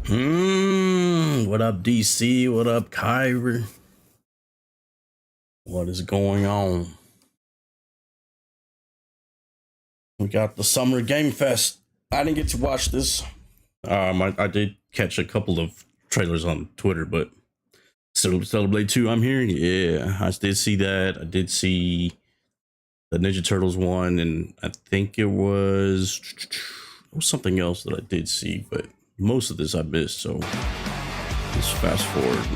What up, DC? What up, Kyrie? What is going on? We got the Summer Game Fest. I didn't get to watch this. I did catch a couple of trailers on Twitter, but Celebrate 2, I'm here. Yeah, I did see that. I did see the Ninja Turtles one, and I think it was something else that I did see, but most of this I missed, so let's fast forward.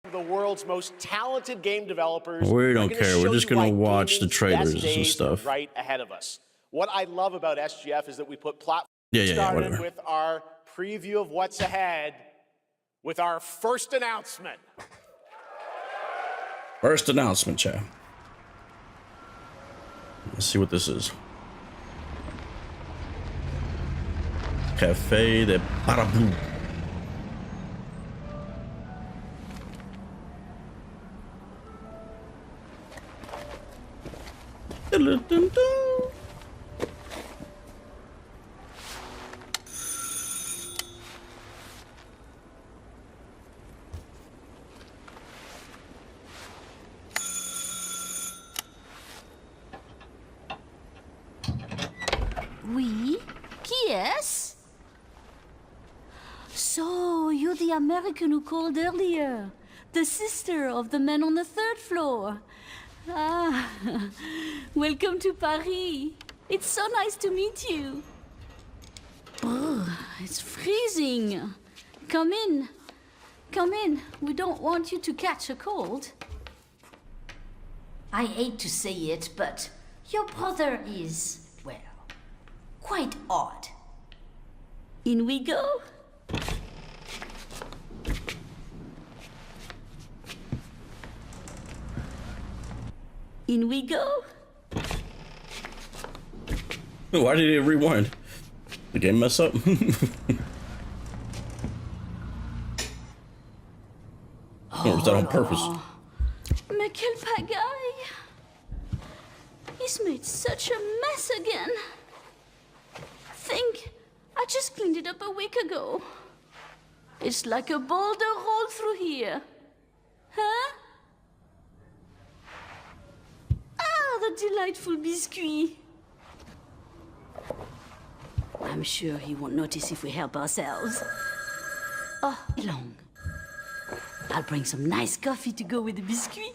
The world's most talented game developers. We don't care. We're just gonna watch the trailers and stuff right ahead of us. What I love about SGF is that we put platform whatever. With our preview of what's ahead with our first announcement. First announcement, chat. Let's see what this is. Cafe de Parabu. Oui? Qui est-ce? So, you're the American who called earlier. The sister of the man on the 3rd floor. Ah, welcome to Paris. It's so nice to meet you. Brr, it's freezing. Come in. Come in. We don't want you to catch a cold. I hate to say it, but your brother is, well, quite odd. In we go. In we go. Why did it rewind? The game mess up? Or was that on purpose? Mais quel pagaille! He's made such a mess again. Think, I just cleaned it up a week ago. It's like a boulder rolled through here. Huh? Ah, the delightful biscuit. I'm sure he won't notice if we help ourselves. Oh, long. I'll bring some nice coffee to go with the biscuit.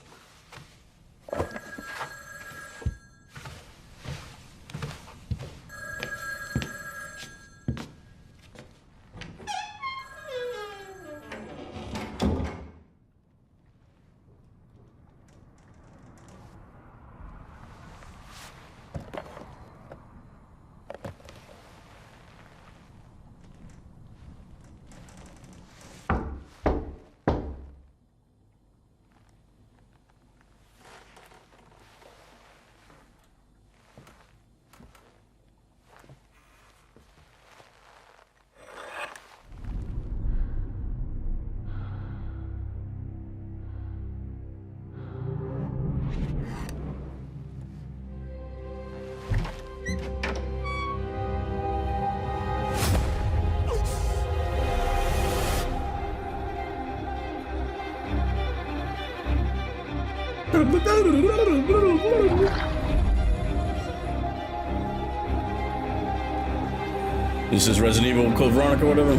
This is Resident Evil Code Veronica or whatever.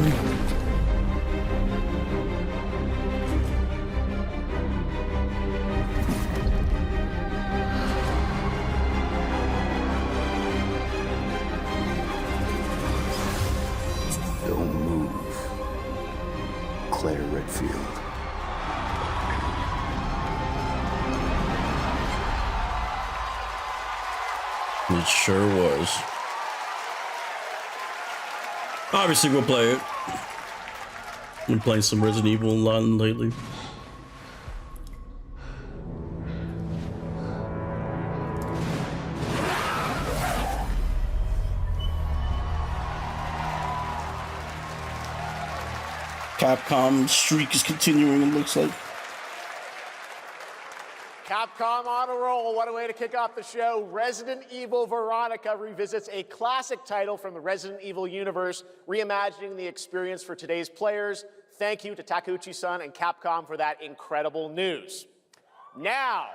Don't move. Claire Redfield. It sure was. Obviously, we'll play it. Been playing some Resident Evil a lot lately. Capcom streak is continuing, it looks like. Capcom on a roll. What a way to kick off the show. Resident Evil Veronica revisits a classic title from the Resident Evil universe, reimagining the experience for today's players. Thank you to Takeuchi-san and Capcom for that incredible news. Now,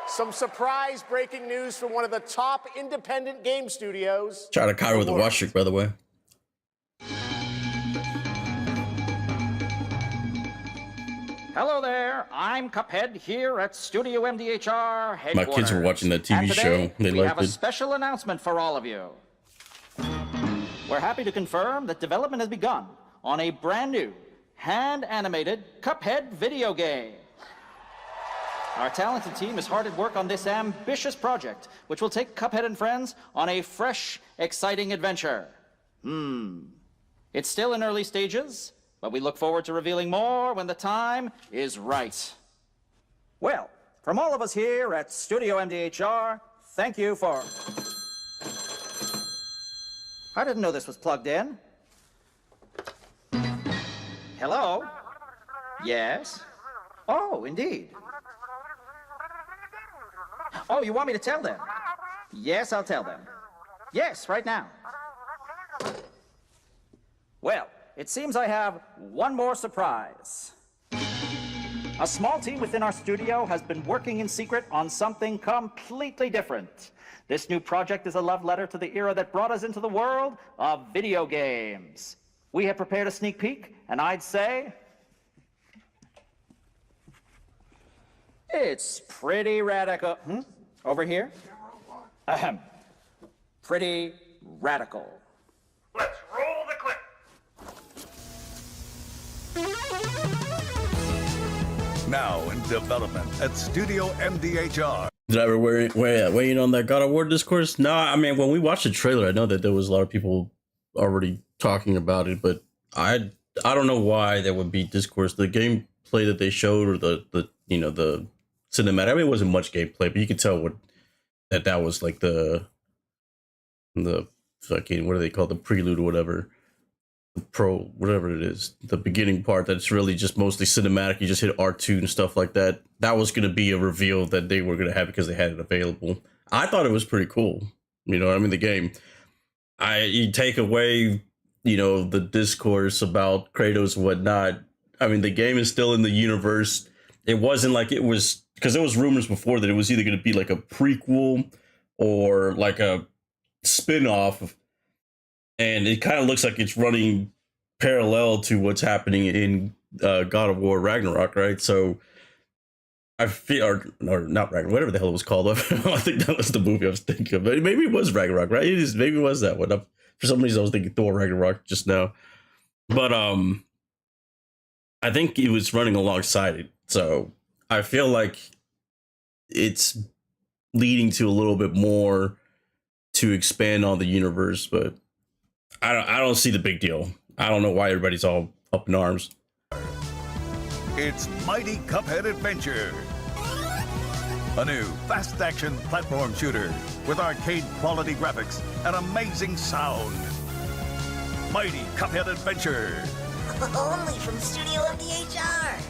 some surprise breaking news from one of the top independent game studios. Shout out to Kyra with the watch trick, by the way. Hello there, I'm Cuphead here at Studio MDHR headquarters. My kids were watching that TV show. They we liked have a it. special announcement for all of you. We're happy to confirm that development has begun on a brand new, hand-animated Cuphead video game. Our talented team is hard at work on this ambitious project, which will take Cuphead and friends on a fresh, exciting adventure. It's still in early stages, but we look forward to revealing more when the time is right. Well, from all of us here at Studio MDHR, thank you for... I didn't know this was plugged in. Hello? Yes? Oh, indeed. Oh, you want me to tell them? Yes, I'll tell them. Yes, right now. Well, it seems I have one more surprise. A small team within our studio has been working in secret on something completely different. This new project is a love letter to the era that brought us into the world of video games. We have prepared a sneak peek, and I'd say it's pretty radical. Over here? Ahem. Pretty radical. Let's roll the clip. Now in development at Studio MDHR. Did I ever weigh in on that God of War discourse? No, I mean, when we watched the trailer, I know that there was a lot of people already talking about it, but I don't know why there would be discourse. The gameplay that they showed, or the cinematic, I mean, it wasn't much gameplay, but you could tell that was like the fucking, what do they call it? The prelude or whatever. Whatever it is, the beginning part that's really just mostly cinematic. You just hit R2 and stuff like that. That was going to be a reveal that they were going to have because they had it available. I thought it was pretty cool. You know, I mean, the game, you take away, the discourse about Kratos and whatnot. I mean, the game is still in the universe. It wasn't like it was, because there was rumors before that it was either going to be like a prequel or like a spin-off. And it kind of looks like it's running parallel to what's happening in God of War Ragnarok, right? So I feel, or not Ragnarok, whatever the hell it was called. I think that was the movie I was thinking of. Maybe it was Ragnarok, right? Maybe it was that one. For some reason, I was thinking Thor Ragnarok just now. But I think it was running alongside it. So I feel like it's leading to a little bit more to expand on the universe, but I don't see the big deal. I don't know why everybody's all up in arms. It's Mighty Cuphead Adventure. A new fast-action platform shooter with arcade-quality graphics and amazing sound. Mighty Cuphead Adventure. Only from Studio MDHR.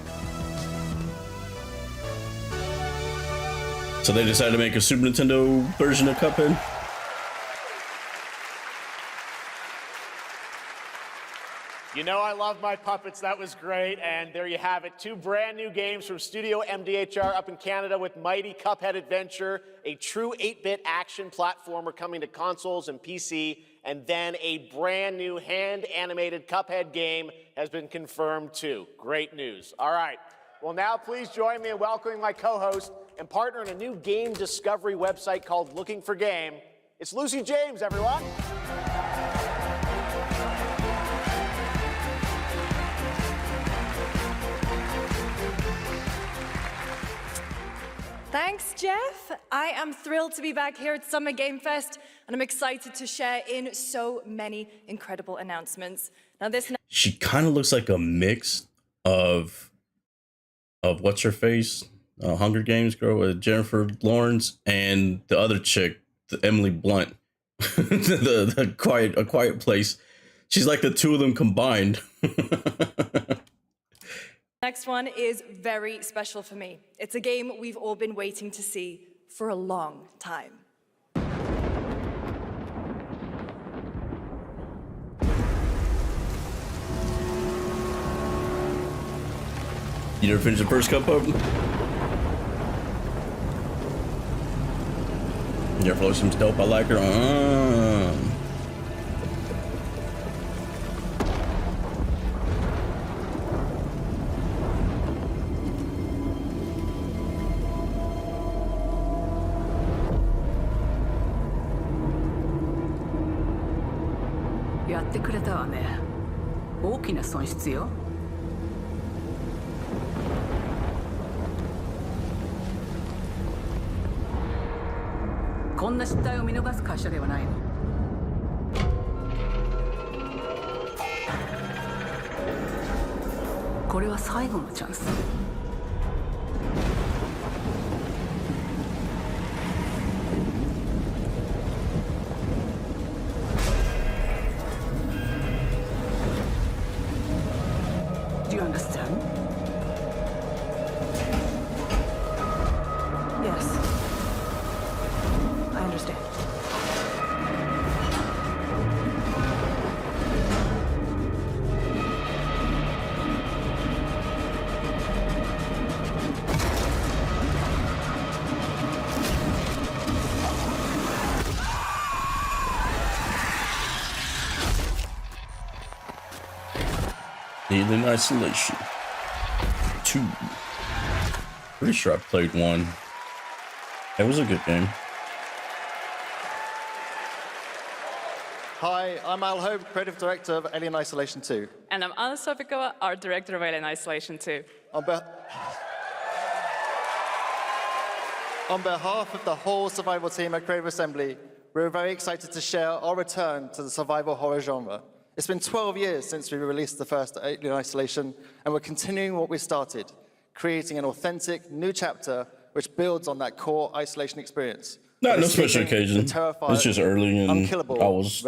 So they decided to make a Super Nintendo version of Cuphead? You know I love my puppets. That was great. And there you have it. 2 brand new games from Studio MDHR up in Canada with Mighty Cuphead Adventure, a true 8-bit action platformer coming to consoles and PC, and then a brand new hand-animated Cuphead game has been confirmed too. Great news. All right. Well, now please join me in welcoming my co-host and partner in a new game discovery website called Looking for Game. It's Lucy James, everyone. Thanks, Jeff. I am thrilled to be back here at Summer Game Fest, and I'm excited to share in so many incredible announcements. Now, she kind of looks like a mix of what's her face, Hunger Games girl with Jennifer Lawrence, and the other chick, the Emily Blunt, the Quiet Place. She's like the two of them combined. Next one is very special for me. It's a game we've all been waiting to see for a long time. You never finished the first cup of them? You ever flow some dope? I like her.やってくれたわね。大きな損失よ。こんな失態を見逃す会社ではないの。これは最後のチャンス。Do you understand? Yes. I understand. Alien Isolation 2. Pretty sure I played 1. It was a good game. Hi, I'm Al Hope, Creative Director of Alien Isolation 2. And I'm Anna Sofikova, Art Director of Alien Isolation 2. On behalf of the whole survival team at Creative Assembly, we're very excited to share our return to the survival horror genre. It's been 12 years since we released the first Alien Isolation, and we're continuing what we started, creating an authentic new chapter which builds on that core isolation experience. No special occasion. It's just early and I was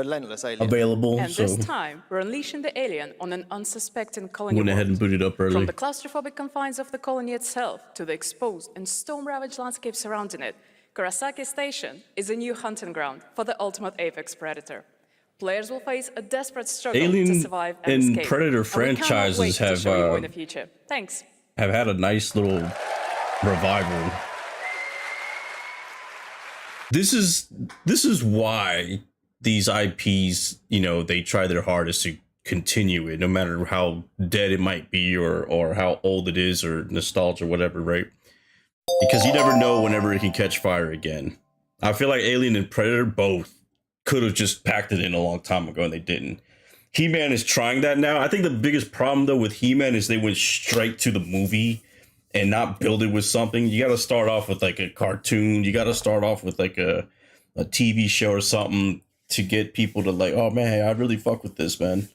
available. And so this time, we're unleashing the alien on an unsuspecting colony went ahead and booted up early. From the claustrophobic confines of the colony itself to the exposed and storm-ravaged landscape surrounding it, Kurosaki Station is a new hunting ground for the ultimate apex predator. Players will face a desperate struggle Alien to survive and and escape. Predator And we cannot wait franchises to have show you more in the future. Thanks. have had a nice little revival. This is why these IPs, you know, they try their hardest to continue it, no matter how dead it might be or how old it is or nostalgia or whatever, right? Because you never know whenever it can catch fire again. I feel like Alien and Predator both could have just packed it in a long time ago and they didn't. He-Man is trying that now. I think the biggest problem though with He-Man is they went straight to the movie and not build it with something. You got to start off with like a cartoon. You got to start off with like a TV show or something to get people to like, oh man, I really fuck with this, man.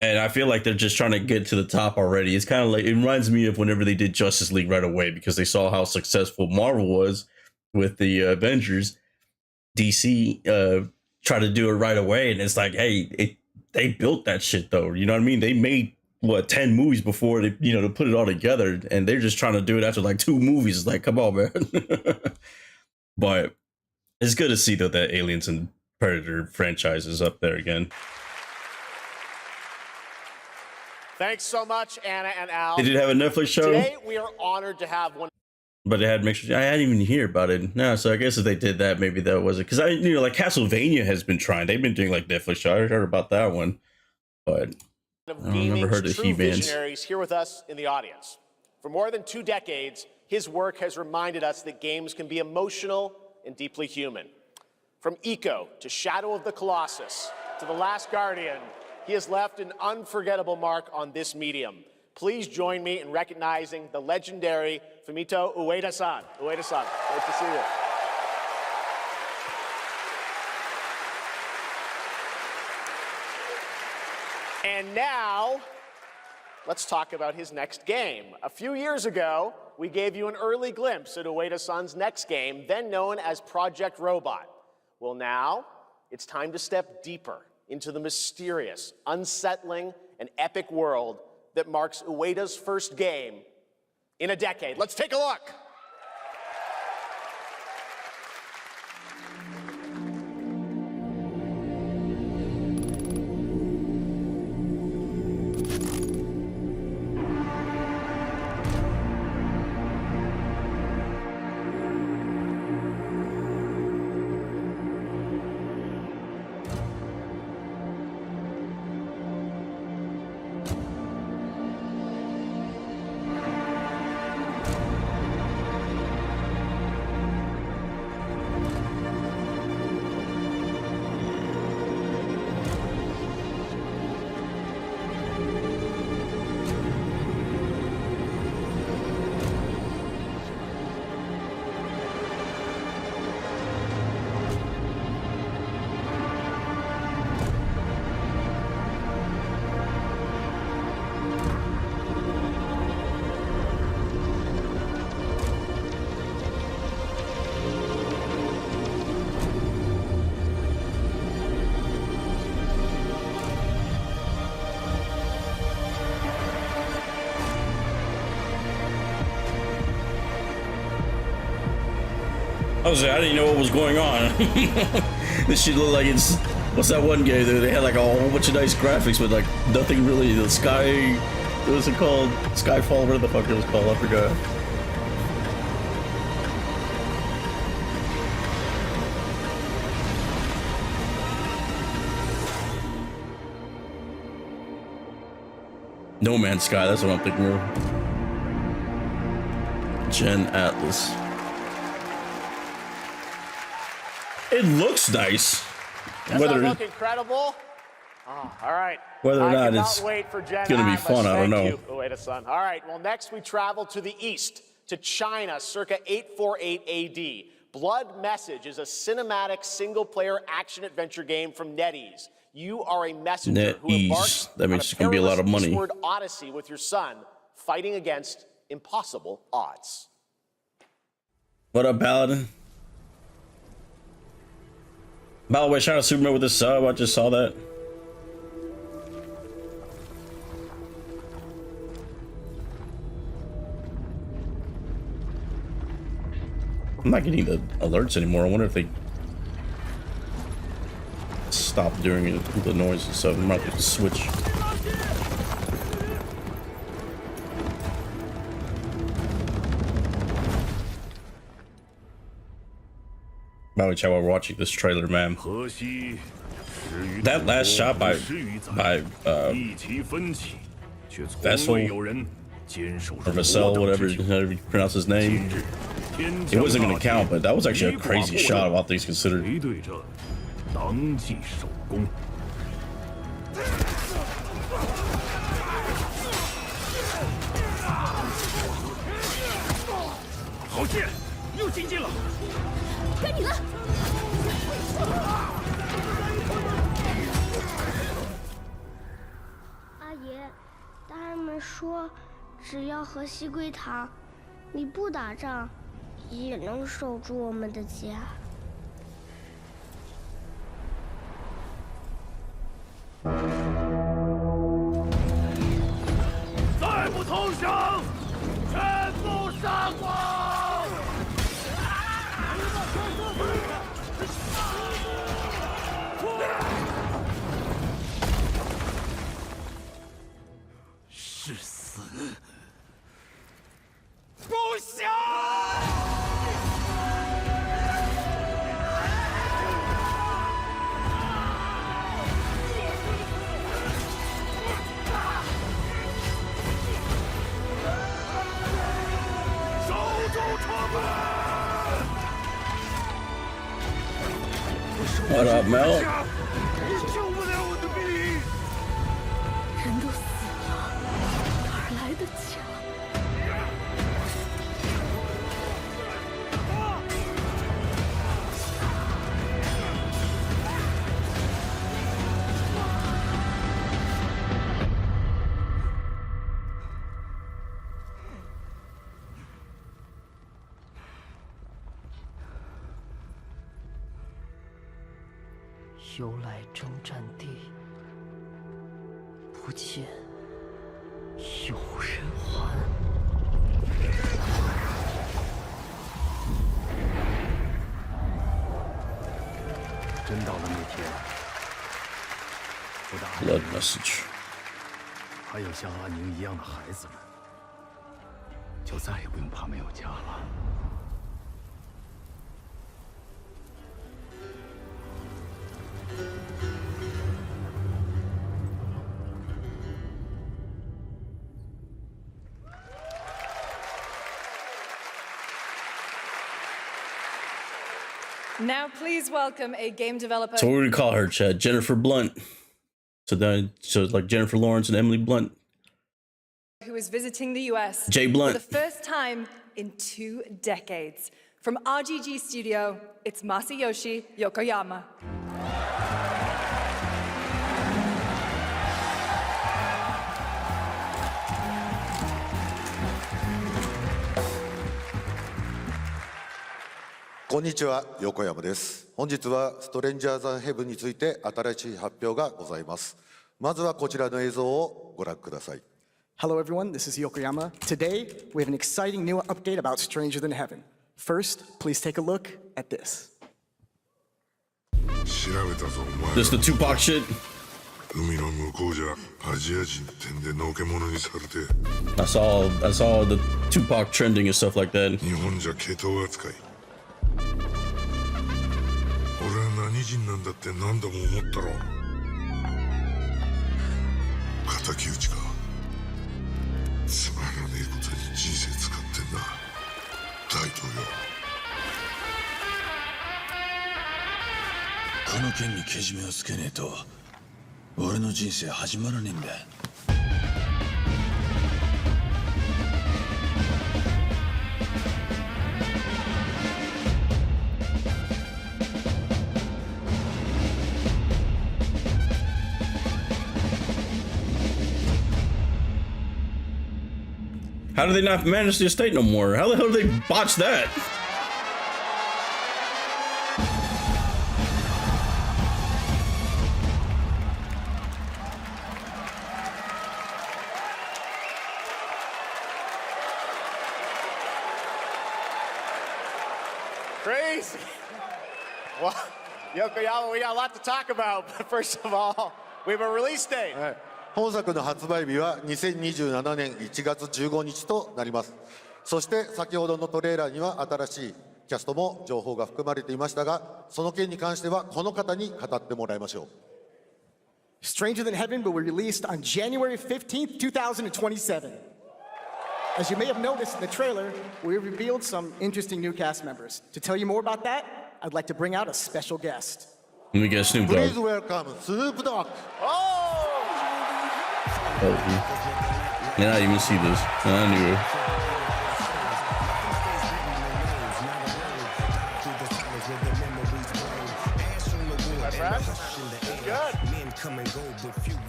And I feel like they're just trying to get to the top already. It's kind of like, it reminds me of whenever they did Justice League right away because they saw how successful Marvel was with the Avengers. DC tried to do it right away. And it's like, hey, they built that shit though. You know what I mean? They made 10 movies before they, you know, to put it all together, and they're just trying to do it after like 2 movies. It's like, come on, man. But it's good to see though that Aliens and Predator franchise is up there again. Thanks so much, Anna and Al. They did have a Netflix show. Today, we are honored to have one. But they had mixed. I didn't even hear about it. No, so I guess if they did that, maybe that was it. Because like Castlevania has been trying. They've been doing like Netflix show. I heard about that one, but I don't remember heard of True visionaries here with us in the audience. For more than 2 decades, his work has reminded us that games can be emotional and deeply human. From Eco to Shadow of the Colossus to The Last Guardian, he has left an unforgettable mark on this medium. Please join me in recognizing the legendary Fumito Ueda-san. Ueda-san, great to see you. And now, let's talk about his next game. A few years ago, we gave you an early glimpse at Ueda-san's next game, then known as Project Robot. Well, now, it's time to step deeper into the mysterious, unsettling, and epic world that marks Ueda's first game in a decade. Let's take a look. I didn't even know what was going on. This shit looked like it's, what's that one game that they had like a whole bunch of nice graphics, but like nothing really. The sky, what was it called? Skyfall, whatever the fuck it was called, I forgot. No Man's Sky, that's what I'm thinking of. Gen Atlas. It looks nice. Does that look incredible? Oh, all right. Whether or not it's wait for Gen gonna be fun, I don't know. Ueda-san. All right. Well, next we travel to the east, to China, circa 848 AD. Blood Message is a cinematic single-player action-adventure game from NetEase. You are a messenger who embarks that means it's gonna be a lot of money. eastward odyssey with your son, fighting against impossible odds. What up, Paladin? By the way, shout out Superman with the sub. I just saw that. I'm not getting the alerts anymore. I wonder if they stop doing it with the noise and stuff. I might have to switch. By the way, chat, while we're watching this trailer, man, that last shot by Vessel or Vassell, whatever you pronounce his name, it wasn't going to count, but that was actually a crazy shot of all things considered. What up, Mel? 人都死了，哪来的枪？ 由来征战地，不见有人还。真到了那天，我的阿 Blood 宁 message. 还有像阿宁一样的孩子们，就再也不用怕没有家了。 Now, please welcome a game developer. So what do we call her, Chad? Jennifer Blunt. So it's like Jennifer Lawrence and Emily Blunt. Who is visiting the US Jay Blunt. for the first time in 2 decades. From RGG Studio, it's Masayoshi Yokoyama. こんにちは、横山です。本日はストレンジャーズ・ヘブンについて新しい発表がございます。まずはこちらの映像をご覧ください。Hello everyone, this is Yokoyama. Today, we have an exciting new update about Stranger Than Heaven. First, please take a look at this. This the Tupac shit? I saw the Tupac trending and stuff like that. 俺は何人なんだって何度も思ったろ。敵討ちか。つまらねえことに人生使ってんな。大統領。この件にけじめをつけねえと、俺の人生始まらねえんだ。How do they not manage the estate no more? How the hell did they botch that? Crazy. Well, Yokoyama, we got a lot to talk about. But first of all, we have a release date. 本作の発売日は2027年1月15日となります。そして先ほどのトレーラーには新しいキャストも情報が含まれていましたが、その件に関してはこの方に語ってもらいましょう。Stranger Than Heaven will be released on January 15th, 2027. As you may have noticed in the trailer, we revealed some interesting new cast members. To tell you more about that, I'd like to bring out a special guest. Let me get Snoop Dogg. Please welcome Snoop Dogg. Oh, yeah, I didn't even see this. I knew it. Good.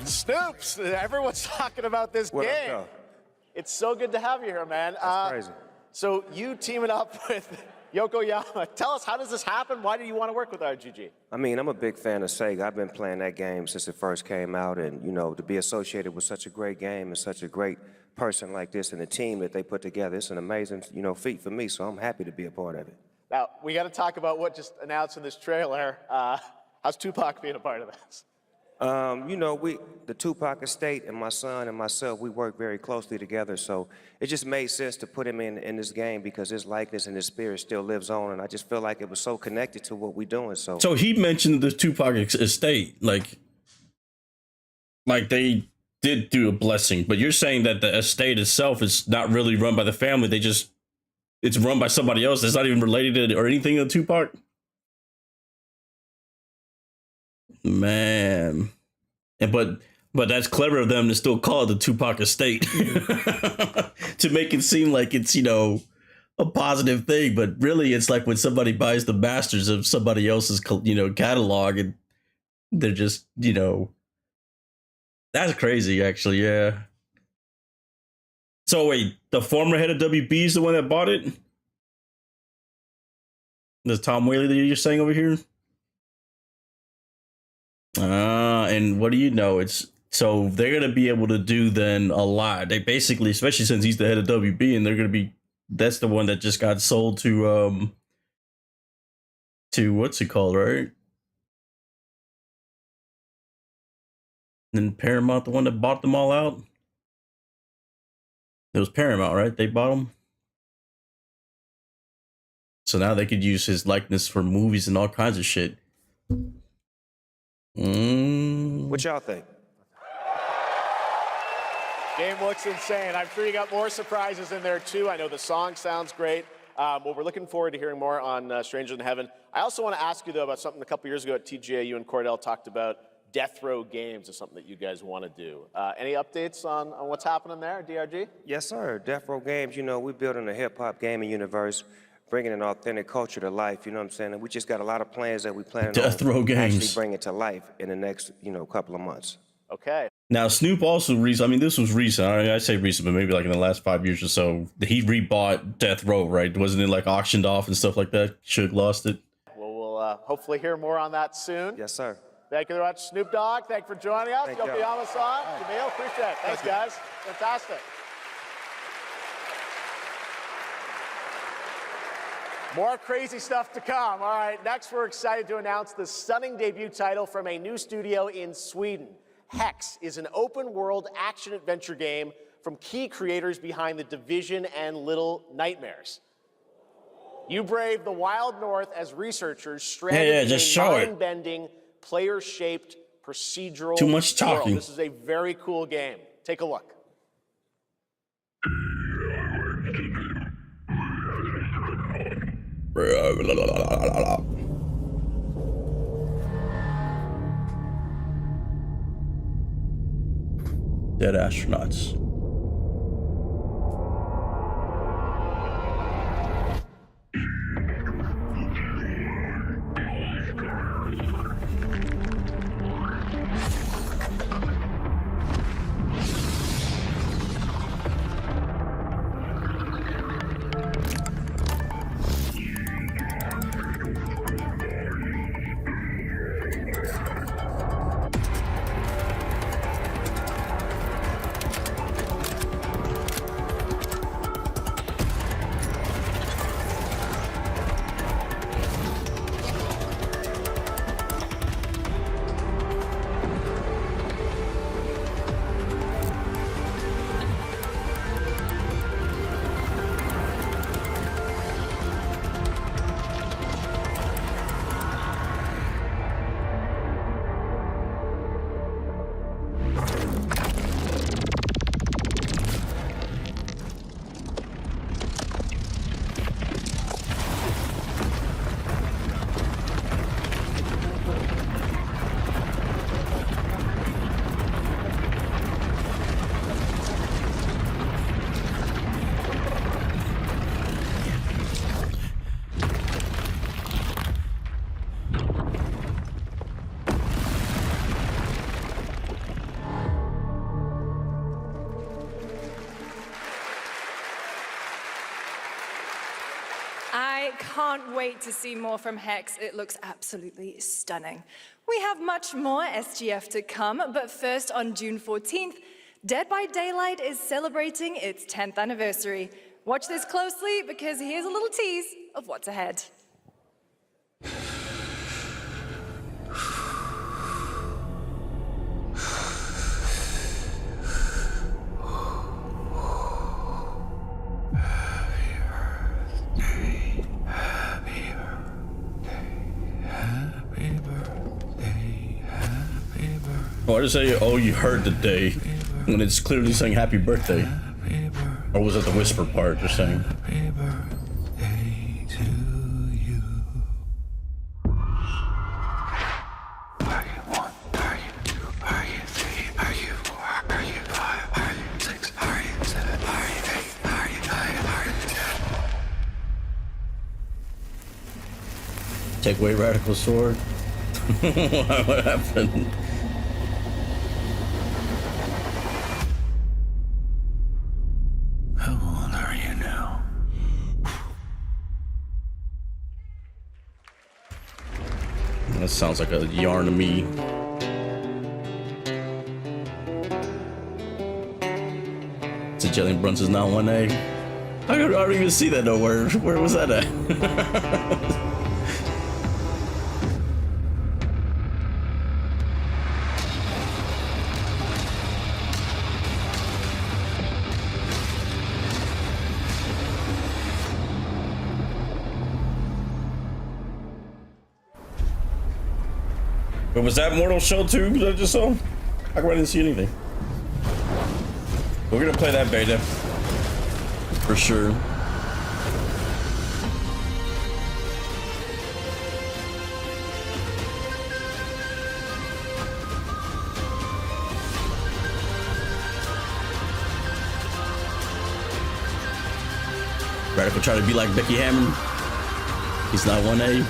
Snoops, everyone's talking about this game. It's so good to have you here, man. That's crazy. So you teaming up with Yokoyama. Tell us, how does this happen? Why do you want to work with RGG? I mean, I'm a big fan of Sega. I've been playing that game since it first came out, and you know, to be associated with such a great game and such a great person like this and the team that they put together, it's an amazing, you know, feat for me. So I'm happy to be a part of it. Now we got to talk about what just announced in this trailer. How's Tupac being a part of this? You know, the Tupac estate and my son and myself, we work very closely together. So it just made sense to put him in this game because his likeness and his spirit still lives on. And I just feel like it was so connected to what we're doing. So he mentioned the Tupac estate, like they did do a blessing, but you're saying that the estate itself is not really run by the family. It's run by somebody else that's not even related to or anything to Tupac. Man, but that's clever of them to still call it the Tupac estate to make it seem like it's, you know, a positive thing. But really, it's like when somebody buys the masters of somebody else's, you know, catalog, and they're just, you know, that's crazy, actually. Yeah. So wait, the former head of WB is the one that bought it? The Tom Whaley that you're saying over here? And what do you know? It's So they're gonna be able to do then a lot. They basically, especially since he's the head of WB, and they're gonna be. That's the one that just got sold to what's it called, right? And Paramount, the one that bought them all out. It was Paramount, right? They bought them. So now they could use his likeness for movies and all kinds of shit. What y'all think? Game looks insane. I'm sure you got more surprises in there too. I know the song sounds great. Well, we're looking forward to hearing more on Stranger Than Heaven. I also want to ask you though about something a couple years ago at TGA. You and Cordell talked about Death Row Games is something that you guys want to do. Any updates on what's happening there, DRG? Yes, sir. Death Row Games, you know, we're building a hip-hop gaming universe, bringing an authentic culture to life, you know what I'm saying? And we just got a lot of plans that we plan Death on Row Games. actually bringing to life in the next, couple of months. Okay. Now, Snoop also I mean, this was recent. I say recent, but maybe like in the last 5 years or so, he rebought Death Row, right? Wasn't it like auctioned off and stuff like that? Suge lost it. Well, we'll hopefully hear more on that soon. Yes, sir. Thank you very much, Snoop Dogg. Thank you for joining us. Thank Yoki y'all. Yama-san, Jamil, appreciate it. Thanks, guys. Fantastic. More crazy stuff to come. All right, next we're excited to announce the stunning debut title from a new studio in Sweden. Hex is an open-world action-adventure game from key creators behind The Division and Little Nightmares. You brave the wild north as researchers stranded just in a show it. mind-bending, player-shaped procedural Too much talking. world. This is a very cool game. Take a look. Dead astronauts. I can't wait to see more from Hex. It looks absolutely stunning. We have much more SGF to come, but first on June 14th, Dead by Daylight is celebrating its 10th anniversary. Watch this closely because here's a little tease of what's ahead. Why does it say, oh, you heard the day, when it's clearly saying happy birthday? Or was it the whisper part just saying? Take away radical sword? What happened? How old are you now? That sounds like a yarn to me. Jalen Brunson's not 1A. I don't even see that nowhere. Where was that at? But was that Mortal Shell 2 that I just saw? How come I didn't see anything? We're gonna play that beta. For sure. Radical try to be like Becky Hammond. He's not 1A.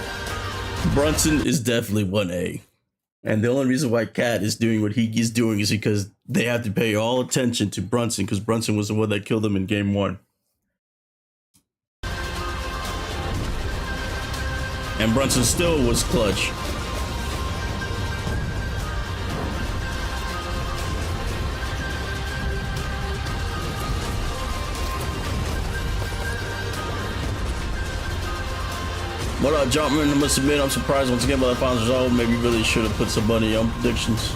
Brunson is definitely 1A. And the only reason why Cat is doing what he's doing is because they have to pay all attention to Brunson, because Brunson was the one that killed him in game 1. And Brunson still was clutch. What up, Jumpman? I must admit, I'm surprised once again by the finals result. Maybe really should have put some money on predictions.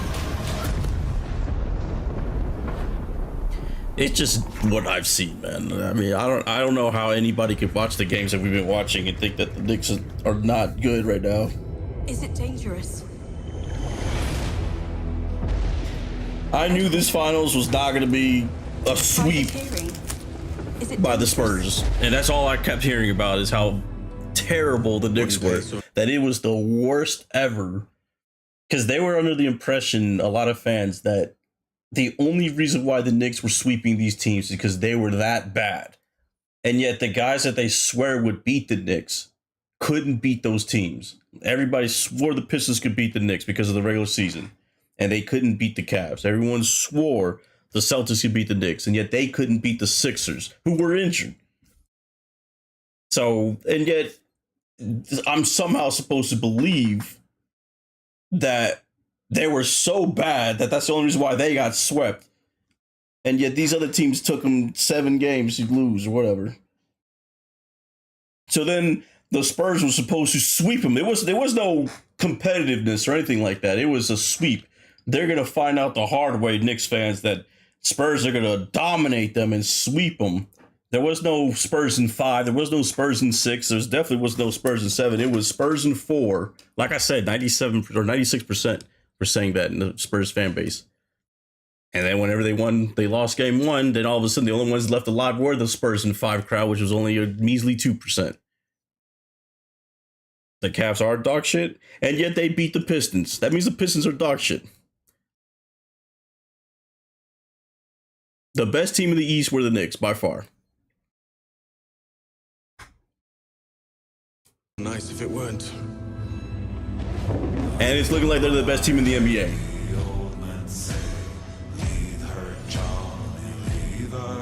It's just what I've seen, man. I mean, I don't know how anybody could watch the games that we've been watching and think that the Knicks are not good right now. Is it dangerous? I knew this finals was not going to be a sweep by the Spurs, and that's all I kept hearing about is how terrible the Knicks were. That it was the worst ever, because they were under the impression, a lot of fans, that the only reason why the Knicks were sweeping these teams is because they were that bad. And yet the guys that they swear would beat the Knicks couldn't beat those teams. Everybody swore the Pistons could beat the Knicks because of the regular season, and they couldn't beat the Cavs. Everyone swore the Celtics could beat the Knicks, and yet they couldn't beat the Sixers, who were injured. So, and yet I'm somehow supposed to believe that they were so bad that that's the only reason why they got swept. And yet these other teams took them 7 games to lose or whatever. So then the Spurs were supposed to sweep them. There was no competitiveness or anything like that. It was a sweep. They're going to find out the hard way, Knicks fans, that Spurs are going to dominate them and sweep them. There was no Spurs in 5. There was no Spurs in 6. There definitely was no Spurs in 7. It was Spurs in 4. Like I said, 97 or 96% were saying that in the Spurs fan base. And then whenever they lost game 1, then all of a sudden the only ones left alive were the Spurs in 5 crowd, which was only a measly 2%. The Cavs are dog shit, and yet they beat the Pistons. That means the Pistons are dog shit. The best team in the East were the Knicks, by far. Nice if it weren't. And it's looking like they're the best team in the NBA.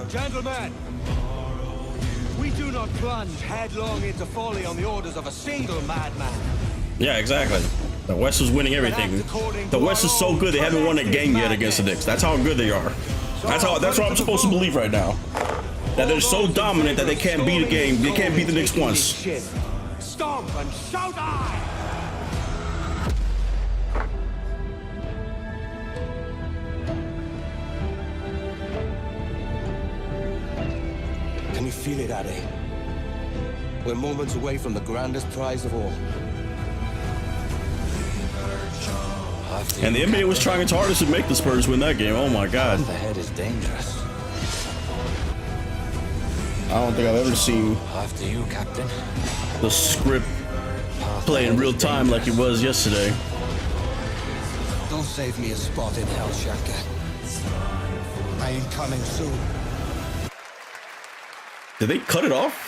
Gentlemen, we do not plunge headlong into folly on the orders of a single madman. Yeah, exactly. The West was winning everything. The West is so good they haven't won a game yet against the Knicks. That's how good they are. That's what I'm supposed to believe right now. That they're so dominant that they can't beat a game. They can't beat the Knicks once. Stomp and shout aye! Can you feel it, Addy? We're moments away from the grandest prize of all. And the NBA was trying its hardest to make the Spurs win that game. Oh my God. The head is dangerous. I don't think I've ever seen After you, Captain. the script play in real time like it was yesterday. Don't save me a spot in hell, Shaka. I ain't coming soon. Did they cut it off?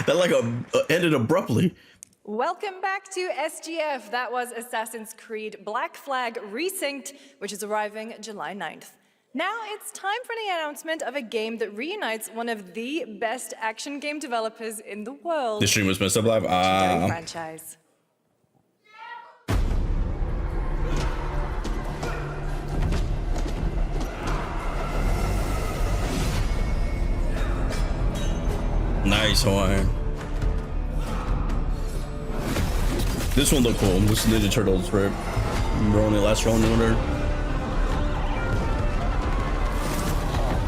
That like ended abruptly. Welcome back to SGF. That was Assassin's Creed Black Flag Resynced, which is arriving July 9th. Now it's time for the announcement of a game that reunites one of the best action game developers in the world. The stream was messed up live. Franchise. Nice Hawaiian. This one looked cool. This is Ninja Turtles, right? Ronin, last Ronin order.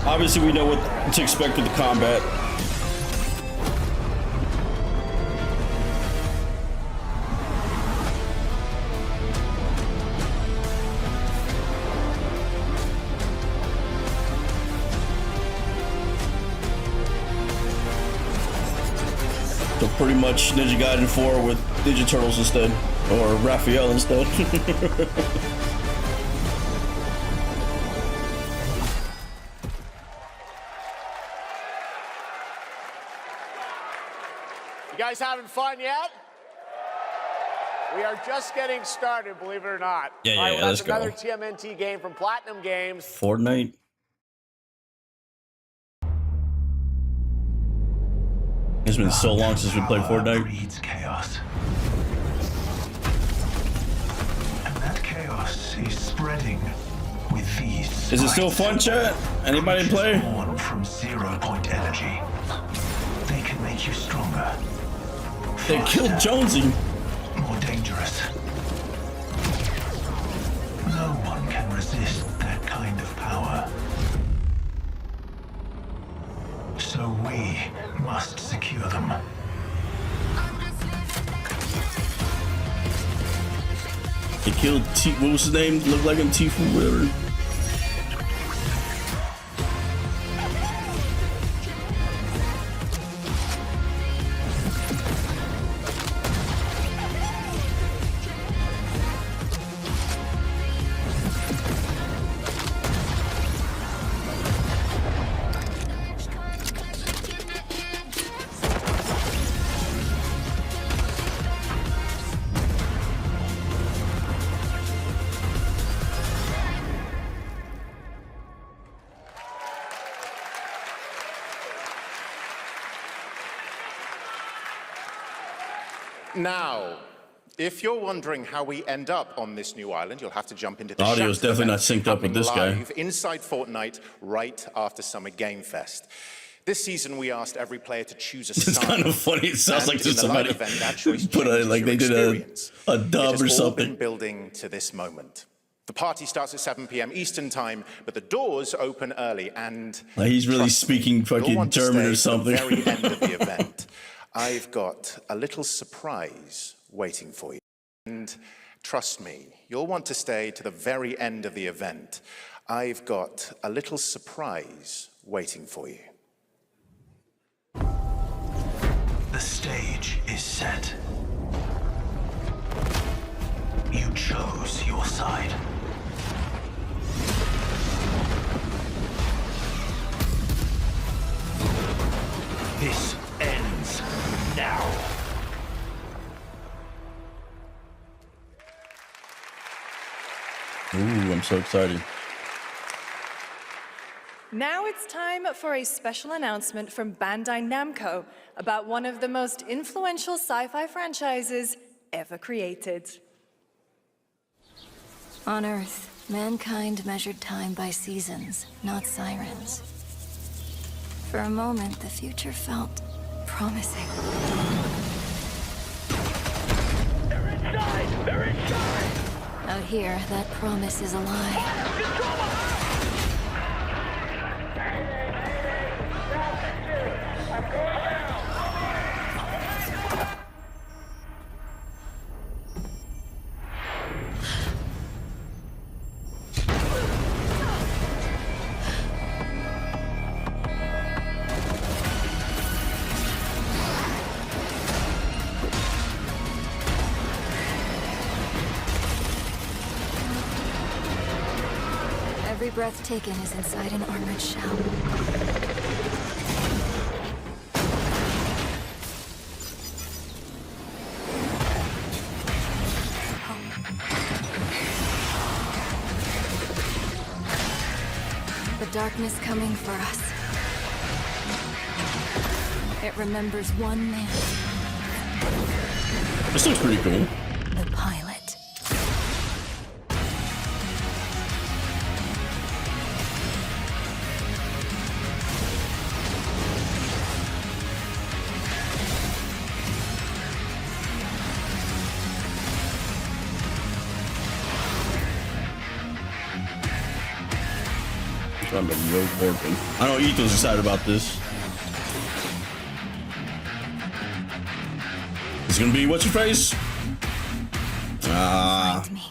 Obviously, we know what to expect with the combat. So pretty much Ninja Gaiden 4 with Ninja Turtles instead, or Raphael instead. You guys having fun yet? We are just getting started, believe it or not. Yeah, All right, well, let's that's another go. TMNT game from Platinum Games. Fortnite. It's been so long since we played Fortnite. Breeds chaos. And that chaos is spreading with these. Is it still fun, chat? Anybody play? Born from 0-point energy. They can make you stronger. They killed Jonesy. More dangerous. No one can resist that kind of power. So we must secure them. They killed T. What was his name? Looked like him, Tifu, whatever. Now, if you're wondering how we end up on this new island, you'll have to jump into the Audio is definitely not synced up with this guy. live inside Fortnite right after Summer Game Fest. This season, we asked every player to choose a side. It's kind of funny. It sounds like just somebody event, put a, like they did a dub or something. Been building to this moment. The party starts at 7 p.m. Eastern time, but the doors open early, and Like he's really speaking fucking German or something. At the very end of the event, I've got a little surprise waiting for you. And trust me, you'll want to stay to the very end of the event. I've got a little surprise waiting for you. The stage is set. You chose your side. This ends now. Ooh, I'm so excited. Now it's time for a special announcement from Bandai Namco about one of the most influential sci-fi franchises ever created. On Earth, mankind measured time by seasons, not sirens. For a moment, the future felt promising. They're inside! They're inside! Out here, that promise is a lie. Every breath taken is inside an armored shell. The darkness coming for us. It remembers one man. This looks pretty cool. The pilot. Trying to road working. I know Ethan's excited about this. It's gonna be what's your face? Find me.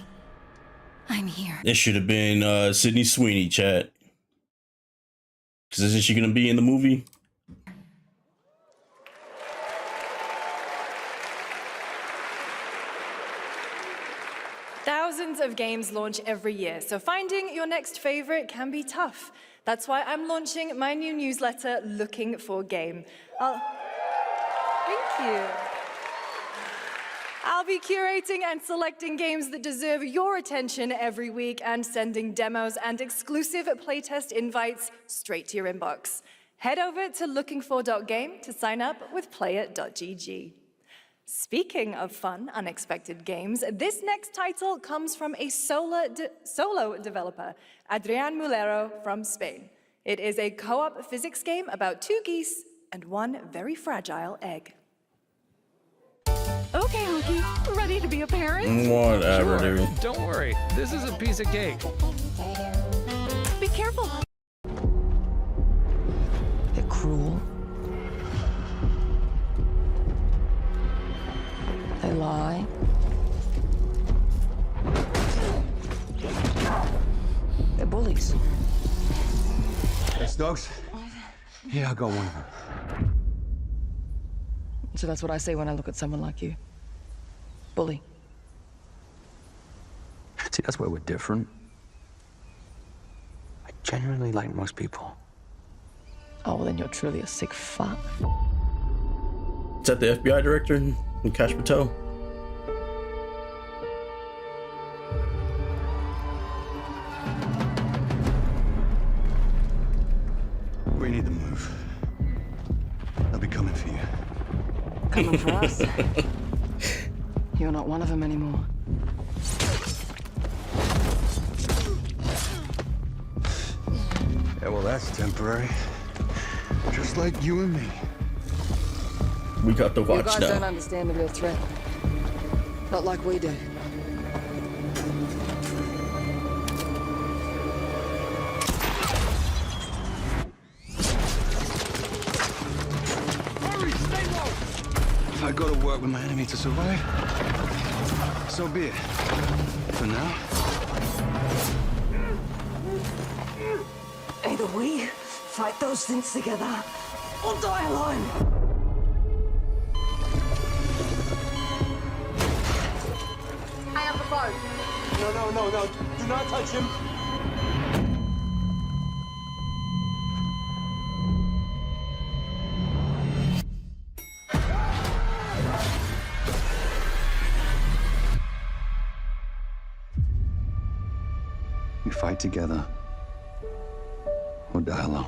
I'm here. It should have been Sydney Sweeney, chat. Cause isn't she gonna be in the movie? Thousands of games launch every year, so finding your next favorite can be tough. That's why I'm launching my new newsletter, Looking for Game. Thank you. I'll be curating and selecting games that deserve your attention every week and sending demos and exclusive playtest invites straight to your inbox. Head over to lookingfor.game to sign up with play.gg. Speaking of fun, unexpected games, this next title comes from a solo developer, Adrián Mulero from Spain. It is a co-op physics game about 2 geese and 1 very fragile egg. Okay, Honky, ready to be a parent? Whatever, Sure. dude. Don't worry, this is a piece of cake. Be careful. They're cruel. They lie. They're bullies. Hey, Stokes? Yeah, I got one of them. So that's what I say when I look at someone like you. Bully. See, that's where we're different. I genuinely like most people. Oh, well, then you're truly a sick fuck. Is that the FBI director in Cash Patel? We need to move. They'll be coming for you. Coming for us. You're not one of them anymore. Yeah, well, that's temporary. Just like you and me. We got the You watch guys now. don't understand the real threat. Not like we do. If I go to work with my enemy to survive, so be it. For now. Either we fight those things together, or die alone. Hang up the phone. No. Do not touch him. We fight together, or die alone.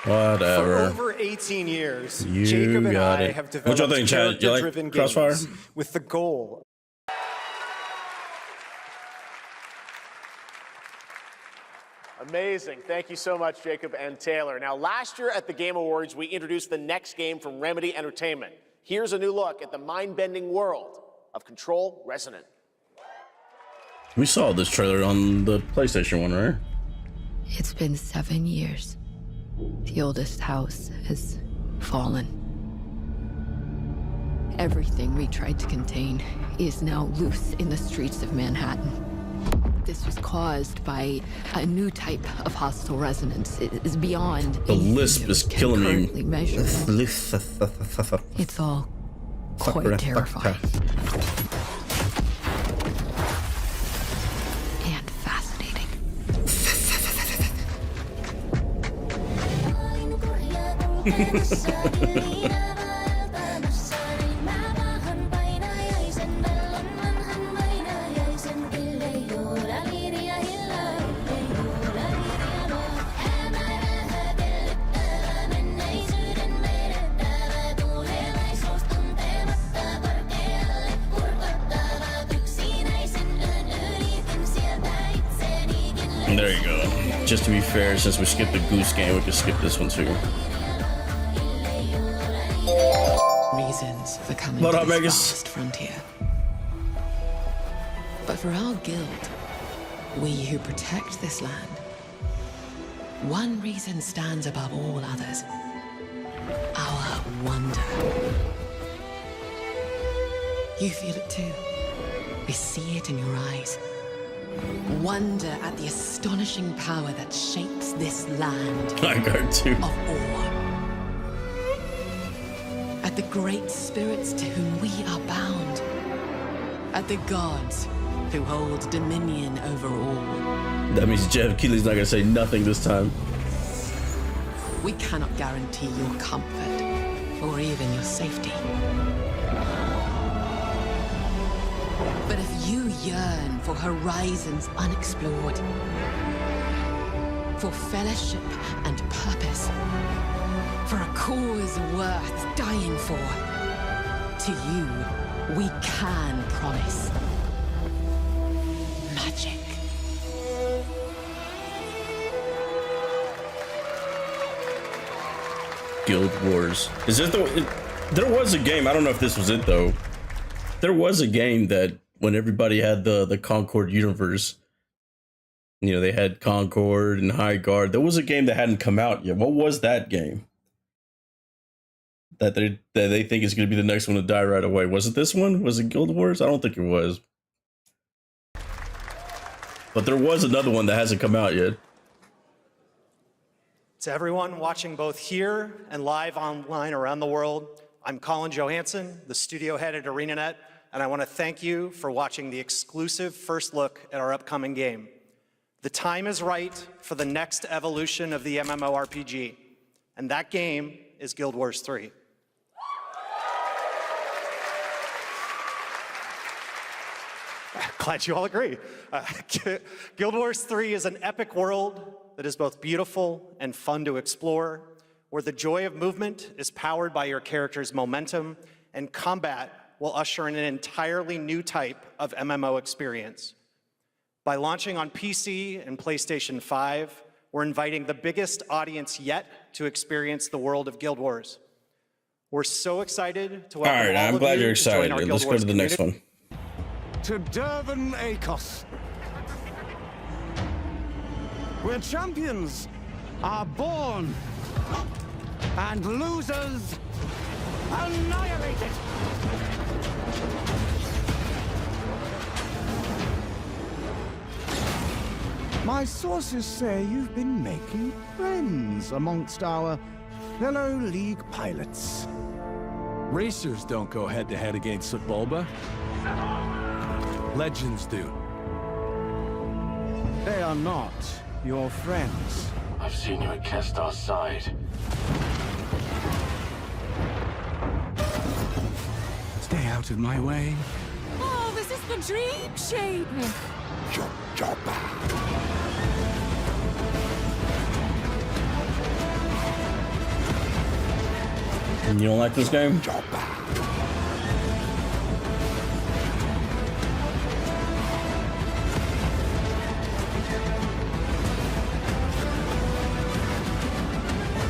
Whatever. For over 18 years, You Jacob and got I it. have What y'all developed think, Chad? You like character-driven Crossfire? games with the goal. Amazing. Thank you so much, Jacob and Taylor. Now, last year at the Game Awards, we introduced the next game from Remedy Entertainment. Here's a new look at the mind-bending world of Control Resonant. We saw this trailer on the PlayStation one, right? It's been 7 years. The oldest house has fallen. Everything we tried to contain is now loose in the streets of Manhattan. This was caused by a new type of hostile resonance. It is beyond The lisp is killing currently me. measured. It's all quite terrifying. And fascinating. There you go. Just to be fair, since we skipped the Goose game, we can skip this one too. Reasons for coming What to up, this Megas? vast frontier. But for our guild, we who protect this land, one reason stands above all others. Our wonder. You feel it too. I see it in your eyes. Wonder at the astonishing power that shapes this land. I got too. Of awe. At the great spirits to whom we are bound. At the gods who hold dominion over all. That means Jeff Keighley's not gonna say nothing this time. We cannot guarantee your comfort or even your safety. But if you yearn for horizons unexplored, for fellowship and purpose, for a cause worth dying for, to you, we can promise magic. Guild Wars. Is it there was a game, I don't know if this was it though. There was a game that when everybody had the Concord universe, you know, they had Concord and High Guard. There was a game that hadn't come out yet. What was that game? That they think is going to be the next one to die right away. Was it this one? Was it Guild Wars? I don't think it was. But there was another one that hasn't come out yet. To everyone watching both here and live online around the world, I'm Colin Johansson, the studio head at ArenaNet, and I want to thank you for watching the exclusive first look at our upcoming game. The time is right for the next evolution of the MMORPG, and that game is Guild Wars 3. Glad you all agree. Guild Wars 3 is an epic world that is both beautiful and fun to explore, where the joy of movement is powered by your character's momentum, and combat will usher in an entirely new type of MMO experience. By launching on PC and PlayStation 5, we're inviting the biggest audience yet to experience the world of Guild Wars. We're so excited to welcome all right, all I'm of glad you you're to join excited. our Guild Let's go Wars to the next community. one. To Durban Acos. Where champions are born and losers annihilated. My sources say you've been making friends amongst our fellow League pilots. Racers don't go head-to-head against Bulba. Legends do. They are not your friends. I've seen you at Kestar's side. Stay out of my way. Oh, this is the dream shape. You don't like this game?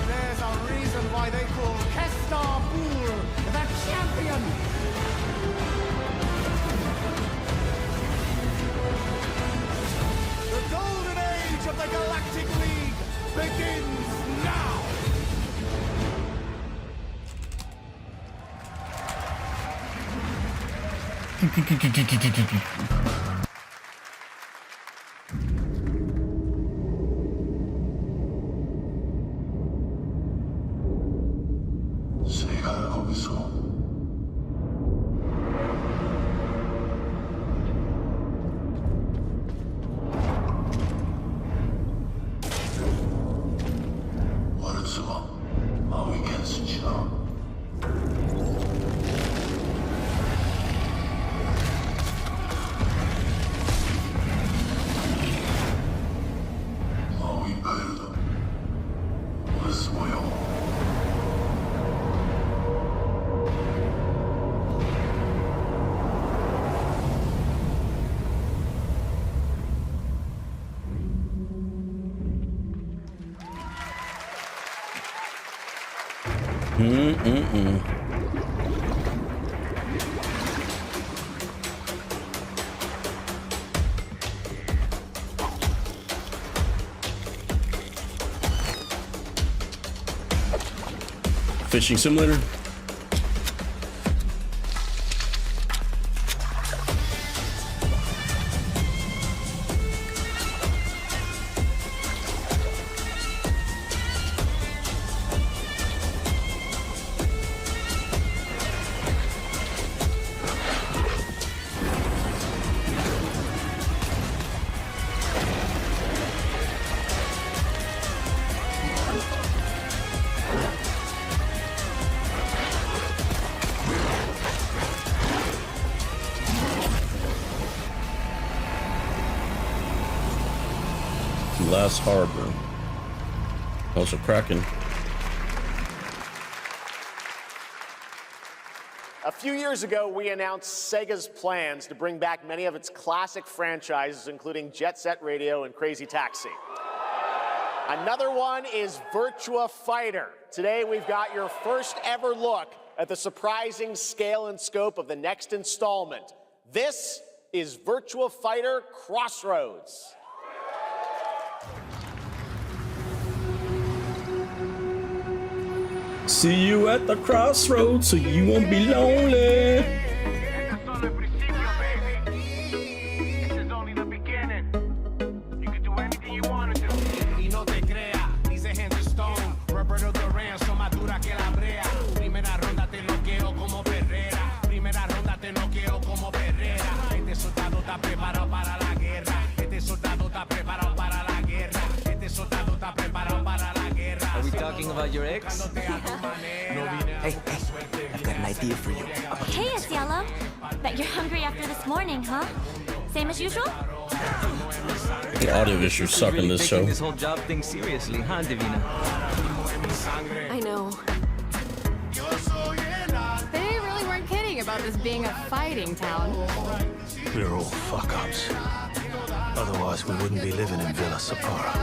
There's a reason why they call Kestar Pool the champion. The golden age of the Galactic League begins now. 새가 거기서 월수가 마위 캔스치나 마위 베르다 월수모여 Fishing simulator. Last Harbor. Also Kraken. A few years ago, we announced Sega's plans to bring back many of its classic franchises, including Jet Set Radio and Crazy Taxi. Another one is Virtua Fighter. Today, we've got your first ever look at the surprising scale and scope of the next installment. This is Virtua Fighter Crossroads. See you at the crossroads so you won't be lonely. Are we talking about your ex? Hey, I've got an idea for you. Hey, it's Yellow. Bet you're hungry after this morning, huh? Same as usual? The audio issues suck in this show. This whole job thing seriously, huh, Divina? I know. They really weren't kidding about this being a fighting town. We're all fuck-ups. Otherwise, we wouldn't be living in Villa Sapara.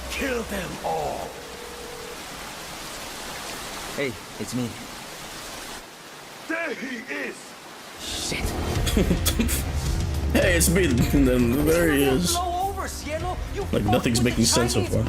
Kill them all! Hey, it's me. There he is! Shit. Hey, it's me. And then there he is. Like nothing's making sense so far.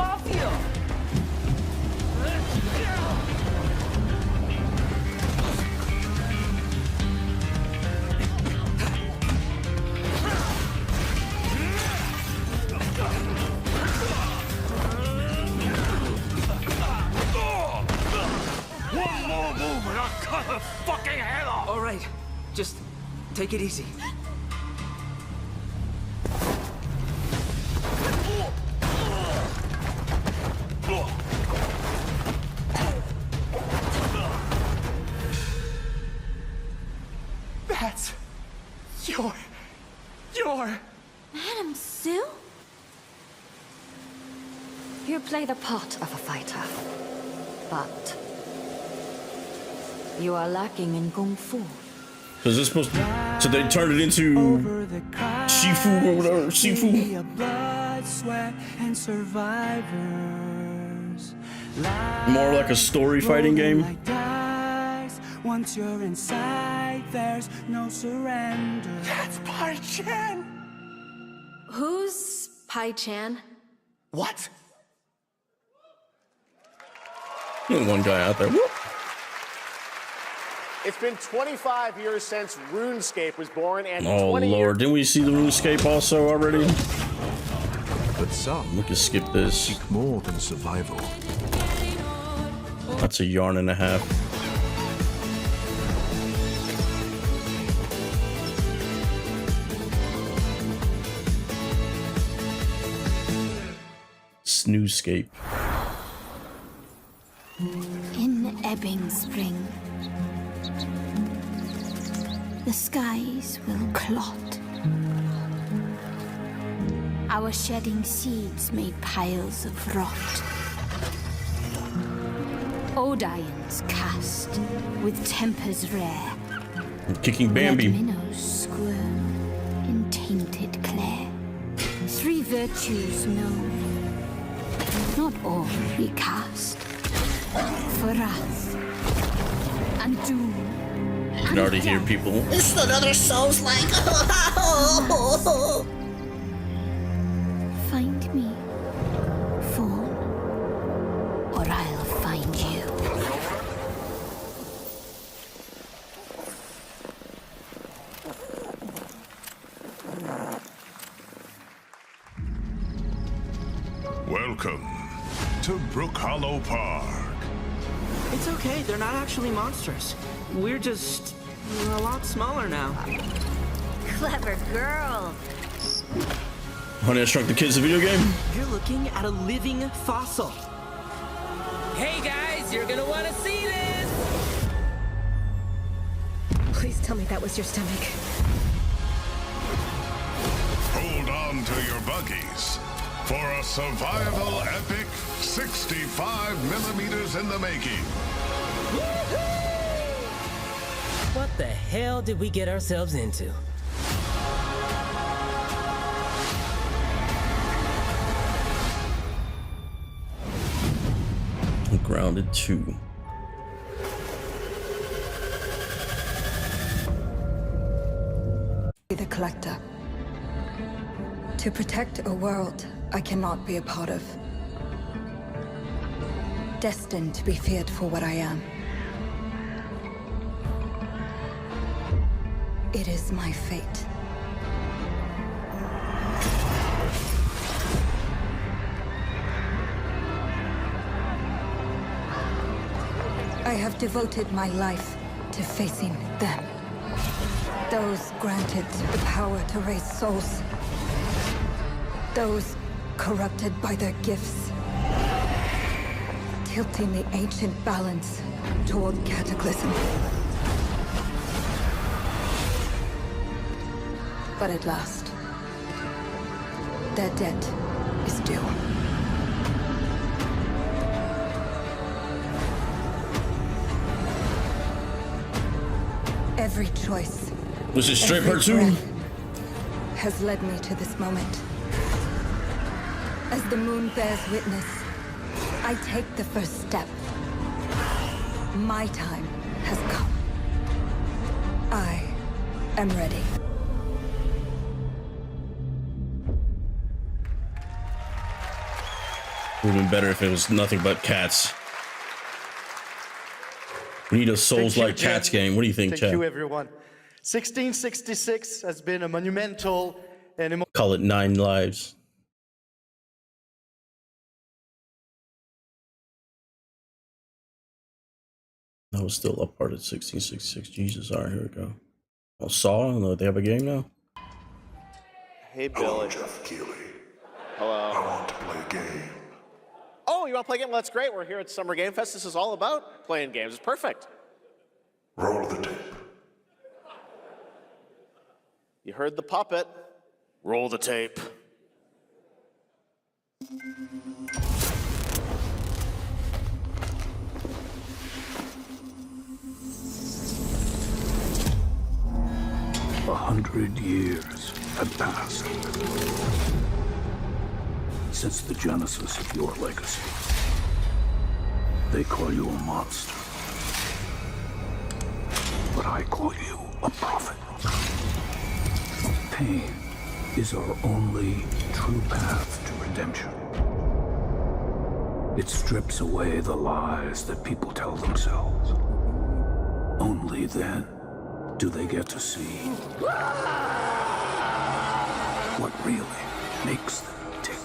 One more move and I'll cut her fucking head off! All right, just take it easy. That's your... Madam Sue? You play the part of a fighter, but you are lacking in kung fu. Is this supposed to... So they turned it into Shifu or whatever. Shifu. Blood, sweat, and survivors. More like a story fighting game. Once you're inside, there's no surrender. That's Pai Chan! Who's Pai Chan? What? One guy out there. Whoop. It's been 25 years since RuneScape was born, and Oh 20 Lord, didn't we see the RuneScape also already? But some we can skip this. Seek more than survival. That's a yarn and a half. Snooscape. In ebbing spring, the skies will clot. Our shedding seeds made piles of rot. Odions cast with tempers rare. I'm kicking Bambi. Red minnows squirm in tainted clay. Three virtues known: not all be cast. For us. And doom. You can already hear people. It's another Souls-like. Find me, Fawn, or I'll find you. Welcome to Brook Hollow Park. It's okay, they're not actually monsters. We're just a lot smaller now. Clever girl. Honey, I Shrunk the Kids, a video game? You're looking at a living fossil. Hey guys, you're gonna wanna see this! Please tell me that was your stomach. Hold on to your buggies for a survival epic 65 millimeters in the making. What the hell did we get ourselves into? Grounded 2. Be the collector. To protect a world I cannot be a part of. Destined to be feared for what I am. It is my fate. I have devoted my life to facing them. Those granted the power to raise souls. Those corrupted by their gifts. Tilting the ancient balance toward cataclysm. But at last, their debt is due. Every choice. Was it straight part 2? Has led me to this moment. As the moon bears witness, I take the first step. My time has come. I am ready. Would have been better if it was nothing but cats. We need a Souls-like cats game. What do you think, Chad? Thank you, everyone. 1666 has been a monumental and Call it 9 lives. That was still up part of 1666. Jesus, all right, here we go. Oh, Saw, they have a game now? Hey, Billy. Jeff Keighley. Hello. I want to play a game. Oh, you want to play a game? Well, that's great. We're here at Summer Game Fest. This is all about playing games. It's perfect. Roll the tape. You heard the puppet. Roll the tape. A 100 years have passed since the genesis of your legacy. They call you a monster, but I call you a prophet. Pain is our only true path to redemption. It strips away the lies that people tell themselves. Only then do they get to see what really makes them tick.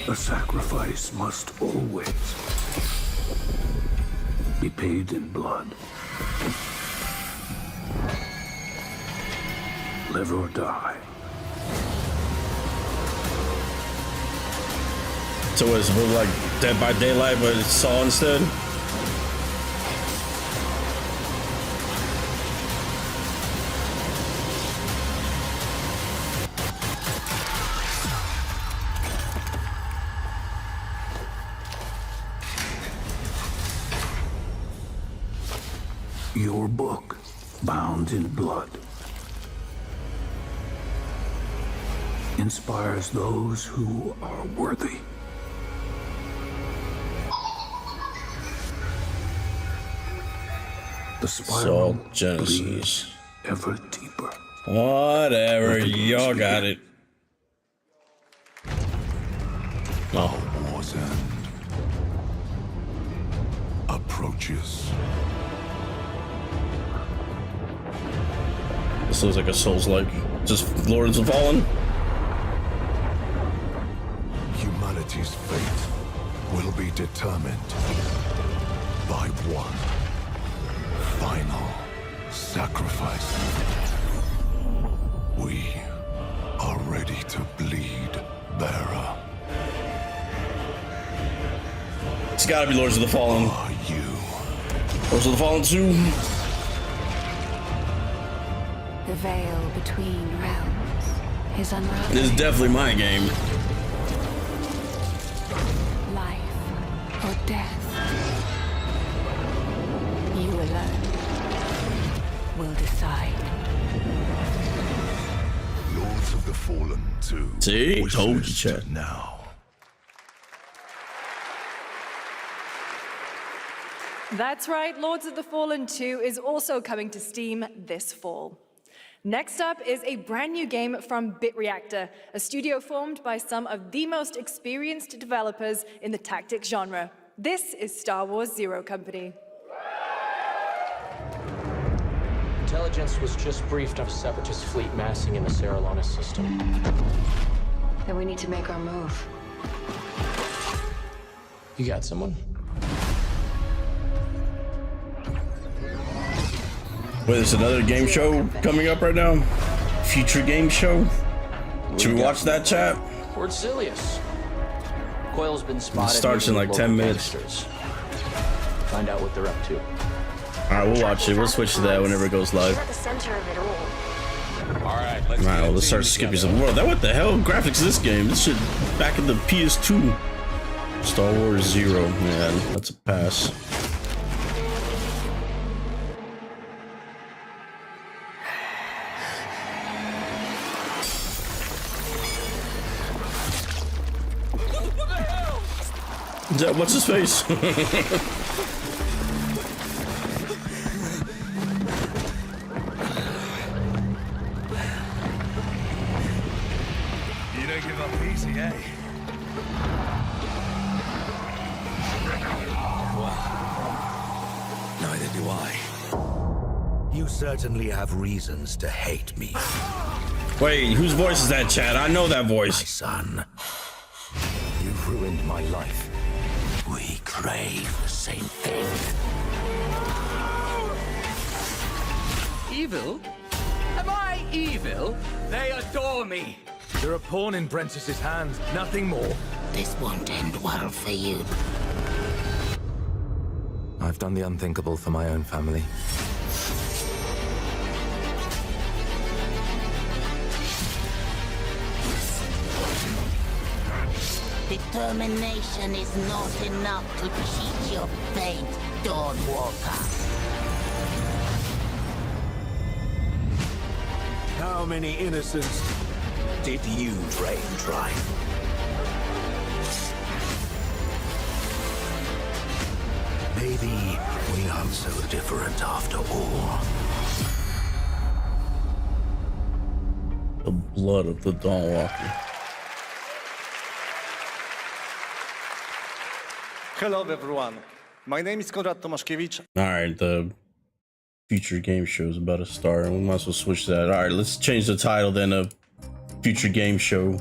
A sacrifice must always be paid in blood. Live or die. So it's whole like Dead by Daylight, but it's Saw instead? Your book, bound in blood. inspires those who are worthy. The spiral bleeds ever deeper. Whatever, y'all got it. Oh. War's end approaches. This looks like a Souls-like, just Lords of the Fallen. Humanity's fate will be determined by one final sacrifice. We are ready to bleed, bearer. It's gotta be Lords of the Fallen. Are you? Lords of the Fallen 2. The veil between realms is unraveling. This is definitely my game. Life or death. You alone will decide. Lords of the Fallen 2. See? Told you, chat. Now. That's right, Lords of the Fallen 2 is also coming to Steam this fall. Next up is a brand new game from BitReactor, a studio formed by some of the most experienced developers in the tactics genre. This is Star Wars Zero Company. Intelligence was just briefed of a separatist fleet massing in the Serralana system. Then we need to make our move. You got someone? Wait, there's another game show coming up right now? Future game show? Should we watch that, chat? Port Silius. Coil's been spotted. It starts in like 10 minutes. Find out what they're up to. Alright, we'll watch it. We'll switch to that whenever it goes live. At the center of it all. Alright, Alright, well, let's start skipping some. Bro, what the hell? Graphics of this game? This shit back in the PS2. Star Wars Zero, man. That's a pass. What's his face? You don't give up easy, eh? Well, neither do I. You certainly have reasons to hate me. Wait, whose voice is that, Chad? I know that voice. My son, you've ruined my life. We crave the same thing. Evil? Am I evil? They adore me. You're a pawn in Brentius's hands, nothing more. This won't end well for you. I've done the unthinkable for my own family. Determination is not enough to cheat your fate, Dawnwalker. How many innocents did you drain dry? Maybe we aren't so different after all. The blood of the Dawnwalker. Hello everyone, my name is Konrad Tomaszkiewicz. Alright, the future game show is about to start. We might as well switch that. Alright, let's change the title then of future game show.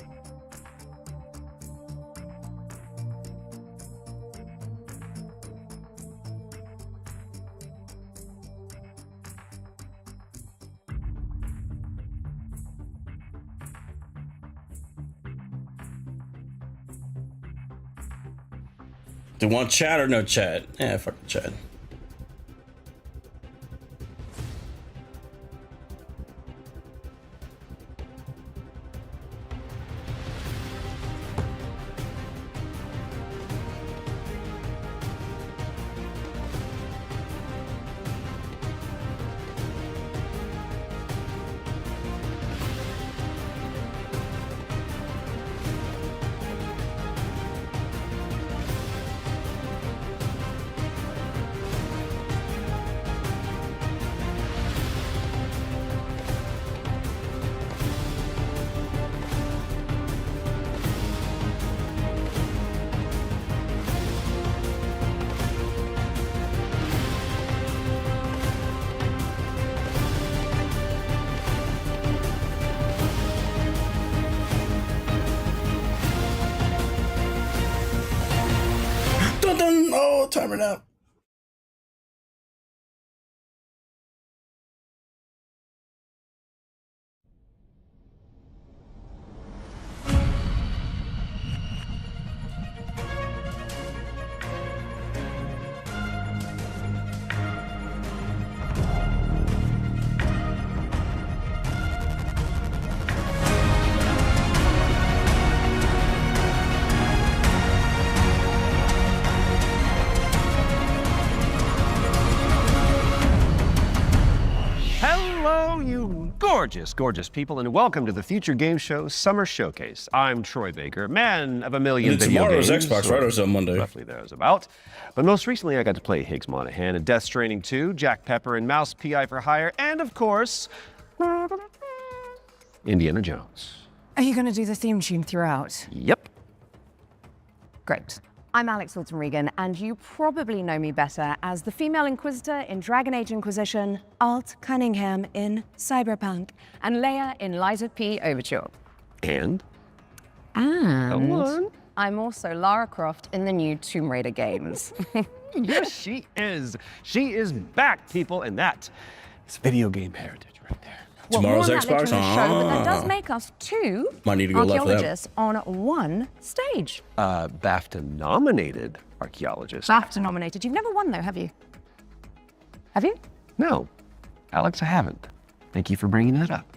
Do you want chat or no chat? Yeah, fuck the chat. timer now. Hello, you gorgeous, gorgeous people, and welcome to the Future Game Show Summer Showcase. I'm Troy Baker, man of a million video games. Tomorrow's Xbox Writers on Monday. Roughly there's about. But most recently, I got to play Higgs Monahan in Death Stranding 2, Jack Pepper and Mouse P.I. for Hire, and of course, Indiana Jones. Are you going to do the theme tune throughout? Yep. Great. I'm Alex Wilton-Regan, and you probably know me better as the female Inquisitor in Dragon Age Inquisition, Alt Cunningham in Cyberpunk, and Leia in Liza P. Overture. And? And I'm also Lara Croft in the new Tomb Raider games. Yes, she is. She is back, people, and that is video game heritage right there. Well, Tomorrow's more on that later Xbox? in the show, but that does make us two Might need to go left for that. archaeologists on one stage. BAFTA-nominated archaeologist. BAFTA nominated. You've never won, though, have you? Have you? No, Alex, I haven't. Thank you for bringing that up.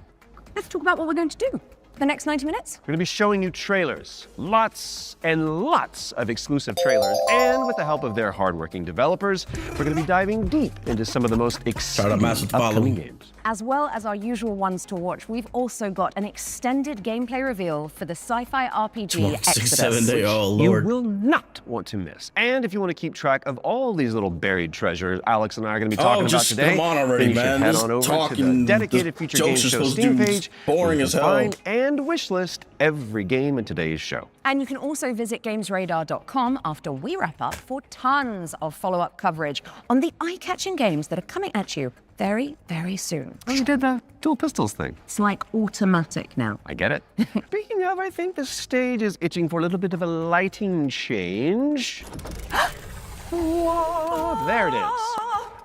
Let's talk about what we're going to do for the next 90 minutes. We're going to be showing you trailers, lots and lots of exclusive trailers, and with the help of their hardworking developers, we're going to be diving deep into some of the most exciting upcoming games. As well as our usual ones to watch, we've also got an extended gameplay reveal for the sci-fi RPG Exodus. 7 day, oh You lord. will not want to miss. And if you want to keep track of all these little buried treasures Alex and I are going to be talking about just today, come on already, then you man. should head This on over to talking, the dedicated the Future Game jokes you're Show supposed to Steam do is page. boring where you as can hell. find and wish list every game in today's show. And you can also visit GamesRadar.com after we wrap up for tons of follow-up coverage on the eye-catching games that are coming at you very, very soon. Oh, you did the dual pistols thing. It's like automatic now. I get it. Speaking of, I think the stage is itching for a little bit of a lighting change. Whoa, there it is.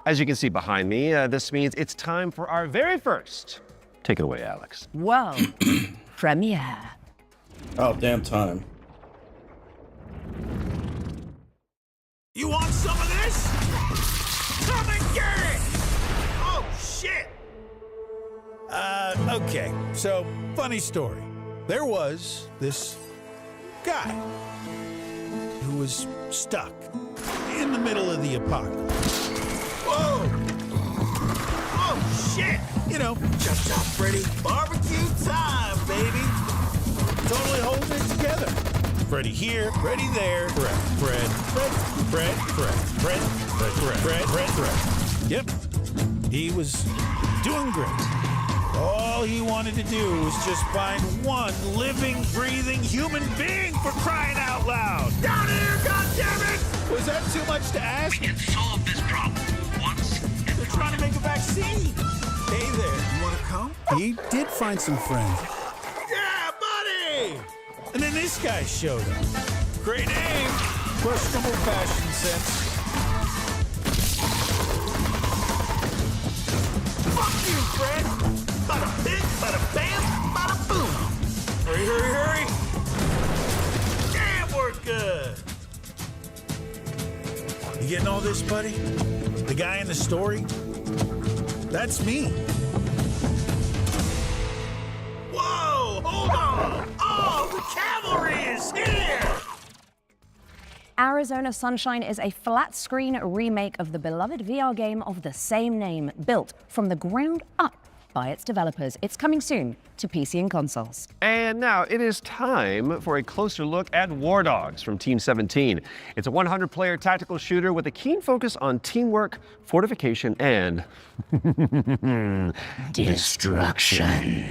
As you can see behind me, this means it's time for our very first. Take it away, Alex. World premiere. Oh, damn time. You want some of this? Come and get it! Oh, shit! Okay, so, funny story. There was this guy who was stuck in the middle of the apocalypse. Whoa! Oh, shit! You know, Chop Chop Freddy, barbecue time, baby! Totally holding it together. Freddy here, Freddy there, Fred. Yep, he was doing great. All he wanted to do was just find one living, breathing human being, for crying out loud. Down here, goddammit! Was that too much to ask? We can solve this problem once. They're trying to make a vaccine. Hey there, you want to come? He did find some friends. Yeah, buddy! And then this guy showed up. Great name, questionable fashion sense. Fuck you, Fred! Bada bing, bada bam, bada boom! Hurry, hurry, hurry! Damn, we're good! You getting all this, buddy? The guy in the story? That's me. Whoa, hold on! Oh, the cavalry is here! Arizona Sunshine is a flat-screen remake of the beloved VR game of the same name, built from the ground up by its developers. It's coming soon to PC and consoles. And now it is time for a closer look at War Dogs from Team 17. It's a 100-player tactical shooter with a keen focus on teamwork, fortification, and destruction.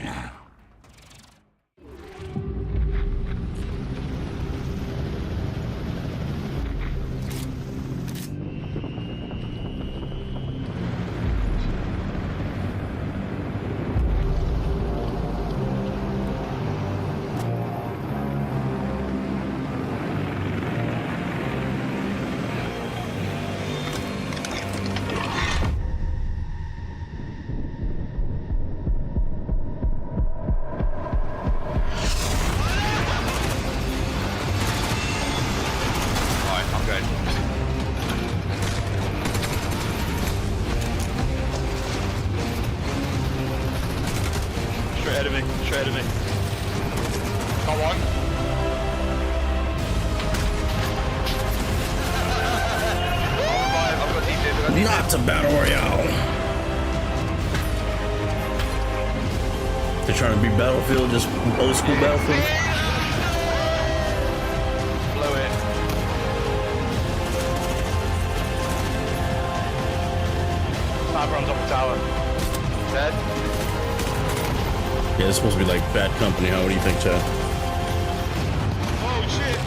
ahead of me. Got one. Not a battle royale. They're trying to be Battlefield, just old school Battlefield. Blow it. Sniper on top of the tower. Dead. Yeah, it's supposed to be like Bad Company, huh? What do you think, Chad? Oh shit.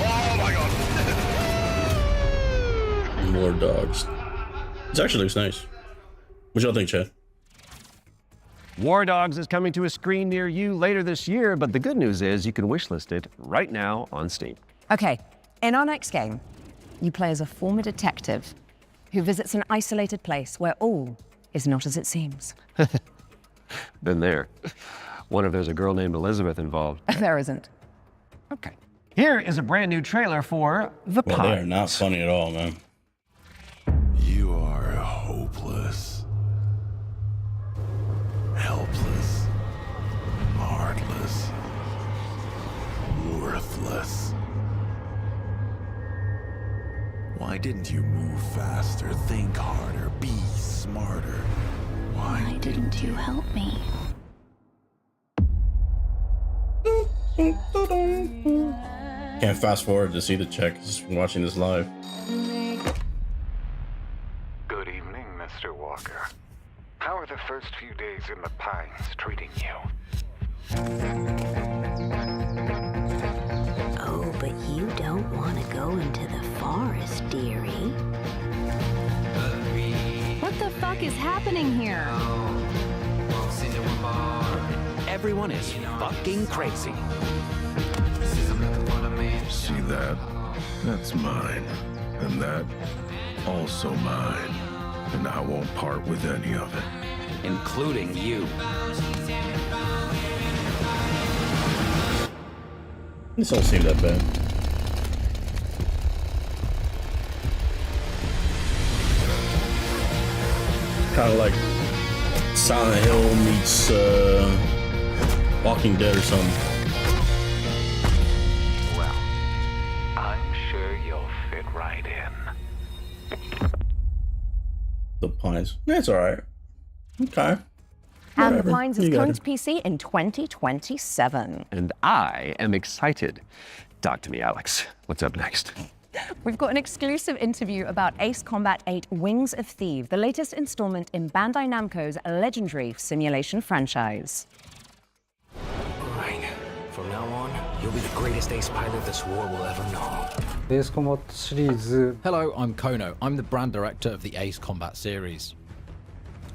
Oh my god. More dogs. This actually looks nice. What y'all think, Chad? War Dogs is coming to a screen near you later this year, but the good news is you can wishlist it right now on Steam. Okay, in our next game, you play as a former detective who visits an isolated place where all is not as it seems. Been there. Wonder if there's a girl named Elizabeth involved. There isn't. Okay. Here is a brand new trailer for The Well, Pines. they are not funny at all, man. You are hopeless, helpless, heartless, worthless. Why didn't you move faster, think harder, be smarter? Why didn't you help me? Can't fast forward to see the check just watching this live. Good evening, Mr. Walker. How are the first few days in the Pines treating you? Oh, but you don't want to go into the forest, dearie. What the fuck is happening here? Everyone is fucking crazy. See that? That's mine. And that, also mine. And I won't part with any of it. Including you. This don't seem that bad. Kind of like Silent Hill meets Walking Dead or something. Well, I'm sure you'll fit right in. The Pines. That's alright. Okay. And The Whatever. Pines is You got coming it. to PC in 2027. And I am excited. Talk to me, Alex. What's up next? We've got an exclusive interview about Ace Combat 8 Wings of Thieves, the latest installment in Bandai Namco's legendary simulation franchise. Right. From now on, you'll be the greatest ace pilot this war will ever know. Ace Combat series. Hello, I'm Kono. I'm the brand director of the Ace Combat series.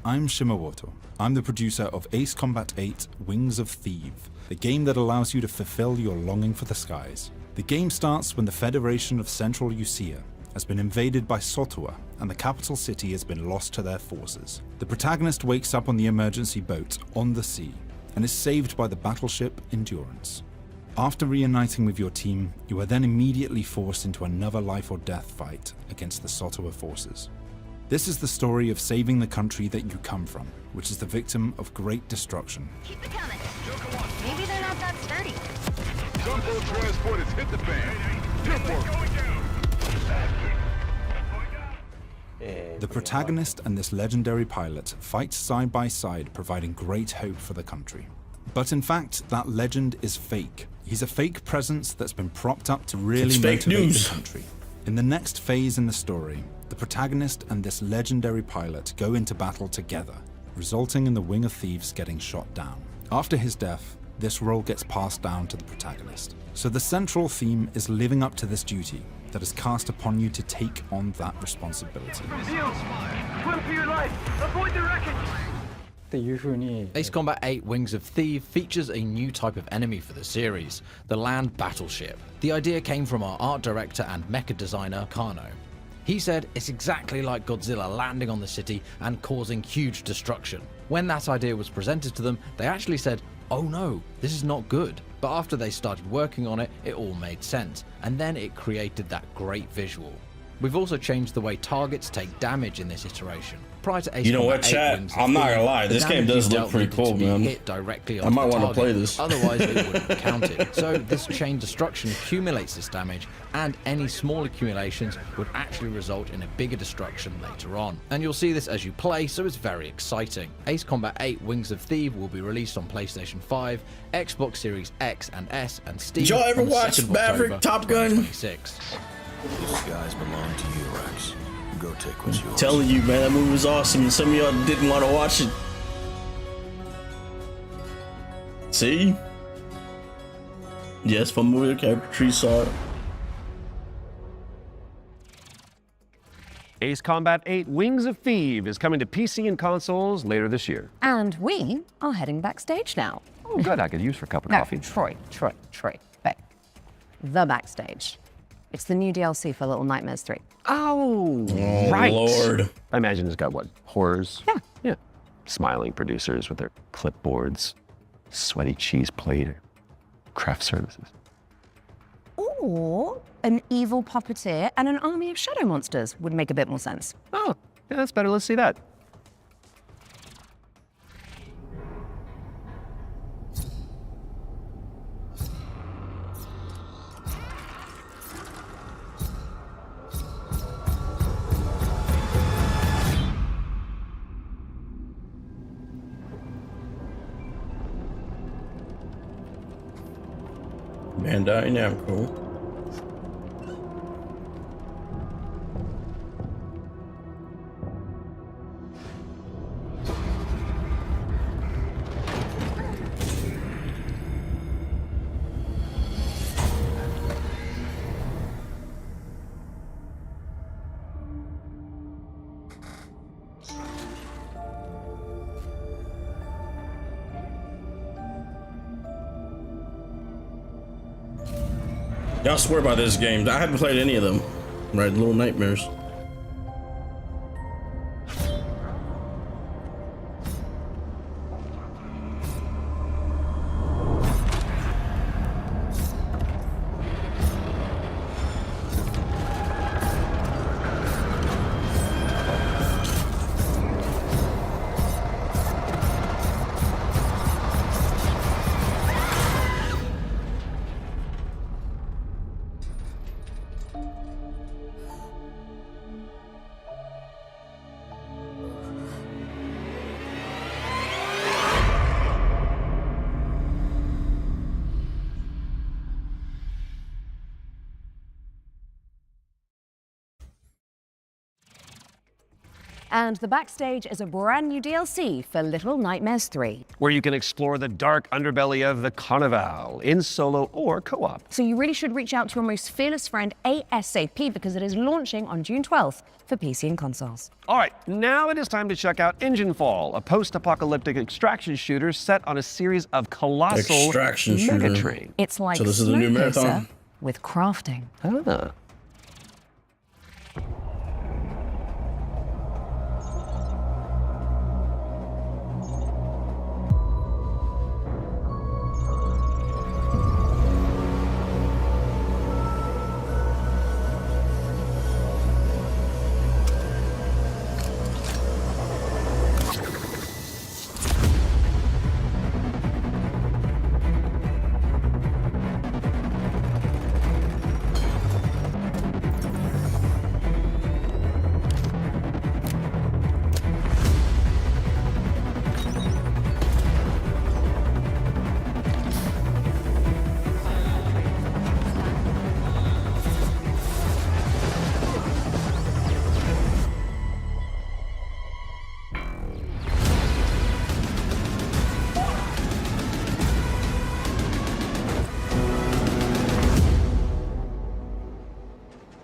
I'm Shimawoto. I'm the producer of Ace Combat 8 Wings of Thieves, the game that allows you to fulfill your longing for the skies. The game starts when the Federation of Central Usia has been invaded by Sotua and the capital city has been lost to their forces. The protagonist wakes up on the emergency boat on the sea and is saved by the battleship Endurance. After reuniting with your team, you are then immediately forced into another life or death fight against the Sotua forces. This is the story of saving the country that you come from, which is the victim of great destruction. Keep it coming. Maybe they're not that sturdy. Gunboat transport has hit the fan. Good work. The protagonist and this legendary pilot fight side by side, providing great hope for the country. But in fact, that legend is fake. He's a fake presence that's been propped up to really It's fake motivate news. the country. In the next phase in the story, the protagonist and this legendary pilot go into battle together, resulting in the Wing of Thieves getting shot down. After his death, this role gets passed down to the protagonist. So the central theme is living up to this duty that is cast upon you to take on that responsibility. Swim for your life! Avoid the wreckage! Ace Combat 8 Wings of Thieves features a new type of enemy for the series, the land battleship. The idea came from our art director and mecha designer, Kano. He said it's exactly like Godzilla landing on the city and causing huge destruction. When that idea was presented to them, they actually said, "Oh no, this is not good." But after they started working on it, it all made sense, and then it created that great visual. We've also changed the way targets take damage in this iteration. Prior to Ace You know Combat what, 8 chat? Wings of I'm not Thieves, gonna lie, the this game damage does you look dealt pretty needed cool, to be man. hit directly I onto might the want to target, play this. Otherwise, it wouldn't be counted. So this chain destruction accumulates this damage, and any small accumulations would actually result in a bigger destruction later on. And you'll see this as you play, so it's very exciting. Ace Combat 8 Wings of Thieves will be released on PlayStation 5, Xbox Series X and S, and Steam. Did y'all ever on the watch 2nd of Maverick October, Top Gun? 2026. These guys belong to you, Rex. Go take what's yours. Telling you, man, that movie was awesome, and some of y'all didn't want to watch it. See? Yes, from movie character tree saw it. Ace Combat 8 Wings of Thieves is coming to PC and consoles later this year. And we are heading backstage now. Oh, good. I could use for a cup of No, coffee. Troy, babe. The backstage. It's the new DLC for Little Nightmares 3. Oh, right. Lord. I imagine it's got what? Horrors? Yeah. Yeah. Smiling producers with their clipboards, sweaty cheese plate, craft services. Or an evil puppeteer and an army of shadow monsters would make a bit more sense. Oh, yeah, that's better. Let's see that. Bandai Namco. Y'all swear by this game. I haven't played any of them. Right, Little Nightmares. And the backstage is a brand new DLC for Little Nightmares 3. Where you can explore the dark underbelly of the Carnival in solo or co-op. So you really should reach out to your most fearless friend ASAP because it is launching on June 12th for PC and consoles. All right, now it is time to check out Engine Fall, a post-apocalyptic extraction shooter set on a series of colossal Extraction shooter. megatrains. It's like So this is a new marathon? with crafting. Ah.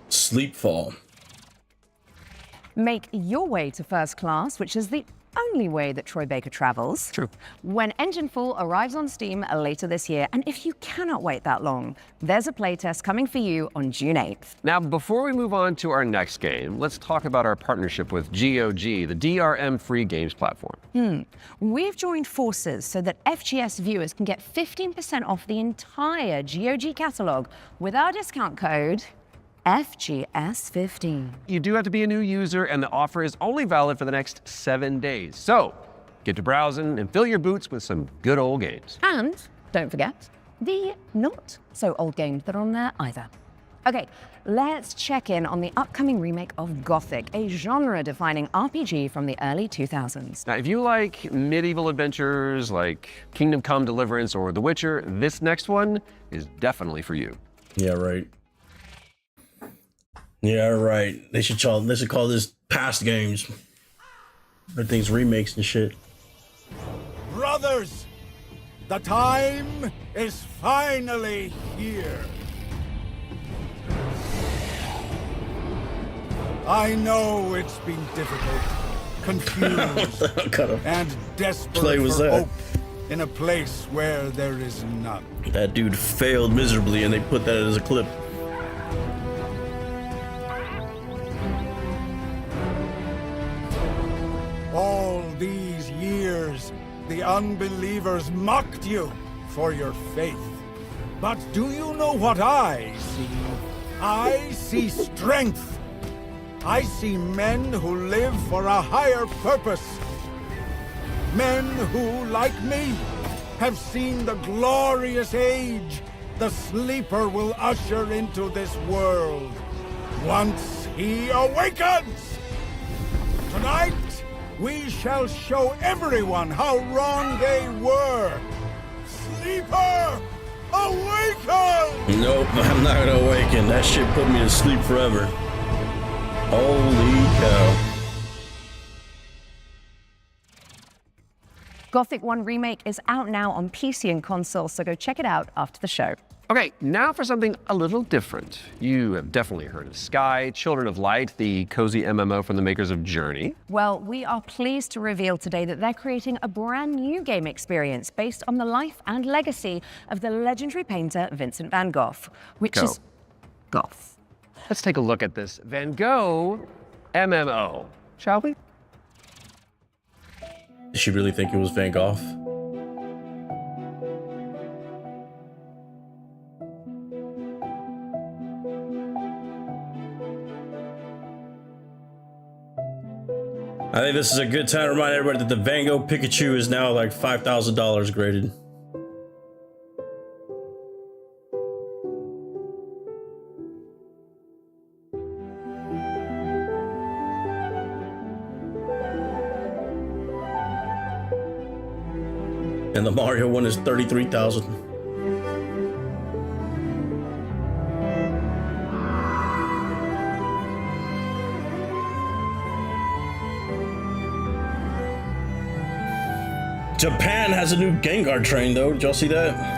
Sleepfall. Make your way to first class, which is the only way that Troy Baker travels. True. When Engine Fall arrives on Steam later this year, and if you cannot wait that long, there's a playtest coming for you on June 8th. Now, before we move on to our next game, let's talk about our partnership with GOG, the DRM-free games platform. We've joined forces so that FGS viewers can get 15% off the entire GOG catalog with our discount code FGS 15. You do have to be a new user, and the offer is only valid for the next 7 days. So, get to browsing and fill your boots with some good old games. And don't forget the not so old games that are on there either. Okay, let's check in on the upcoming remake of Gothic, a genre-defining RPG from the early 2000s. Now, if you like medieval adventures like Kingdom Come Deliverance or The Witcher, this next one is definitely for you. Yeah, right. Yeah, right. They should call this past games. Everything's remakes and shit. Brothers, the time is finally here. I know it's been difficult, confused, and desperate for hope in a place where there is none. That dude failed miserably, and they put that as a clip. All these years, the unbelievers mocked you for your faith. But do you know what I see? I see strength. I see men who live for a higher purpose. Men who, like me, have seen the glorious age the Sleeper will usher into this world once he awakens. Tonight, we shall show everyone how wrong they were. Sleeper, awaken! Nope, I'm not gonna awaken. That shit put me to sleep forever. Holy cow. Gothic 1 Remake is out now on PC and console, so go check it out after the show. Okay, now for something a little different. You have definitely heard of Sky, Children of Light, the cozy MMO from the makers of Journey. Well, we are pleased to reveal today that they're creating a brand new game experience based on the life and legacy of the legendary painter Vincent van Gogh, which is Goth. Let's take a look at this Van Gogh MMO, shall we? Did she really think it was Van Gogh? I think this is a good time to remind everybody that the Van Gogh Pikachu is now like $5,000 graded. And the Mario one is 33,000. Japan has a new Gengar train though. Did y'all see that?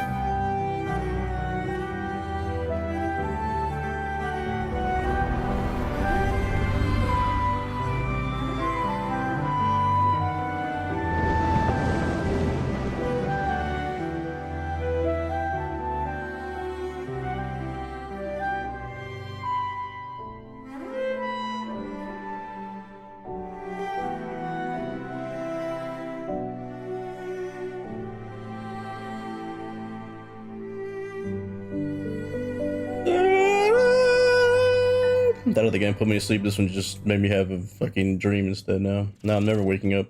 That other game put me to sleep. This one just made me have a fucking dream instead now. Now I'm never waking up.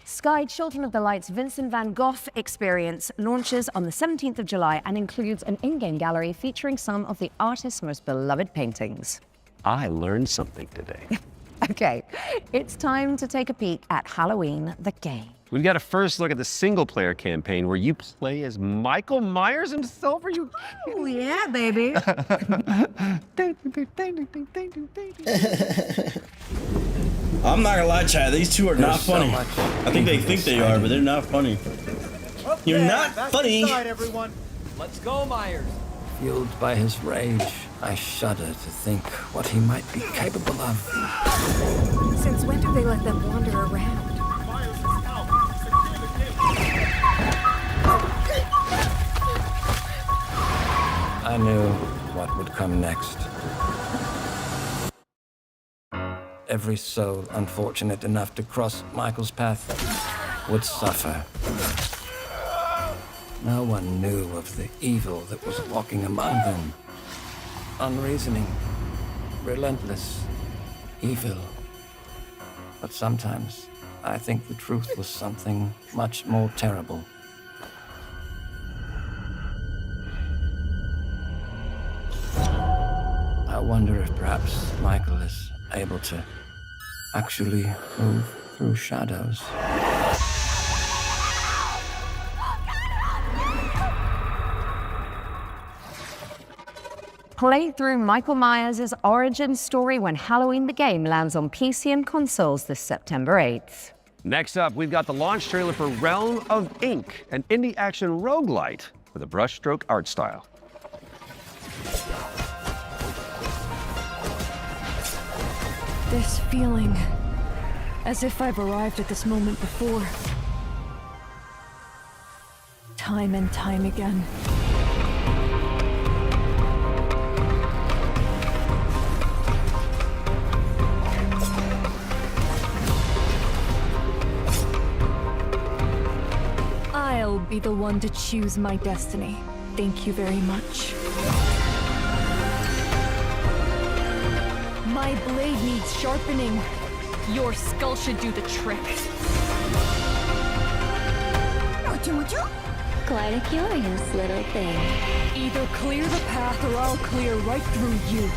Sky Children of the Light's Vincent van Gogh experience launches on the 17th of July and includes an in-game gallery featuring some of the artist's most beloved paintings. I learned something today. Okay, it's time to take a peek at Halloween the game. We've got a first look at the single-player campaign where you play as Michael Myers himself. Are you? Oh yeah, baby. I'm not gonna lie, Chad. These two are not funny. I think they think they are, but they're not funny. Okay, You're not funny. Inside, everyone. Let's go, Myers. Fueled by his rage, I shudder to think what he might be capable of. Since when do they let them wander around? I knew what would come next. Every soul unfortunate enough to cross Michael's path would suffer. No one knew of the evil that was walking among them. Unreasoning, relentless, evil. But sometimes I think the truth was something much more terrible. I wonder if perhaps Michael is able to actually move through shadows. Play through Michael Myers' origin story when Halloween the Game lands on PC and consoles this September 8th. Next up, we've got the launch trailer for Realm of Ink, an indie action roguelite with a brushstroke art style. This feeling, as if I've arrived at this moment before. Time and time again. I'll be the one to choose my destiny. Thank you very much. My blade needs sharpening. Your skull should do the trick. Quite a curious little thing. Either clear the path or I'll clear right through you.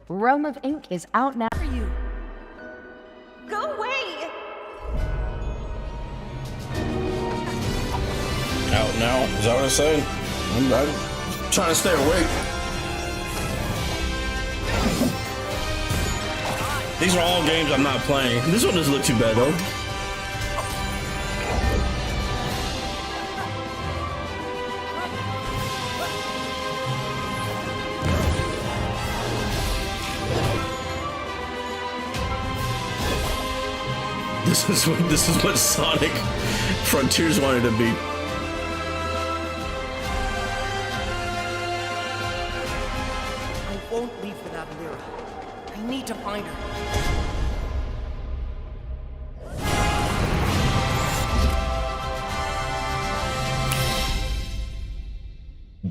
Realm of Ink is out now. Go away! Out now? Is that what I'm saying? I'm trying to stay awake. These are all games I'm not playing. This one doesn't look too bad though. This is what Sonic Frontiers wanted to be. I won't leave without Mira. I need to find her.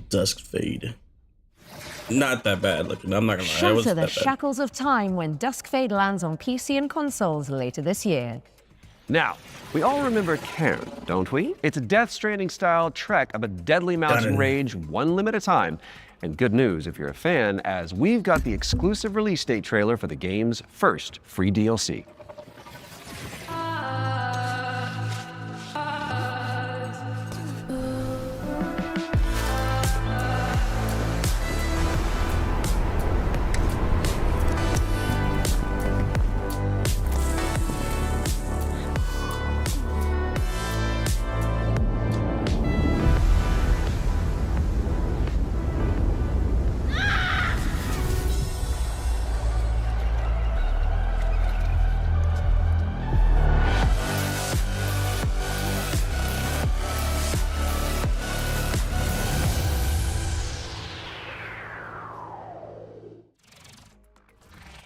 Dusk Fade. Not that bad looking. I'm not gonna lie. It Shatter wasn't the that bad. shackles of time when Dusk Fade lands on PC and consoles later this year. Now, we all remember Cairn, don't we? It's a Death Stranding-style trek of a deadly mountain rage, one limb at a time. And good news if you're a fan, as we've got the exclusive release date trailer for the game's first free DLC.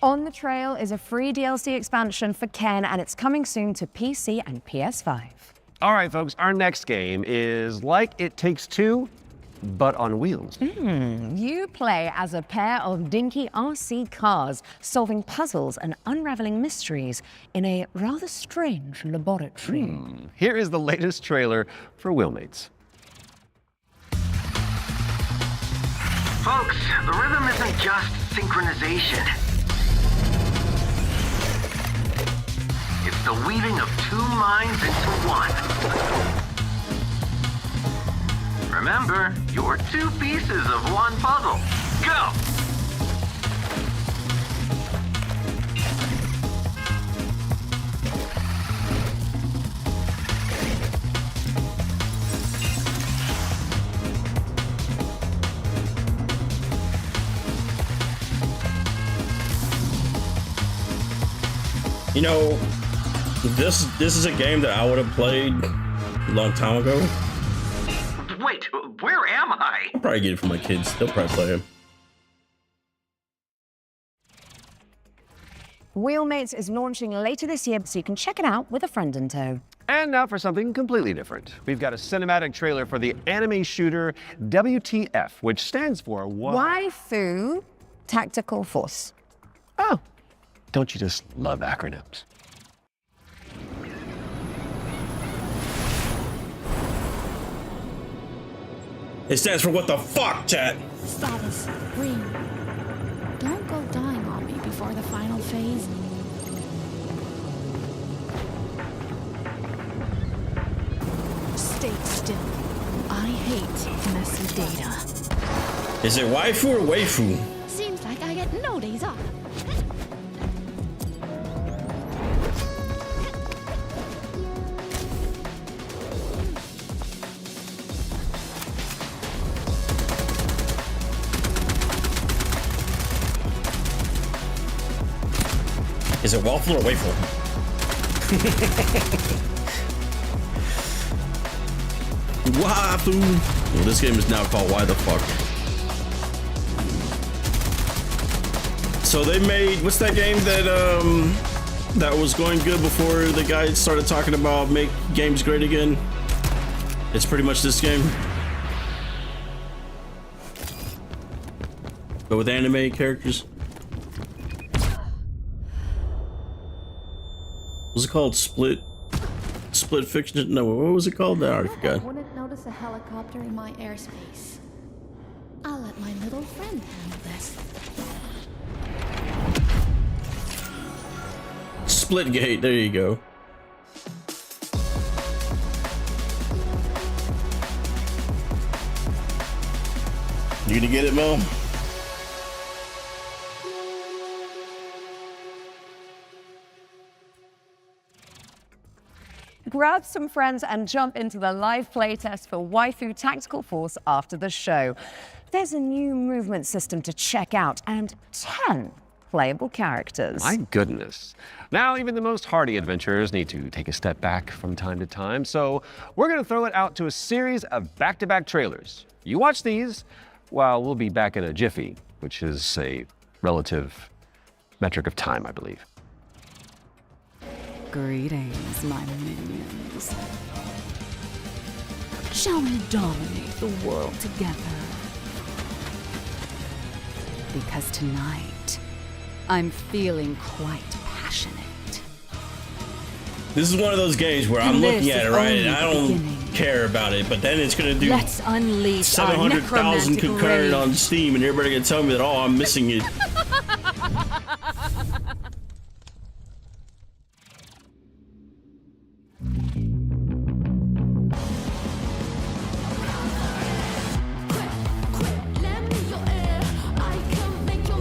On the Trail is a free DLC expansion for Ken, and it's coming soon to PC and PS5. All right, folks, our next game is like It Takes Two, but on wheels. You play as a pair of dinky RC cars, solving puzzles and unraveling mysteries in a rather strange laboratory. Here is the latest trailer for Wheelmates. Folks, the rhythm isn't just synchronization. It's the weaving of two minds into one. Remember, you're two pieces of one puzzle. Go! You know, this is a game that I would have played a long time ago. Wait, where am I? I'll probably get it for my kids. They'll probably play it. Wheelmates is launching later this year, so you can check it out with a friend in tow. And now for something completely different. We've got a cinematic trailer for the anime shooter WTF, which stands for what? Waifu Tactical Force. Oh, don't you just love acronyms? It stands for what the fuck, chat? Status green. Don't go dying on me before the final phase. Stay still. I hate messy data. Is it waifu or waifu? Seems like I get no days off. Is it waffle or waffle? Waifu. Well, this game is now called Why the Fuck. So they made, what's that game that was going good before the guy started talking about make games great again? It's pretty much this game, but with anime characters. Was it called Split Fiction? No, what was it called? I already forgot. Wouldn't notice a helicopter in my airspace. I'll let my little friend handle this. Splitgate, there you go. You gonna get it, Mel? Grab some friends and jump into the live playtest for Waifu Tactical Force after the show. There's a new movement system to check out and 10 playable characters. My goodness. Now, even the most hardy adventurers need to take a step back from time to time, so we're going to throw it out to a series of back-to-back trailers. You watch these, while we'll be back in a jiffy, which is a relative metric of time, I believe. Greetings, my minions. Shall we dominate the world together? Because tonight, I'm feeling quite passionate. This is one of those games where I'm looking at it, right, and I don't care about it, but then it's gonna do Let's unleash 700,000 concurrent on Steam, and everybody gonna tell me that, oh, I'm missing it.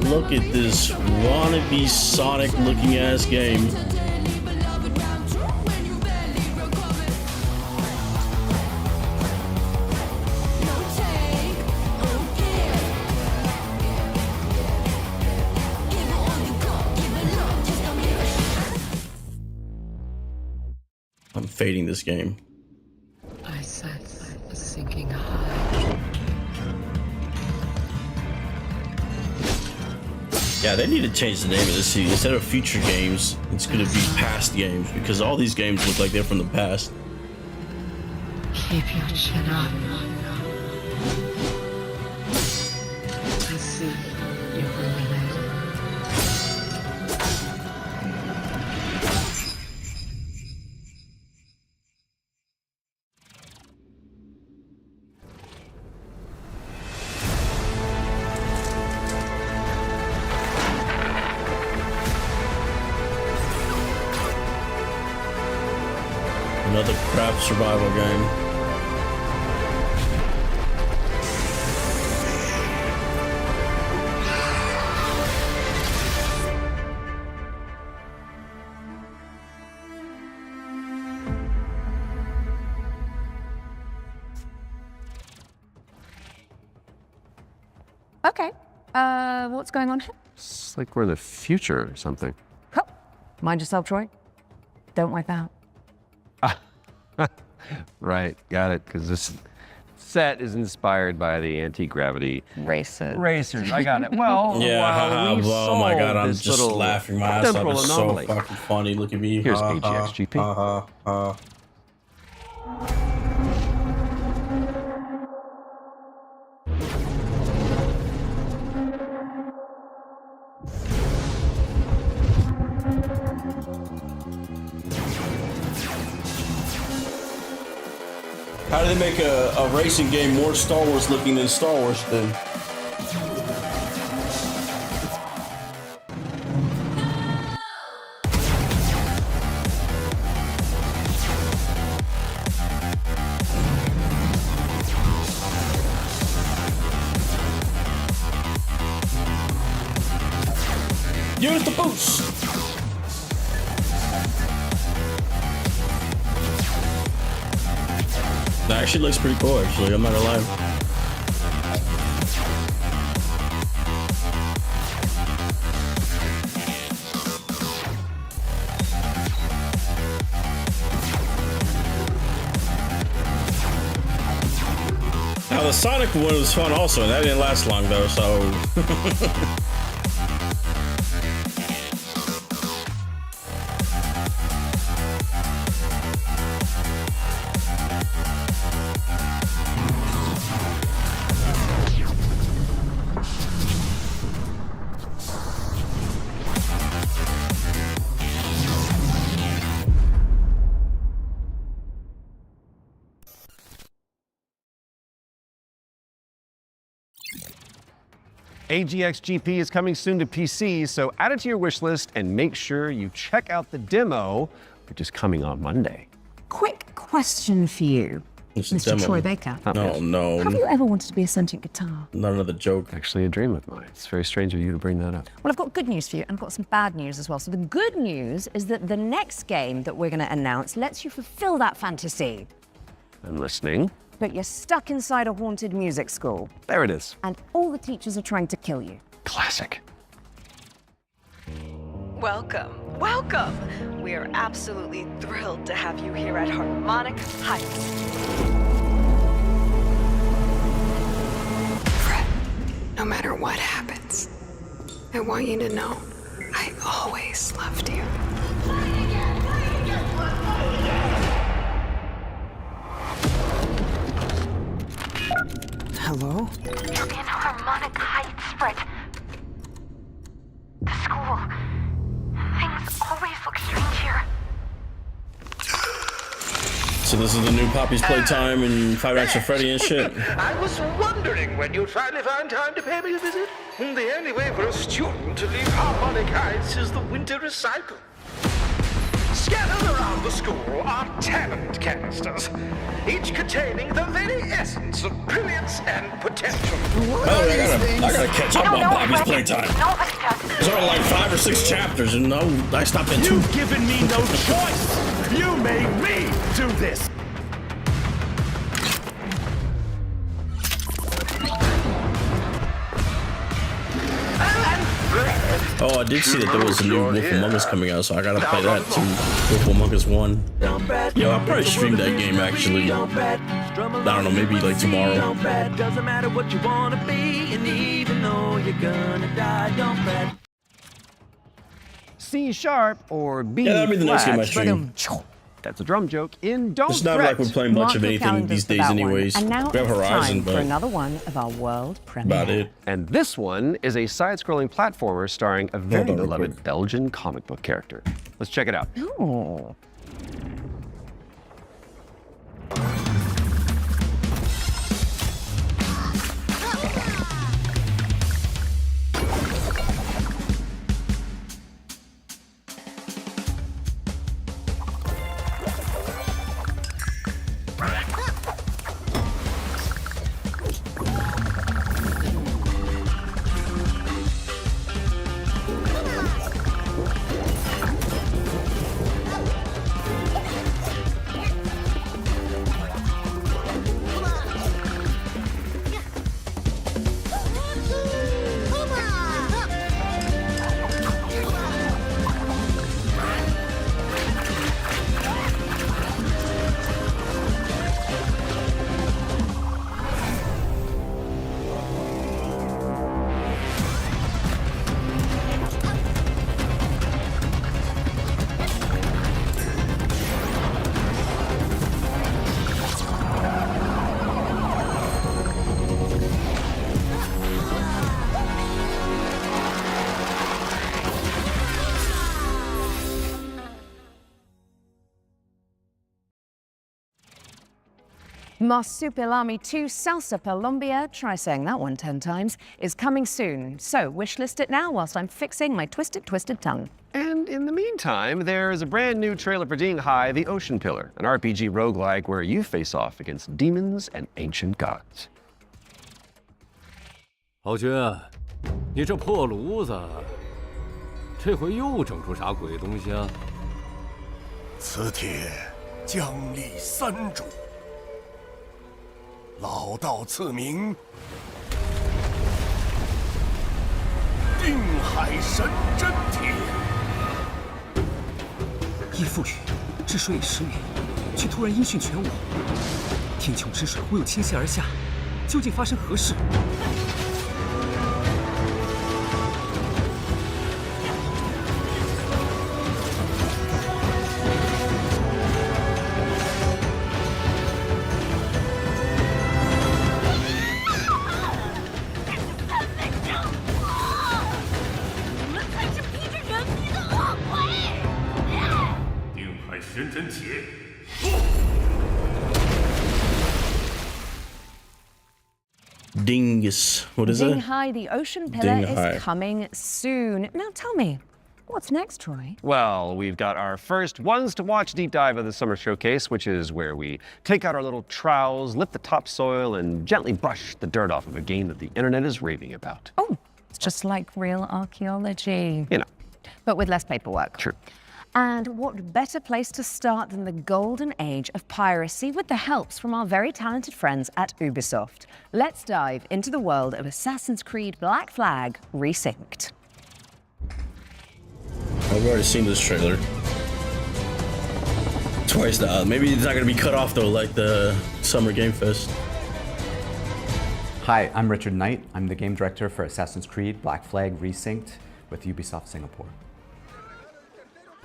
Look at this wannabe Sonic looking ass game. I'm fading this game. I sense a sinking high. Yeah, they need to change the name of this series. Instead of future games, it's gonna be past games, because all these games look like they're from the past. Keep your chin up. I see you really live. Another crap survival game. Okay, what's going on here? It's like we're in the future or something. Oh, mind yourself, Troy. Don't wipe out. Right, got it, because this set is inspired by the anti-gravity racers. I got it. Well, yeah, we oh my god, I'm this just little laughing my ass off. temporal It's so anomaly. fucking funny. Look at me. Here's AGXGP. How do they make a racing game more Star Wars looking than Star Wars then? Use the boost! That actually looks pretty cool, actually, I'm not gonna lie. Now the Sonic one was fun also, and that didn't last long though, so... AGXGP is coming soon to PC, so add it to your wish list and make sure you check out the demo, which is coming on Monday. Quick question for you, Mr. Troy Baker. No. Have you ever wanted to be a sentient guitar? None of the joke. Actually, a dream of mine. It's very strange of you to bring that up. Well, I've got good news for you, and I've got some bad news as well. So the good news is that the next game that we're going to announce lets you fulfill that fantasy. I'm listening. But you're stuck inside a haunted music school. There it is. And all the teachers are trying to kill you. Classic. Welcome, welcome. We are absolutely thrilled to have you here at Harmonic Heights. Fred, no matter what happens, I want you to know I always loved you. Hello? You're in Harmonic Heights, Fred. The school. Things always look strange here. So this is the new Poppy's Playtime and Five Nights at Freddy and shit. I was wondering when you'd finally find time to pay me a visit. The only way for a student to leave Harmonic Heights is the winter recycle. Scattered around the school are talent canisters, each containing the very essence of brilliance and potential. I gotta catch up on Poppy's Playtime. There's only like 5 or 6 chapters, and I stopped at 2. You've given me no choice. You made me do this. Oh, I did see that there was a new Wolf Among Us coming out, so I gotta play that too. Wolf Among Us 1. Yo, I'll probably stream that game actually. I don't know, maybe like tomorrow. Doesn't matter what you wanna be, and even though you're gonna die, don't fret. C sharp or B Yeah, that'll be the next game I flat. stream. That's a drum joke in Don't It's not Fret. like we're playing much of anything these days anyways. And now We have it's Horizon, time for but another one of our world premiere. about it. And this one is a side-scrolling platformer starring a very on real beloved Belgian comic book character. Let's check it out. Oh. Marsupilami 2 Salsa Colombia, try saying that one 10 times, is coming soon. So wishlist it now whilst I'm fixing my twisted tongue. And in the meantime, there's a brand new trailer for Dinghai, the Ocean Pillar, an RPG roguelike where you face off against demons and ancient gods. 豪军，你这破炉子，这回又整出啥鬼东西啊？此帖将立三主，老道赐名定海神针帖。义父语，治水已10年，却突然音讯全无，天穹之水忽又倾泻而下，究竟发生何事？ Dingus. What is it? Dinghai, the Ocean Pillar, Dinghai. is coming soon. Now tell me, what's next, Troy? Well, we've got our first ones to watch deep dive of the summer showcase, which is where we take out our little trowels, lift the topsoil, and gently brush the dirt off of a game that the internet is raving about. Oh, it's just like real archaeology. You know. But with less paperwork. True. And what better place to start than the golden age of piracy with the helps from our very talented friends at Ubisoft. Let's dive into the world of Assassin's Creed Black Flag Resynced. I've already seen this trailer. Twice now. Maybe it's not going to be cut off though like the Summer Game Fest. Hi, I'm Richard Knight. I'm the game director for Assassin's Creed Black Flag Resynced with Ubisoft Singapore.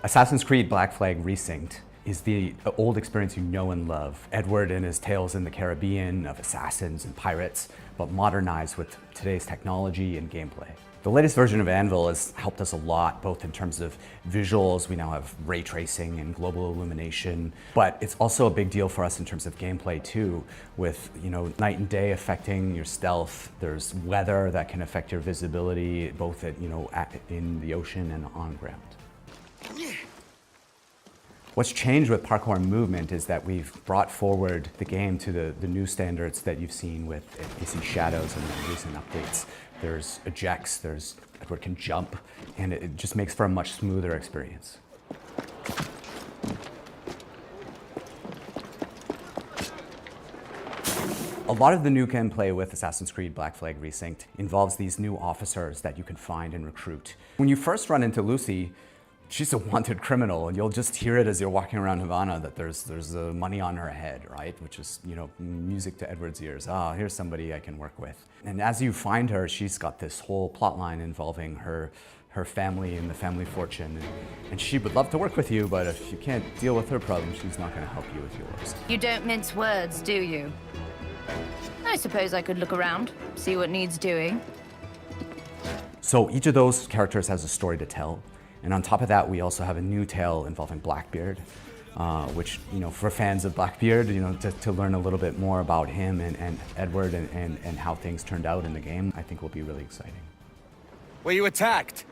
Assassin's Creed Black Flag Resynced is the old experience you know and love. Edward and his tales in the Caribbean of assassins and pirates, but modernized with today's technology and gameplay. The latest version of Anvil has helped us a lot, both in terms of visuals. We now have ray tracing and global illumination, but it's also a big deal for us in terms of gameplay too, with night and day affecting your stealth. There's weather that can affect your visibility, both in the ocean and on ground. What's changed with parkour and movement is that we've brought forward the game to the new standards that you've seen with AC Shadows and the recent updates. There's ejects, Edward can jump, and it just makes for a much smoother experience. A lot of the new gameplay with Assassin's Creed Black Flag Resynced involves these new officers that you can find and recruit. When you first run into Lucy, she's a wanted criminal, and you'll just hear it as you're walking around Havana that there's money on her head, right? Which is, music to Edward's ears. Ah, here's somebody I can work with. And as you find her, she's got this whole plot line involving her family and the family fortune. And she would love to work with you, but if you can't deal with her problems, she's not going to help you with yours. You don't mince words, do you? I suppose I could look around, see what needs doing. So each of those characters has a story to tell. And on top of that, we also have a new tale involving Blackbeard, which, for fans of Blackbeard, to learn a little bit more about him and Edward and how things turned out in the game, I think will be really exciting. Were you attacked?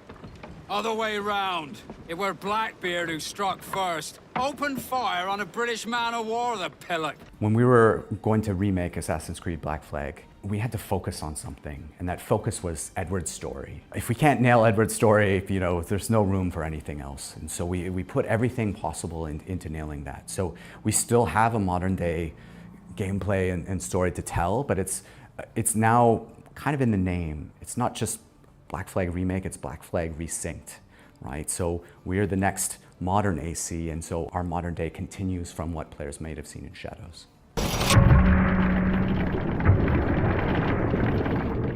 Other way round. It were Blackbeard who struck first. Opened fire on a British man-o'-war, the pillock. When we were going to remake Assassin's Creed Black Flag, we had to focus on something, and that focus was Edward's story. If we can't nail Edward's story, there's no room for anything else. And so we put everything possible into nailing that. So we still have a modern day gameplay and story to tell, but it's now kind of in the name. It's not just Black Flag Remake, it's Black Flag Resynced, right? So we're the next modern AC, and so our modern day continues from what players may have seen in Shadows.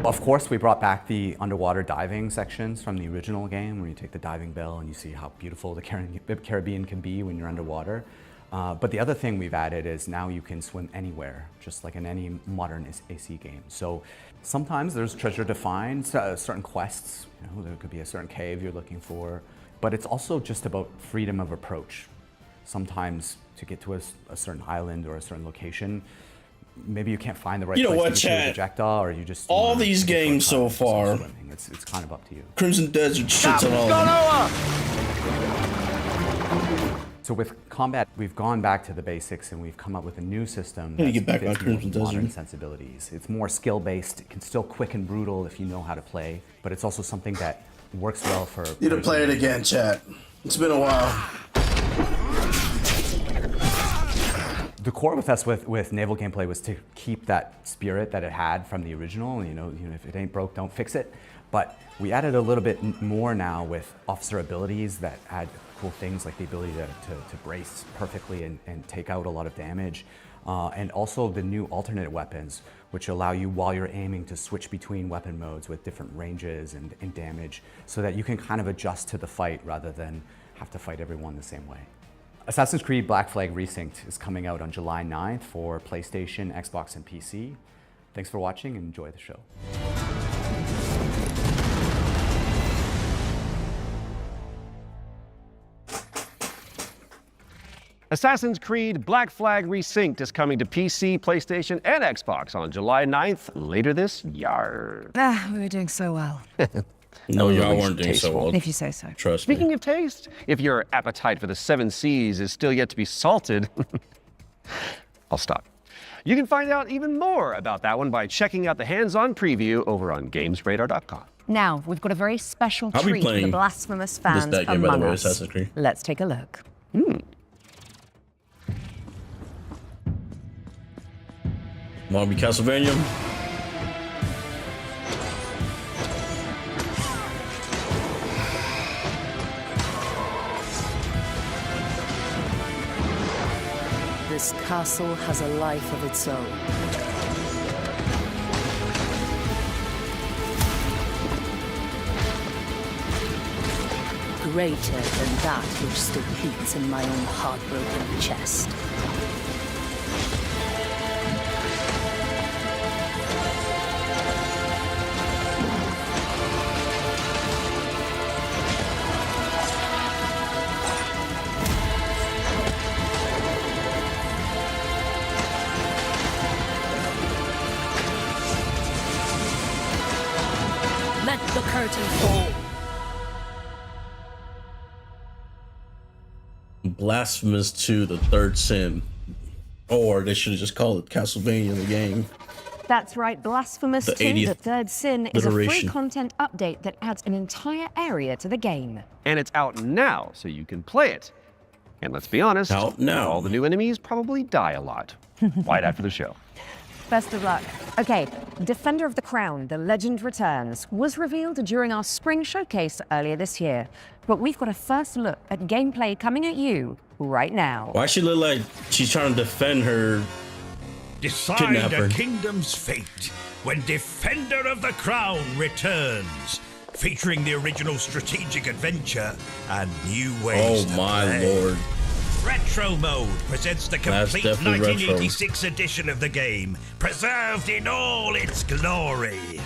Of course, we brought back the underwater diving sections from the original game, where you take the diving bell and you see how beautiful the Caribbean can be when you're underwater. But the other thing we've added is now you can swim anywhere, just like in any modern AC game. So sometimes there's treasure to find, certain quests, there could be a certain cave you're looking for, but it's also just about freedom of approach. Sometimes to get to a certain island or a certain location, maybe you can't find the right You know place what, to get your chat? projectile, or you just All these games so far, it's kind of up to you. Crimson Desert shits on all of them. So with combat, we've gone back to the basics and we've come up with a new system Need to get back fits on Crimson more modern Desert. sensibilities. It's more skill-based. It can still quick and brutal if you know how to play, but it's also something that works well for. Need to play it again, chat. It's been a while. The core with us with naval gameplay was to keep that spirit that it had from the original. You know, if it ain't broke, don't fix it. But we added a little bit more now with officer abilities that add cool things like the ability to brace perfectly and take out a lot of damage. And also the new alternate weapons, which allow you while you're aiming to switch between weapon modes with different ranges and damage, so that you can kind of adjust to the fight rather than have to fight everyone the same way. Assassin's Creed Black Flag Resynced is coming out on July 9th for PlayStation, Xbox, and PC. Thanks for watching and enjoy the show. Assassin's Creed Black Flag Resynced is coming to PC, PlayStation, and Xbox on July 9th later this year. We were doing so well. No, y'all weren't doing so well. If you say so. Trust me. Speaking of taste, if your appetite for the 7 Seas is still yet to be salted, I'll stop. You can find out even more about that one by checking out the hands-on preview over on GamesRadar.com. Now, we've got a very special I'll be treat for the playing blasphemous This fans that game, by the among way, us. Assassin's Creed. Let's take a look. Want to be Castlevania? This castle has a life of its own. Greater than that which still beats in my own heartbroken chest. Let the curtain fall. Blasphemous 2, the third sin. Or they should have just called it Castlevania the game. That's right, Blasphemous The 2, 80th The Third Sin, is a free iteration. content update that adds an entire area to the game. And it's out now, so you can play it. And let's be honest, Out now. all the new enemies probably die a lot. Right after the show. Best of luck. Okay, Defender of the Crown, The Legend Returns, was revealed during our spring showcase earlier this year. But we've got a first look at gameplay coming at you right now. Why she look like she's trying to defend her Decide kidnapper? a kingdom's fate when Defender of the Crown returns, featuring the original strategic adventure and new ways to Oh my play. lord. Retro Mode presents the That's complete definitely retro. 1986 edition of the game, preserved in all its glory.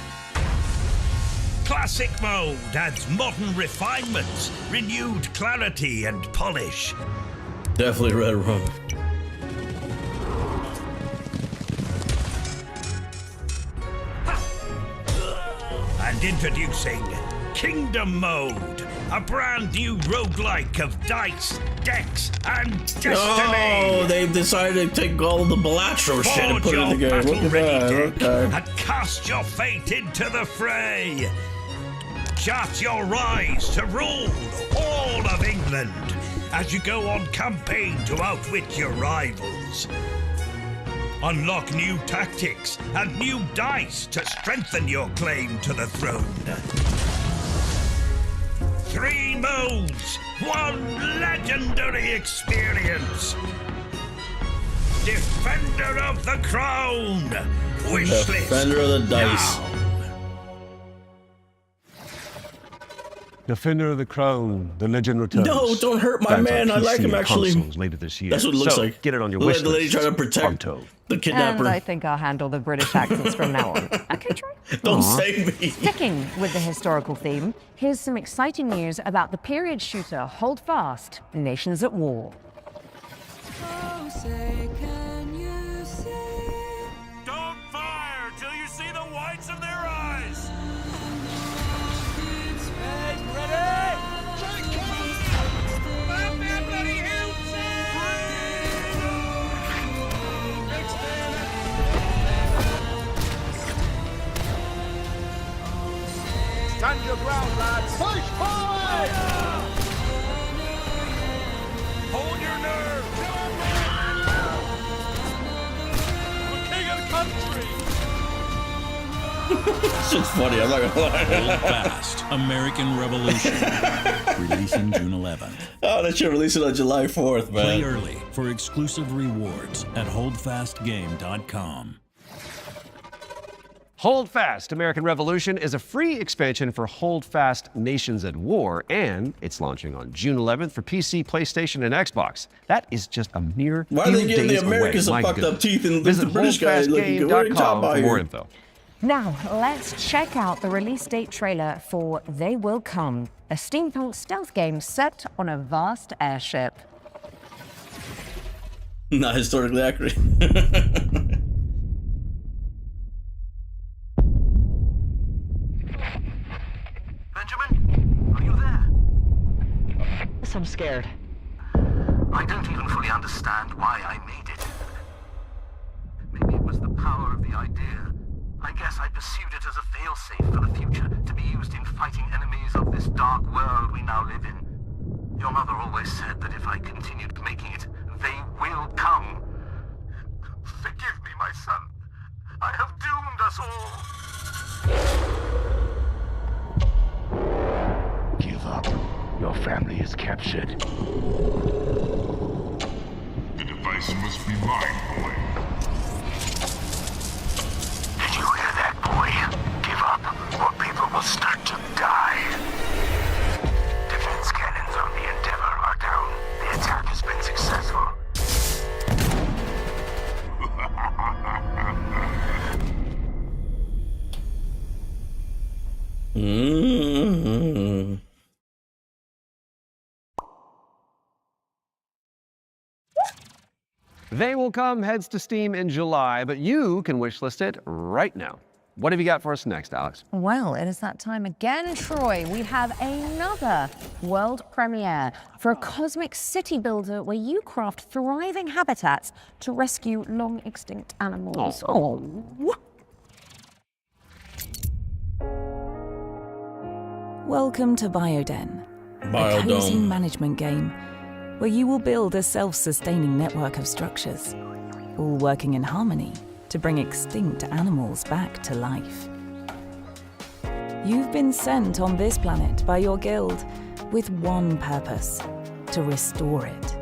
Classic Mode adds modern refinements, renewed clarity and polish. Definitely Red Rum. And introducing Kingdom Mode, a brand new roguelike of dice, decks, and destiny. Oh, they've decided to take all of the Balatro shit and put it in the game. Look at that. Okay. And cast your fate into the fray. Chart your rise to rule all of England as you go on campaign to outwit your rivals. Unlock new tactics and new dice to strengthen your claim to the throne. 3 modes, 1 legendary experience. Defender of the Crown. Wishlist Defender of the Dice. now. Defender of the Crown, The Legend Returns. No, don't hurt my Lands on man. I like PC him and actually. consoles later this year. That's what it looks So, like. Get it on your Look wish at the lady list. trying to protect Pronto. the kidnapper. And I think I'll handle the British accents from now on. Okay, Troy? Don't Aw. save me. Sticking with the historical theme, here's some exciting news about the period shooter Hold Fast, Nations at War. Stand your ground, lads! Push forward! Hold your nerve! The king of the country! Shit's funny, I'm not gonna lie. Hold Fast, American Revolution. Releasing June 11th. Oh, they should release it on July 4th, man. Play early for exclusive rewards at holdfastgame.com. Hold Fast, American Revolution is a free expansion for Hold Fast Nations at War, and it's launching on June 11th for PC, PlayStation, and Xbox. That is just a mere Why are they giving the days Americans away. some fucked up teeth and Visit the British guys looking good? What are you talking holdfastgame.com about for more here? info. Now, let's check out the release date trailer for They Will Come, a steampunk stealth game set on a vast airship. Not historically accurate. Benjamin, are you there? Yes, I'm scared. I don't even fully understand why I made it. Maybe it was the power of the idea. I guess I pursued it as a failsafe for the future, to be used in fighting enemies of this dark world we now live in. Your mother always said that if I continued making it, they will come. Forgive me, my son. I have doomed us all. Give up. Your family is captured. The device must be mine, boy. Did you hear that, boy? Give up, or people will start to die. Defense cannons on the Endeavor are down. The attack has been successful. Mm-hmm. They Will Come heads to Steam in July, but you can wishlist it right now. What have you got for us next, Alex? Well, it is that time again, Troy. We have another world premiere for a cosmic city builder where you craft thriving habitats to rescue long extinct animals. Oh. Welcome to Bioden, a cozy management game where you will build a self-sustaining network of structures, all working in harmony to bring extinct animals back to life. You've been sent on this planet by your guild with one purpose: to restore it.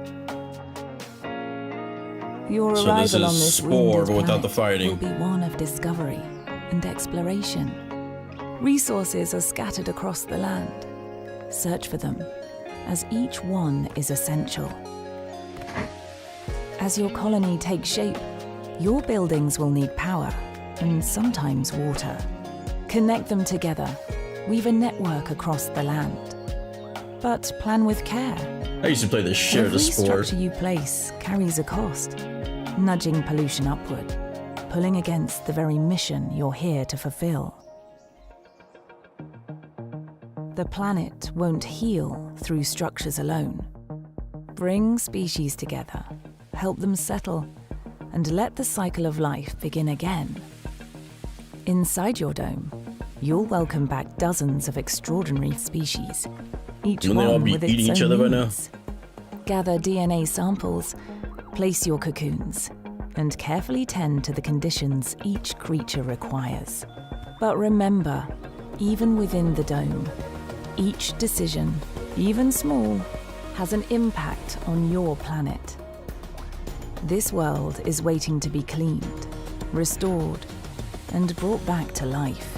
Your So this arrival on is this Spore, wounded but without the planet fighting. will be one of discovery and exploration. Resources are scattered across the land. Search for them, as each one is essential. As your colony takes shape, your buildings will need power and sometimes water. Connect them together, weave a network across the land. But plan with care. I used to play this shit of Every Spore. structure you place carries a cost, nudging pollution upward, pulling against the very mission you're here to fulfill. The planet won't heal through structures alone. Bring species together, help them settle, and let the cycle of life begin again. Inside your dome, you'll welcome back dozens of extraordinary species, each Wouldn't they all one be with eating its each own other by now? needs. Gather DNA samples, place your cocoons, and carefully tend to the conditions each creature requires. But remember, even within the dome, each decision, even small, has an impact on your planet. This world is waiting to be cleaned, restored, and brought back to life.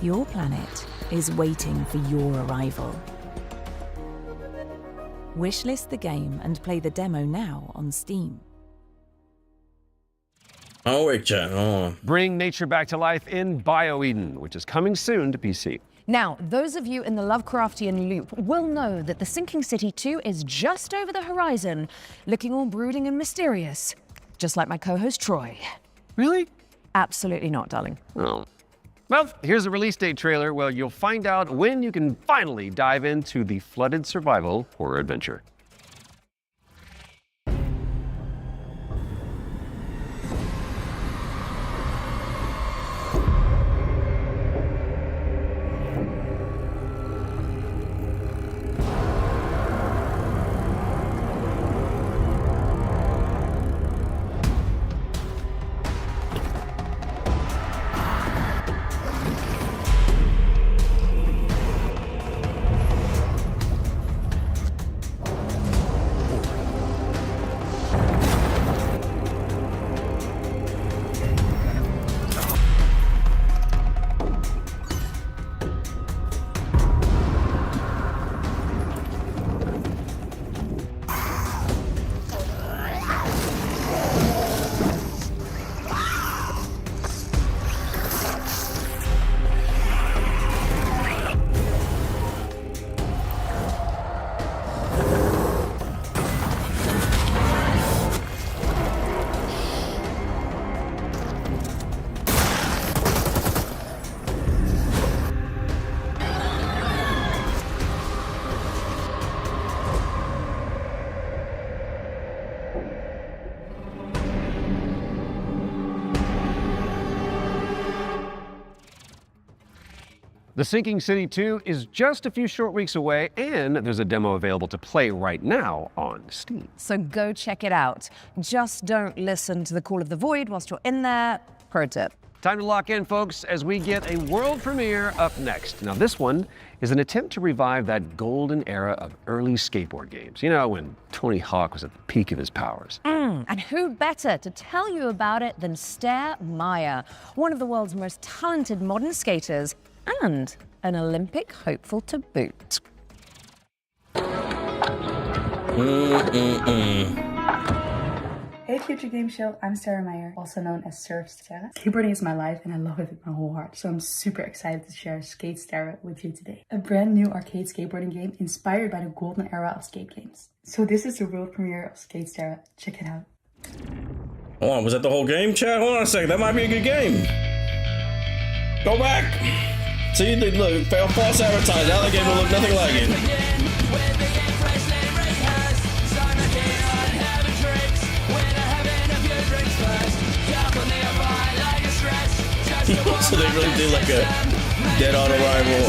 Your planet is waiting for your arrival. Wishlist the game and play the demo now on Steam. Oh, wait, chat. Oh. Bring nature back to life in BioEden, which is coming soon to PC. Now, those of you in the Lovecraftian loop will know that the Sinking City 2 is just over the horizon, looking all brooding and mysterious, just like my co-host Troy. Really? Absolutely not, darling. Oh. Well, here's a release date trailer where you'll find out when you can finally dive into the flooded survival horror adventure. The Sinking City 2 is just a few short weeks away, and there's a demo available to play right now on Steam. So go check it out. Just don't listen to the call of the void whilst you're in there. Pro tip. Time to lock in, folks, as we get a world premiere up next. Now, this one is an attempt to revive that golden era of early skateboard games. You know, when Tony Hawk was at the peak of his powers. And who better to tell you about it than Stair Meyer, one of the world's most talented modern skaters and an Olympic hopeful to boot. Hey Future Game Show, I'm Sarah Meyer, also known as Surf Sarah. Skateboarding is my life and I love it with my whole heart, so I'm super excited to share Skate Sarah with you today. A brand new arcade skateboarding game inspired by the golden era of skate games. So this is the world premiere of Skate Sarah. Check it out. Hold on, was that the whole game, chat? Hold on a second, that might be a good game. Go back. See, look, false advertising. Now the game will look nothing like it. So they really did like a dead on arrival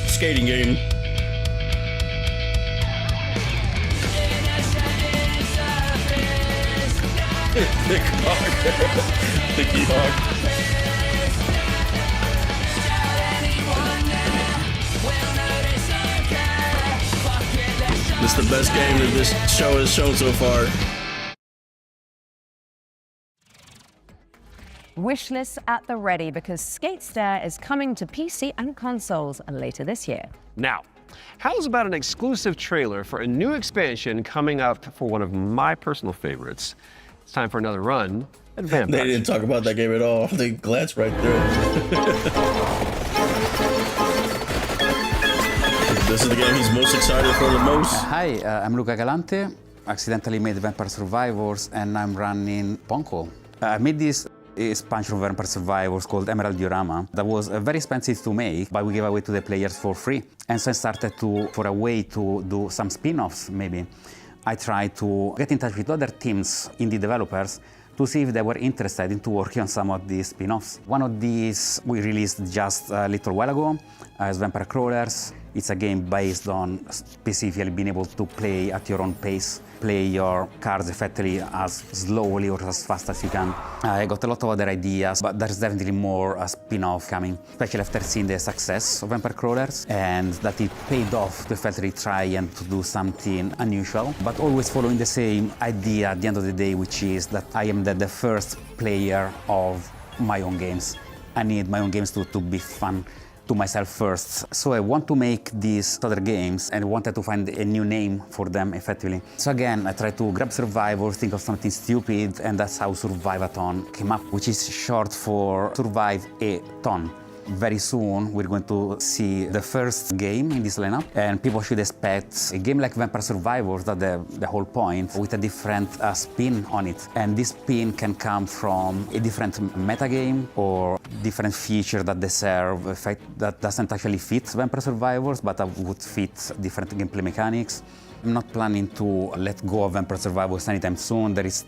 skating game. Thinky Hawk. This is the best game that this show has shown so far. Wishlist at the ready because Skate Stair is coming to PC and consoles later this year. Now, how's about an exclusive trailer for a new expansion coming up for one of my personal favorites? It's time for another run at Vampire. They didn't talk about that game at all. They glanced right through it. This is the game he's most excited for the most. Hi, I'm Luca Galante. Accidentally made Vampire Survivors and I'm running Ponko. I made this expansion of Vampire Survivors called Emerald Diorama that was very expensive to make, but we gave away to the players for free. And so I started for a way to do some spin-offs maybe. I tried to get in touch with other teams, indie developers, to see if they were interested into working on some of these spin-offs. One of these we released just a little while ago as Vampire Crawlers. It's a game based on specifically being able to play at your own pace, play your cards effectively as slowly or as fast as you can. I got a lot of other ideas, but there's definitely more spin-off coming, especially after seeing the success of Vampire Crawlers and that it paid off to effectively try and to do something unusual, but always following the same idea at the end of the day, which is that I am the first player of my own games. I need my own games to be fun to myself first. So I want to make these other games and I wanted to find a new name for them effectively. So again, I tried to grab Survivor, think of something stupid, and that's how Survive-a-thon came up, which is short for Survive a Ton. Very soon we're going to see the first game in this lineup, and people should expect a game like Vampire Survivors, that's the whole point, with a different spin on it. And this spin can come from a different metagame or different feature that they serve, that doesn't actually fit Vampire Survivors, but that would fit different gameplay mechanics. I'm not planning to let go of Vampire Survivors anytime soon. There is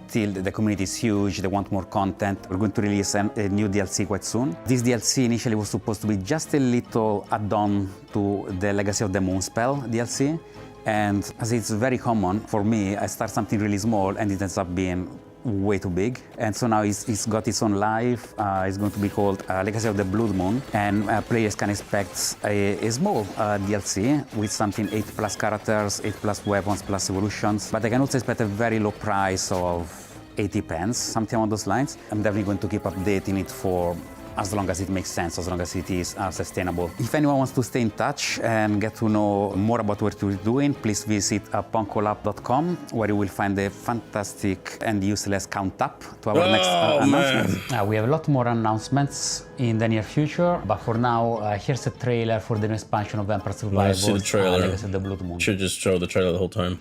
still, the community is huge, they want more content. We're going to release a new DLC quite soon. This DLC initially was supposed to be just a little add-on to the Legacy of the Moonspell DLC. And as it's very common for me, I start something really small and it ends up being way too big. And so now it's got its own life. It's going to be called Legacy of the Blood Moon. And players can expect a small DLC with something 8+ characters, 8+ weapons, plus evolutions. But I can also expect a very low price of 80 pence, something along those lines. I'm definitely going to keep updating it for as long as it makes sense, as long as it is sustainable. If anyone wants to stay in touch and get to know more about what we're doing, please visit punkolab.com, where you will find a fantastic and useless count-up to our next announcement. We have a lot more announcements in the near future, but for now, here's a trailer for the new expansion of Vampire Survivors. See the trailer. Legacy of the Blood Moon. Should just show the trailer the whole time.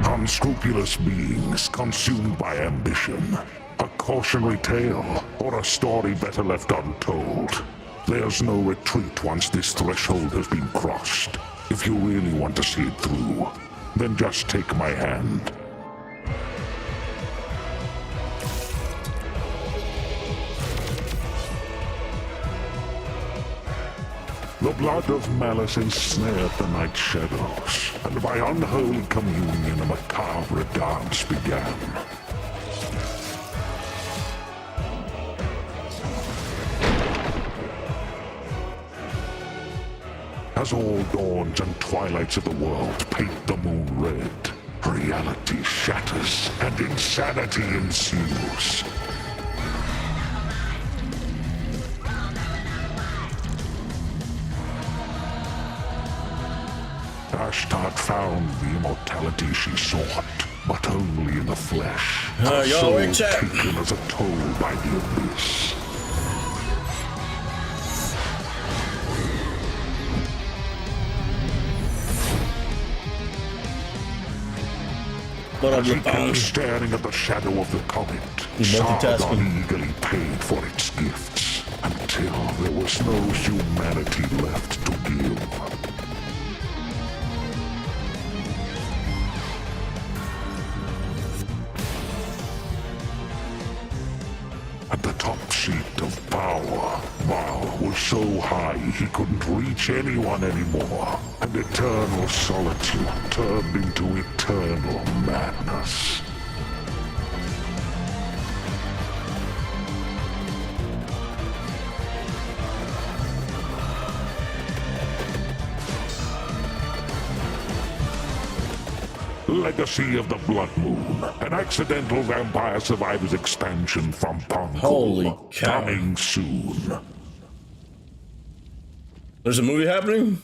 Unscrupulous beings consumed by ambition. A cautionary tale, or a story better left untold. There's no retreat once this threshold has been crossed. If you really want to see it through, then just take my hand. The blood of malice ensnared the night shadows, and by unholy communion a macabre dance began. As all dawns and twilights of the world paint the moon red, reality shatters and insanity ensues. Ashtad found the immortality she sought, but only in the flesh. Her soul taken as a toll by the abyss. As he kept staring at the shadow of the comet, Sargon eagerly paid for its gifts, until there was no humanity left to give. At the top seat of power, Baal was so high he couldn't reach anyone anymore, and eternal solitude turned into eternal madness. Legacy of the Blood Moon, an accidental Vampire Survivors expansion from Punk. Holy cow. Coming soon. There's a movie happening?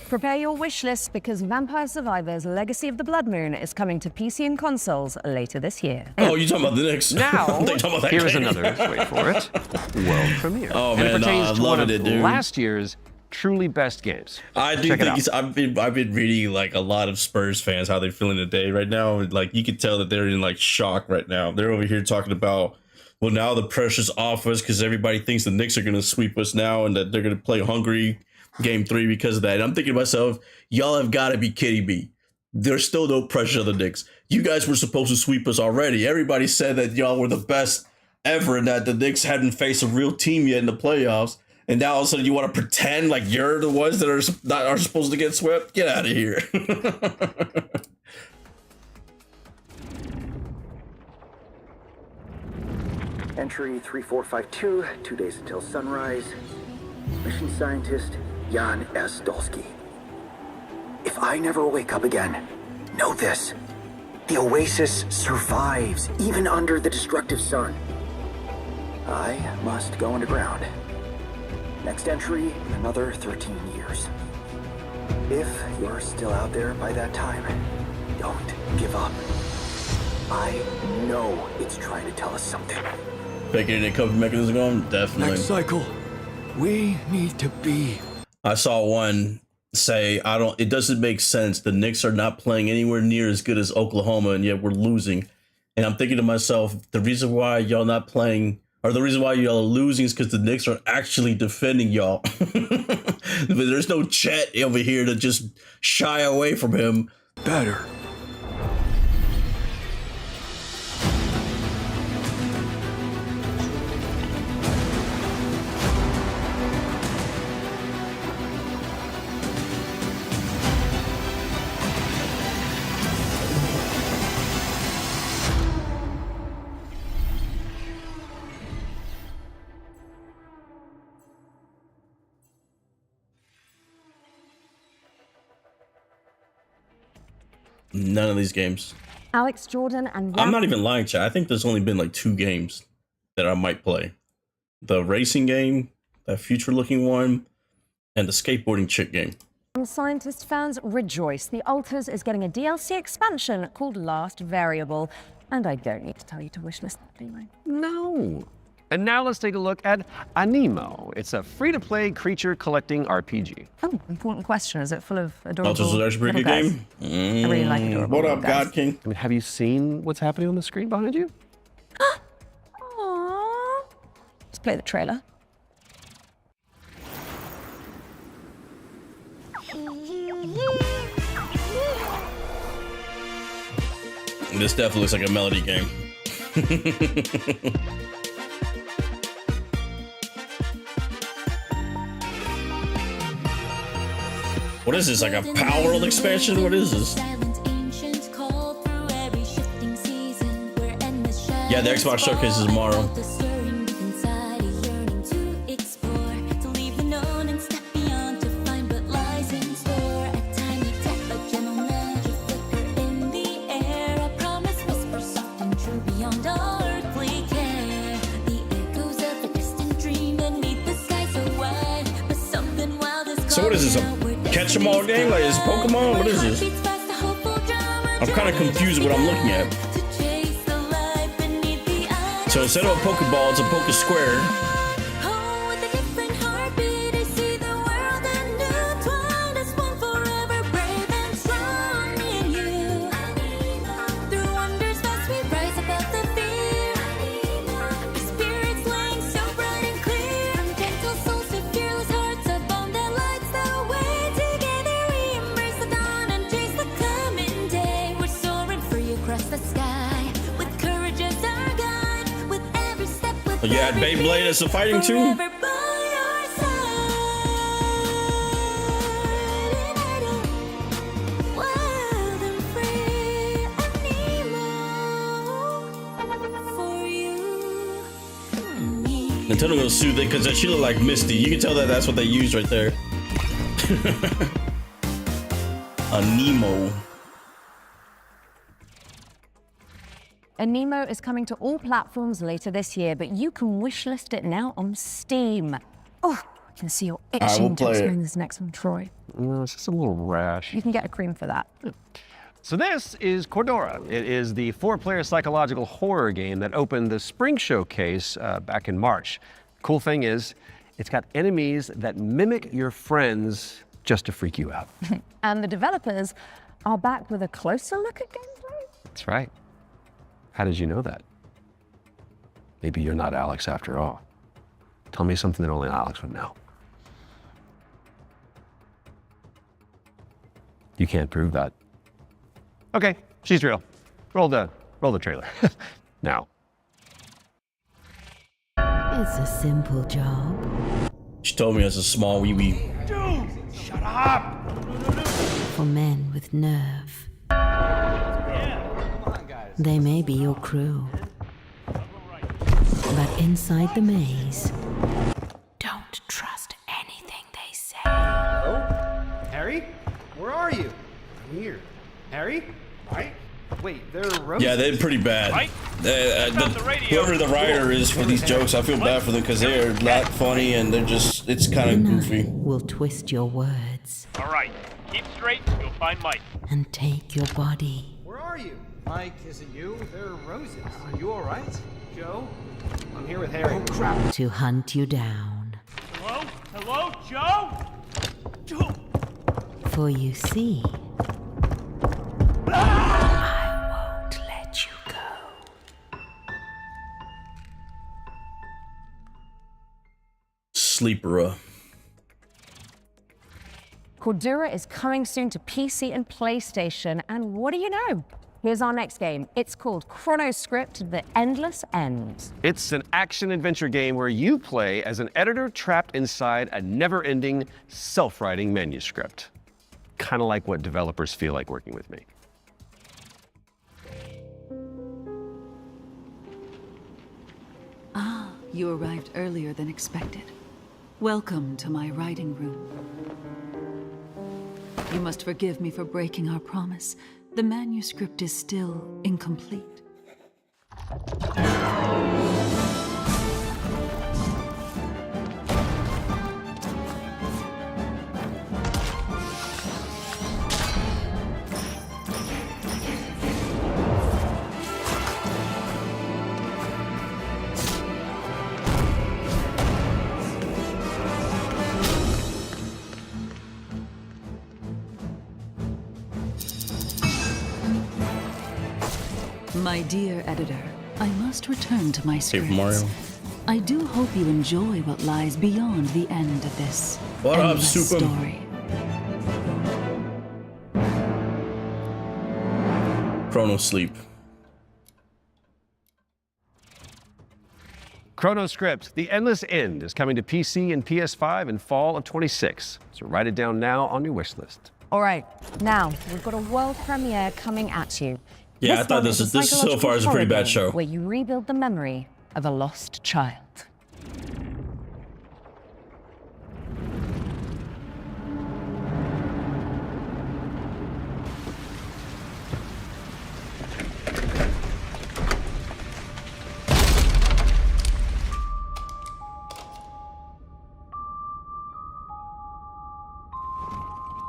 Prepare your wish list because Vampire Survivors Legacy of the Blood Moon is coming to PC and consoles later this year. Oh, you talking about the Knicks? Now, here's game. another, wait for it, world premiere. Oh, and man, it pertains to one of dude. last year's truly best games. I do Check it think out. it's, I've been reading like a lot of Spurs fans, how they're feeling today right now. Like you could tell that they're in like shock right now. They're over here talking about, well, now the pressure's off us because everybody thinks the Knicks are going to sweep us now and that they're going to play hungry game 3 because of that. And I'm thinking to myself, y'all have got to be kidding me. There's still no pressure on the Knicks. You guys were supposed to sweep us already. Everybody said that y'all were the best ever and that the Knicks hadn't faced a real team yet in the playoffs. And now all of a sudden you want to pretend like you're the ones that are supposed to get swept? Get out of here. Entry 3452, 2 days until sunrise. Mission scientist Jan S. Dolsky. If I never wake up again, know this. The Oasis survives even under the destructive sun. I must go underground. Next entry, another 13 years. If you're still out there by that time, don't give up. I know it's trying to tell us something. Making a coping mechanism going? Definitely. Next cycle, we need to be. I saw one say, it doesn't make sense. The Knicks are not playing anywhere near as good as Oklahoma, and yet we're losing. And I'm thinking to myself, the reason why y'all not playing, or the reason why y'all are losing is because the Knicks are actually defending y'all. But there's no Chet over here to just shy away from him. Better. None of these games. Alex Jordan and I'm not even lying, chat. I think there's only been like 2 games that I might play. The racing game, that future-looking one, and the skateboarding chick game. Scientist fans rejoice. The Alters is getting a DLC expansion called Last Variable. And I don't need to tell you to wishlist that, do I? No. And now let's take a look at Animo. It's a free-to-play creature collecting RPG. Oh, important question. Is it full of adorable Alters is actually a pretty little good guys? game. I really like adorable What little up, guys. God King? I mean, have you seen what's happening on the screen behind you? Aww. Let's play the trailer. This definitely looks like a melody game. What is this, like a Power World expansion? What is this? Yeah, the Xbox Showcase is tomorrow. So what is this, a catch 'em all game? Like, is Pokemon? What is this? I'm kind of confused with what I'm looking at. So instead of a Pokeball, it's a Poke Square. You had Beyblade as a fighting too? Nintendo will sue it because she look like Misty. You can tell that that's what they used right there. A Nemo. Nemo is coming to all platforms later this year, but you can wishlist it now on Steam. Oh, I can see you're itching to explain this next one, Troy. It's just a little rash. You can get a cream for that. So this is Cordura. It is the 4-player psychological horror game that opened the Spring Showcase back in March. Cool thing is, it's got enemies that mimic your friends just to freak you out. And the developers are back with a closer look at gameplay. That's right. How did you know that? Maybe you're not Alex after all. Tell me something that only Alex would know. You can't prove that. Okay, she's real. Roll the trailer. Now. It's a simple job. She told me it's a small wee wee. Dude, shut up! For men with nerve. They may be your crew. But inside the maze, don't trust anything they say. Hello? Harry? Where are you? I'm here. Harry? Right? Wait, they're roses. Yeah, they're pretty bad. Whoever the writer is for these jokes, I feel bad for them because they're not funny and they're just, it's kind of goofy. Will twist your words. All right, keep straight, you'll find Mike. And take your body. Where are you? Mike, is it you? They're roses. Are you all right? Joe? I'm here with Harry. Oh, crap. To hunt you down. Hello? Hello, Joe? Joe? For you see, I won't let you go. Sleepera. Cordura is coming soon to PC and PlayStation, and what do you know? Here's our next game. It's called Chronoscript: The Endless End. It's an action-adventure game where you play as an editor trapped inside a never-ending, self-writing manuscript. Kind of like what developers feel like working with me. Ah, you arrived earlier than expected. Welcome to my writing room. You must forgive me for breaking our promise. The manuscript is still incomplete. My dear editor, I must return to my scripts. Super Mario. I do hope you enjoy what lies beyond the end of this What up, endless Super? story. Chrono Sleep. ChronoScript, The Endless End is coming to PC and PS5 in fall of 26. So write it down now on your wish list. All right, now we've got a world premiere coming at you. Yeah, I thought one this is a so far is a pretty psychological bad horror show. game where you rebuild the memory of a lost child.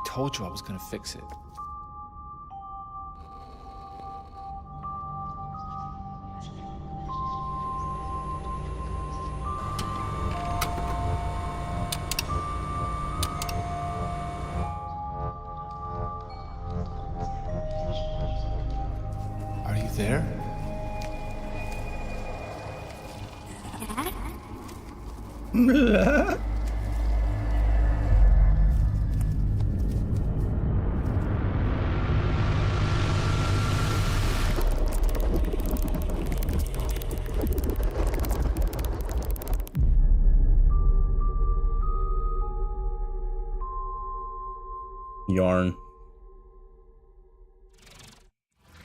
Told you I was gonna fix it. Are you there? Yarn.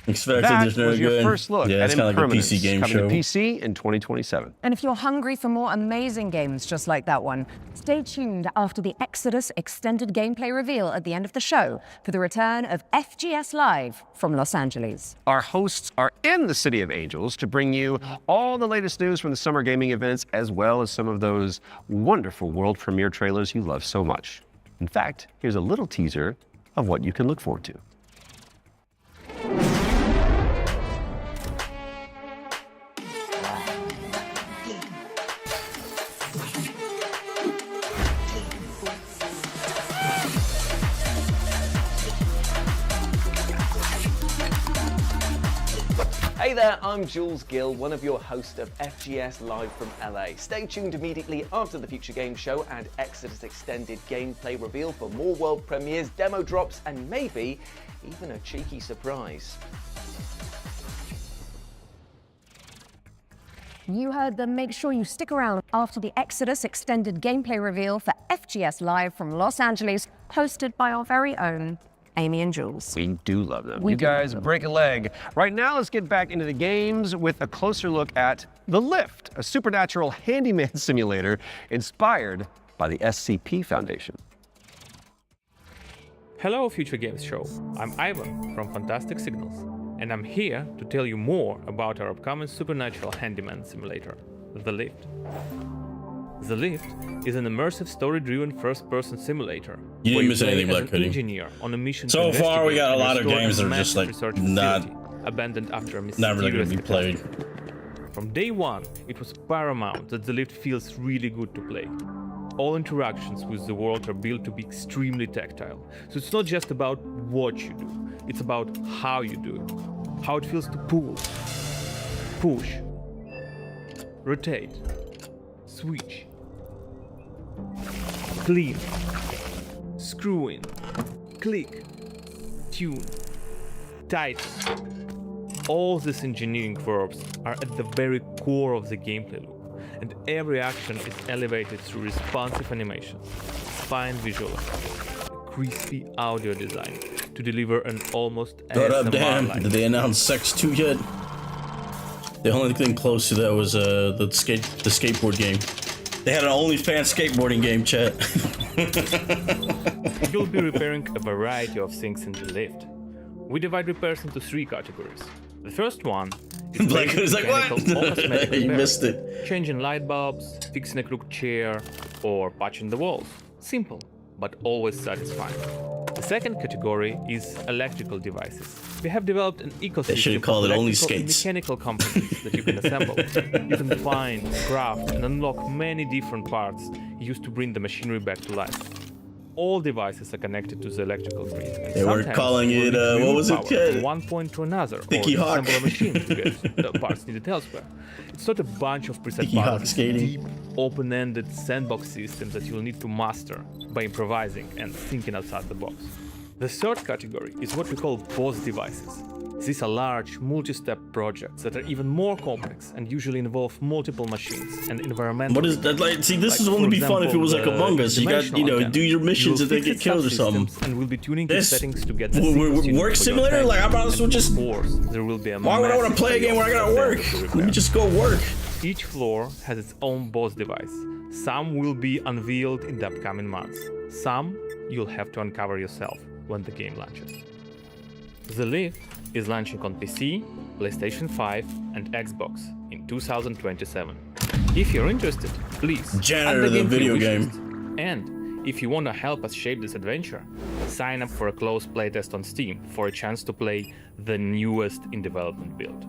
Expected That there's no was your good. first look Yeah, at it's kind of like a Impermanence, PC game coming show. to PC in 2027. And if you're hungry for more amazing games just like that one, stay tuned after the Exodus extended gameplay reveal at the end of the show for the return of FGS Live from Los Angeles. Our hosts are in the City of Angels to bring you all the latest news from the summer gaming events, as well as some of those wonderful world premiere trailers you love so much. In fact, here's a little teaser of what you can look forward to. Hey there, I'm Jules Gill, one of your hosts of FGS Live from LA. Stay tuned immediately after the Future Game Show and Exodus Extended gameplay reveal for more world premieres, demo drops, and maybe even a cheeky surprise. You heard them. Make sure you stick around after the Exodus extended gameplay reveal for FGS Live from Los Angeles, hosted by our very own Amy and Jules. We do love them. We You do love guys them. break a leg. Right now, let's get back into the games with a closer look at The Lift, a supernatural handyman simulator inspired by the SCP Foundation. Hello, Future Games Show. I'm Ivan from Fantastic Signals, and I'm here to tell you more about our upcoming supernatural handyman simulator, The Lift. The Lift is an immersive, story-driven first-person simulator. You where didn't miss play anything, as Black an Hoodie. engineer on a mission So to far, we investigate got a and lot of restore games that are massive just like research not facility abandoned after a never mysterious going to be played. catastrophe. From day one, it was paramount that The Lift feels really good to play. All interactions with the world are built to be extremely tactile. So it's not just about what you do, it's about how you do it. How it feels to pull, push, rotate, switch, clean, screw in, click, tune, tighten. All these engineering verbs are at the very core of the gameplay loop, and every action is elevated through responsive animations, fine visual effects, crispy audio design to deliver an almost God ASMR damn, like. did they announce Sex 2 yet? The only thing close to that was the skateboard game. They had an OnlyFans skateboarding game, chat. You'll be repairing a variety of things in the lift. We divide repairs into 3 categories. The first one is Black basic is like, what? mechanical or cosmetic You repairs. missed it. Changing light bulbs, fixing a crooked chair, or patching the walls. Simple, but always satisfying. The second category is electrical devices. We have developed an ecosystem should of call it only electrical and skates. mechanical components that you can assemble. You can find, craft, and unlock many different parts used to bring the machinery back to life. All devices are connected to the electrical grid. And They were sometimes calling you will it, need to what move was it, power kid? from one point to another, Tiki or Hawk. assemble a machine to get the parts needed elsewhere. It's not a bunch of preset Tiki Hawk parts. It's skating. deep, open-ended sandbox system that you'll need to master by improvising and thinking outside the box. The third category is what we call boss devices. These are large, multi-step projects that are even more complex and usually involve multiple machines and environmental. What is that like? See, this would only be fun if it was like Among Us. You got, do your missions and then get killed or something. And we'll be tuning the settings to get the work simulator? Like, I might as well just. There will be a why would I want to play a game where I gotta work? Let me just go work. Each floor has its own boss device. Some will be unveiled in the upcoming months. Some you'll have to uncover yourself when the game launches. The Lift is launching on PC, PlayStation 5 and Xbox in 2027. If you're interested, please Janitor the video game. And if you want to help us shape this adventure, sign up for a closed playtest on Steam for a chance to play the newest in development build.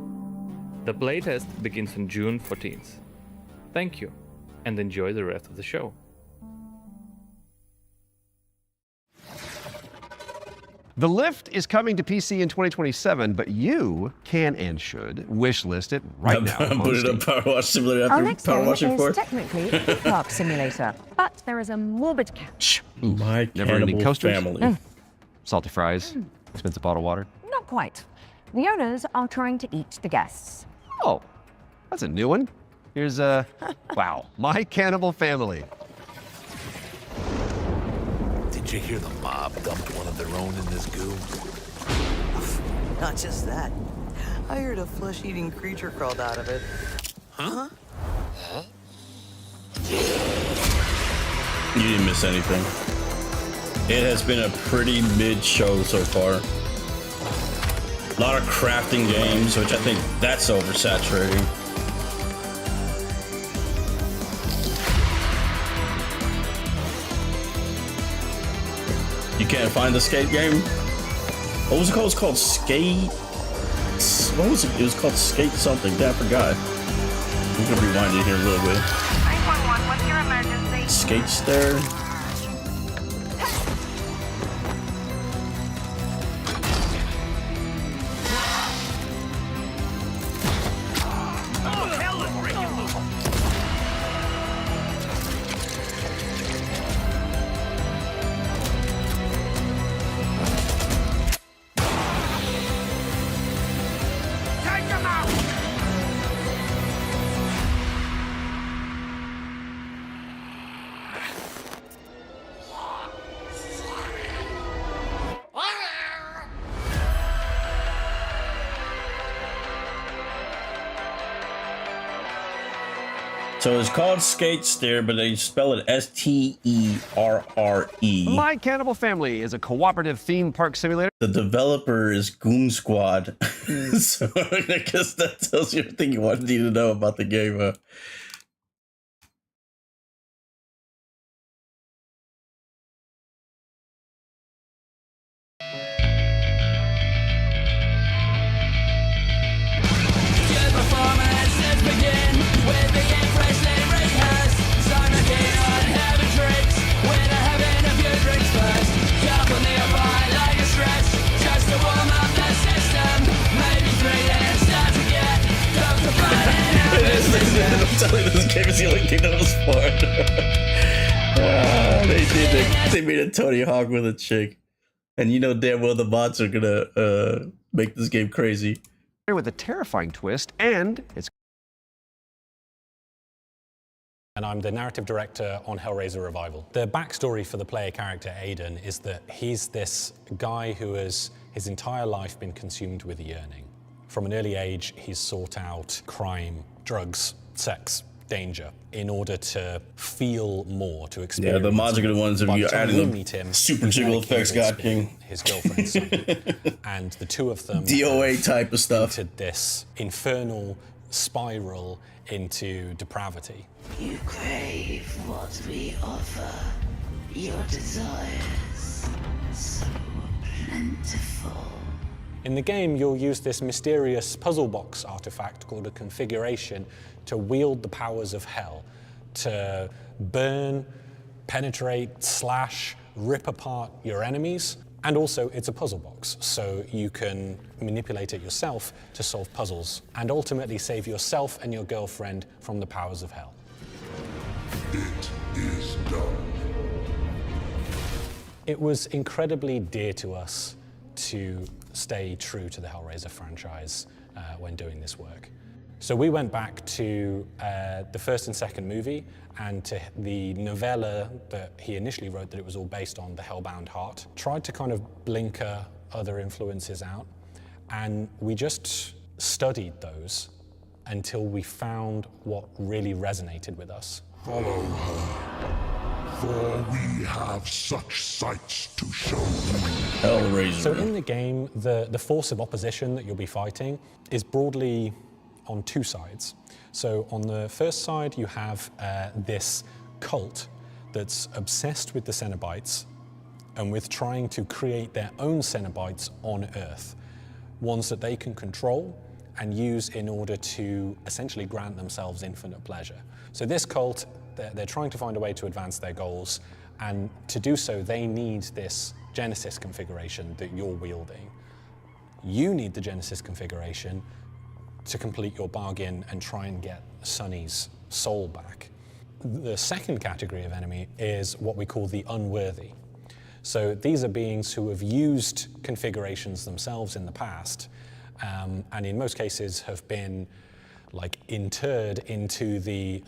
The playtest begins on June 14th. Thank you, and enjoy the rest of the show. The Lift is coming to PC in 2027, but you can and should wishlist it right now. Put it on Power Wash Simulator Our after next Power game Wash is Report. technically a park simulator, but there is a morbid catch. My Never-ending cannibal coasters, family. salty fries, expensive bottled water. Not quite. The owners are trying to eat the guests. Oh, that's a new one. Here's wow, My Cannibal Family. Did you hear the mob dumped one of their own in this goo? Not just that. I heard a flesh-eating creature crawled out of it. Huh? You didn't miss anything. It has been a pretty mid show so far. A lot of crafting games, which I think that's oversaturating. You can't find the skate game? What was it called? It's called Skate. What was it? It was called Skate something. Damn, I forgot. I'm gonna rewind it here a little bit. 911, what's your emergency? Skate Stair. So it's called Skate Stair, but they spell it S-T-E-R-R-E. My Cannibal Family is a cooperative theme park simulator. The developer is Goom Squad. So I guess that tells you everything you need to know about the game. I'm telling you, this game is the only thing that was fun. They made a Tony Hawk with a chick. And you know damn well the mods are gonna make this game crazy. With a terrifying twist, and it's... And I'm the narrative director on Hellraiser Revival. The backstory for the player character Aiden is that he's this guy who has his entire life been consumed with yearning. From an early age, he's sought out crime, drugs, sex, danger, in order to feel more, to experience. Yeah, the mods are the ones that you're adding the super jiggle effects, God King. His girlfriend's son. And the two of them DOA type of stuff. Entered this infernal spiral into depravity. You crave what we offer. Your desires so plentiful. In the game, you'll use this mysterious puzzle box artifact called a configuration to wield the powers of hell, to burn, penetrate, slash, rip apart your enemies. And also, it's a puzzle box, so you can manipulate it yourself to solve puzzles and ultimately save yourself and your girlfriend from the powers of hell. It is done. It was incredibly dear to us to stay true to the Hellraiser franchise when doing this work. So we went back to the first and second movie and to the novella that he initially wrote that it was all based on, The Hellbound Heart. Tried to kind of blinker other influences out, and we just studied those until we found what really resonated with us. Follow her, for we have such sights to show you. Hellraiser. So in the game, the force of opposition that you'll be fighting is broadly on two sides. So on the first side, you have this cult that's obsessed with the Cenobites and with trying to create their own Cenobites on Earth, ones that they can control and use in order to essentially grant themselves infinite pleasure. So this cult, they're trying to find a way to advance their goals, and to do so, they need this Genesis configuration that you're wielding. You need the Genesis configuration to complete your bargain and try and get Sonny's soul back. The second category of enemy is what we call the unworthy. So these are beings who have used configurations themselves in the past, and in most cases have been like interred into the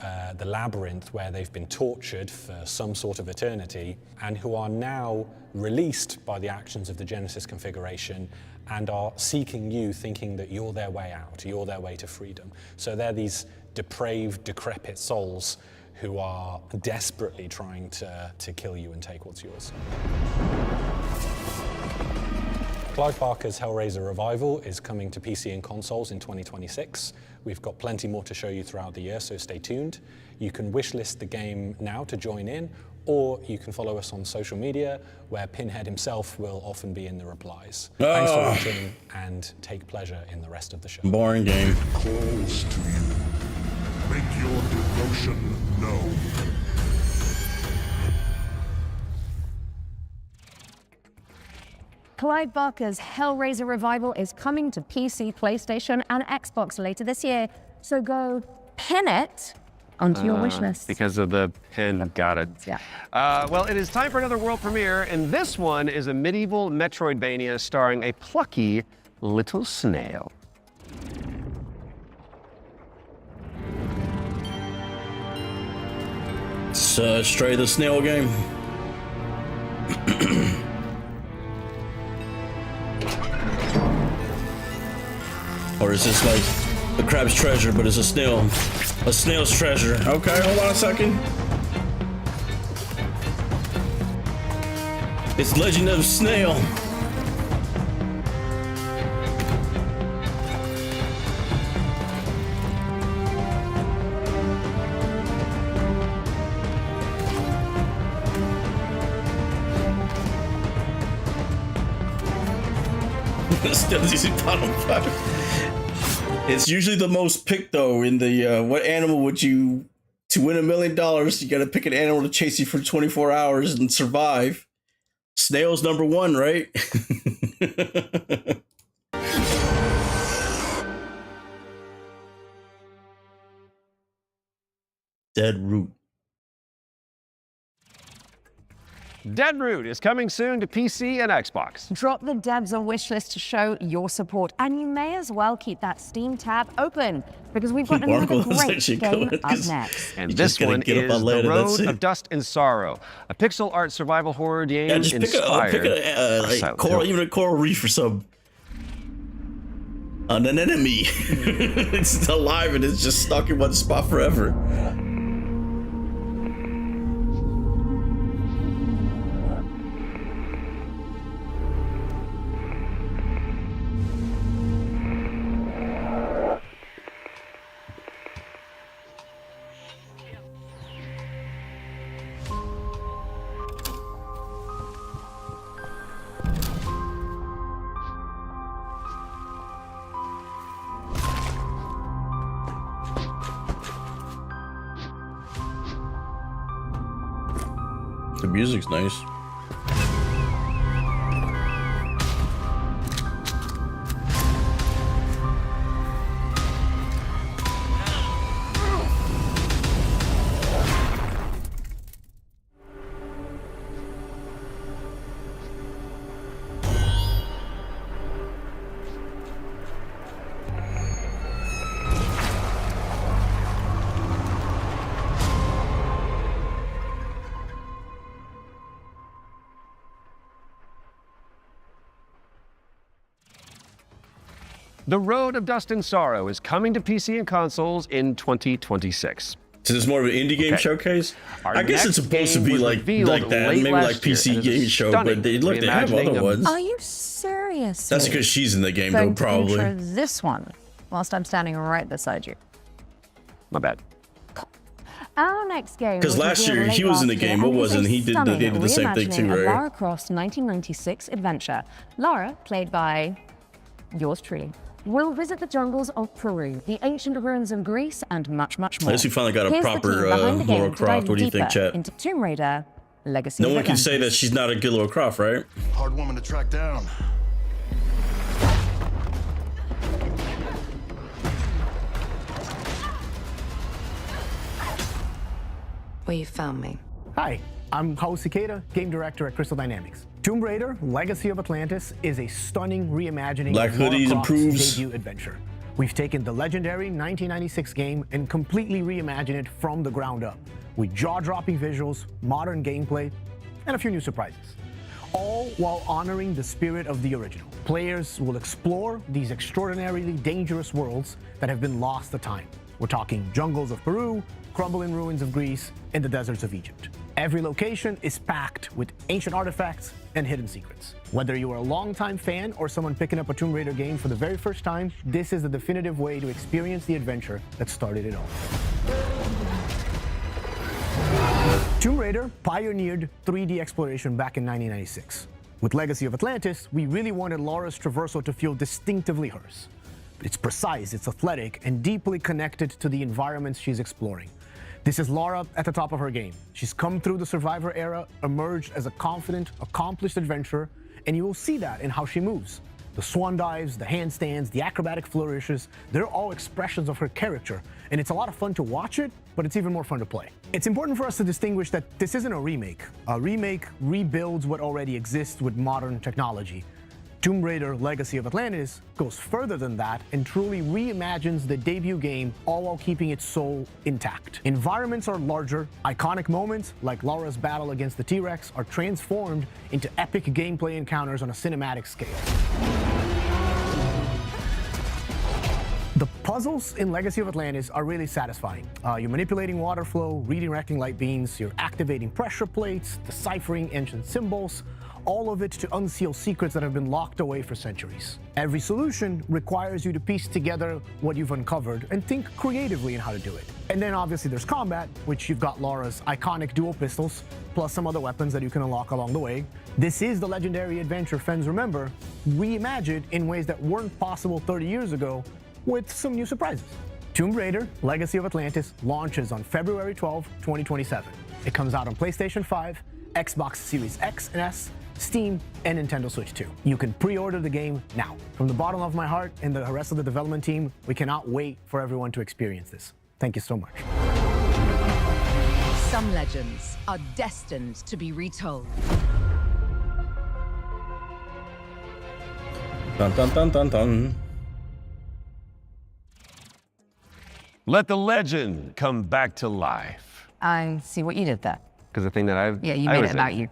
labyrinth where they've been tortured for some sort of eternity, and who are now released by the actions of the Genesis configuration and are seeking you, thinking that you're their way out, you're their way to freedom. So they're these depraved, decrepit souls who are desperately trying to kill you and take what's yours. Clive Barker's Hellraiser Revival is coming to PC and consoles in 2026. We've got plenty more to show you throughout the year, so stay tuned. You can wishlist the game now to join in, or you can follow us on social media, where Pinhead himself will often be in the replies. Thanks for watching, and take pleasure in the rest of the show. Boring game. Calls to you. Make your devotion known. Clive Barker's Hellraiser Revival is coming to PC, PlayStation, and Xbox later this year. So go pin it onto your wish list. Because of the pin, got it. Yeah. Well, it is time for another world premiere, and this one is a medieval Metroidvania starring a plucky little snail. It's Stray the Snail game. Or is this like the crab's treasure, but it's a snail? A snail's treasure. Okay, hold on a second. It's Legend of Snail. Still easy bottom five. It's usually the most picked though in the what animal would you, to win $1 million, you gotta pick an animal to chase you for 24 hours and survive. Snail's number one, right? Dead Root. Dead Root is coming soon to PC and Xbox. Drop the devs on wishlist to show your support, and you may as well keep that Steam tab open, because we've got another great game up next. And this one is The Road of Dust and Sorrow, a pixel art survival horror game inspired. Even a coral reef or some. An enemy. It's alive and it's just stuck in one spot forever. The music's nice. The Road of Dust and Sorrow is coming to PC and consoles in 2026. So it's more of an indie game showcase? I guess it's supposed to be like that, maybe like PC game show, but they have other ones. Are you serious? That's because she's in the game, Going though, probably. to intro this one, whilst I'm standing right beside you. My bad. Our next game. Because last year he was in the game, what wasn't he? They did the same thing too, right? Lara Croft's 1996 adventure. Lara, played by yours truly, will visit the jungles of Peru, the ancient ruins of Greece, and much, much more. At least we finally got a Here's proper the team behind the game Lara to Croft. dive What do you think, deeper chat? into Tomb Raider, Legacy No of one can Atlantis. say that she's not a good Lara Croft, right? Hard woman to track down. Well, you found me. Hi, I'm Hao Cicada, game director at Crystal Dynamics. Tomb Raider: Legacy of Atlantis is a stunning reimagining Black of Lara Hoodies Croft's approves. debut adventure. We've taken the legendary 1996 game and completely reimagined it from the ground up, with jaw-dropping visuals, modern gameplay, and a few new surprises. All while honoring the spirit of the original. Players will explore these extraordinarily dangerous worlds that have been lost to time. We're talking jungles of Peru, crumbling ruins of Greece, and the deserts of Egypt. Every location is packed with ancient artifacts and hidden secrets. Whether you are a longtime fan or someone picking up a Tomb Raider game for the very first time, this is the definitive way to experience the adventure that started it all. Tomb Raider pioneered 3D exploration back in 1996. With Legacy of Atlantis, we really wanted Lara's traversal to feel distinctively hers. It's precise, it's athletic, and deeply connected to the environments she's exploring. This is Lara at the top of her game. She's come through the Survivor era, emerged as a confident, accomplished adventurer, and you will see that in how she moves. The swan dives, the handstands, the acrobatic flourishes, they're all expressions of her character, and it's a lot of fun to watch it, but it's even more fun to play. It's important for us to distinguish that this isn't a remake. A remake rebuilds what already exists with modern technology. Tomb Raider: Legacy of Atlantis goes further than that and truly reimagines the debut game, all while keeping its soul intact. Environments are larger, iconic moments like Lara's battle against the T-Rex are transformed into epic gameplay encounters on a cinematic scale. The puzzles in Legacy of Atlantis are really satisfying. You're manipulating water flow, redirecting light beams, you're activating pressure plates, deciphering ancient symbols, all of it to unseal secrets that have been locked away for centuries. Every solution requires you to piece together what you've uncovered and think creatively in how to do it. And then obviously there's combat, which you've got Lara's iconic dual pistols, plus some other weapons that you can unlock along the way. This is the legendary adventure fans remember, reimagined in ways that weren't possible 30 years ago, with some new surprises. Tomb Raider: Legacy of Atlantis launches on February 12, 2027. It comes out on PlayStation 5, Xbox Series X and S, Steam, and Nintendo Switch 2. You can pre-order the game now. From the bottom of my heart and the rest of the development team, we cannot wait for everyone to experience this. Thank you so much. Some legends are destined to be retold. Dun dun dun dun dun. Let the legend come back to life. I see what you did there. Because the thing that Yeah, you made it about you.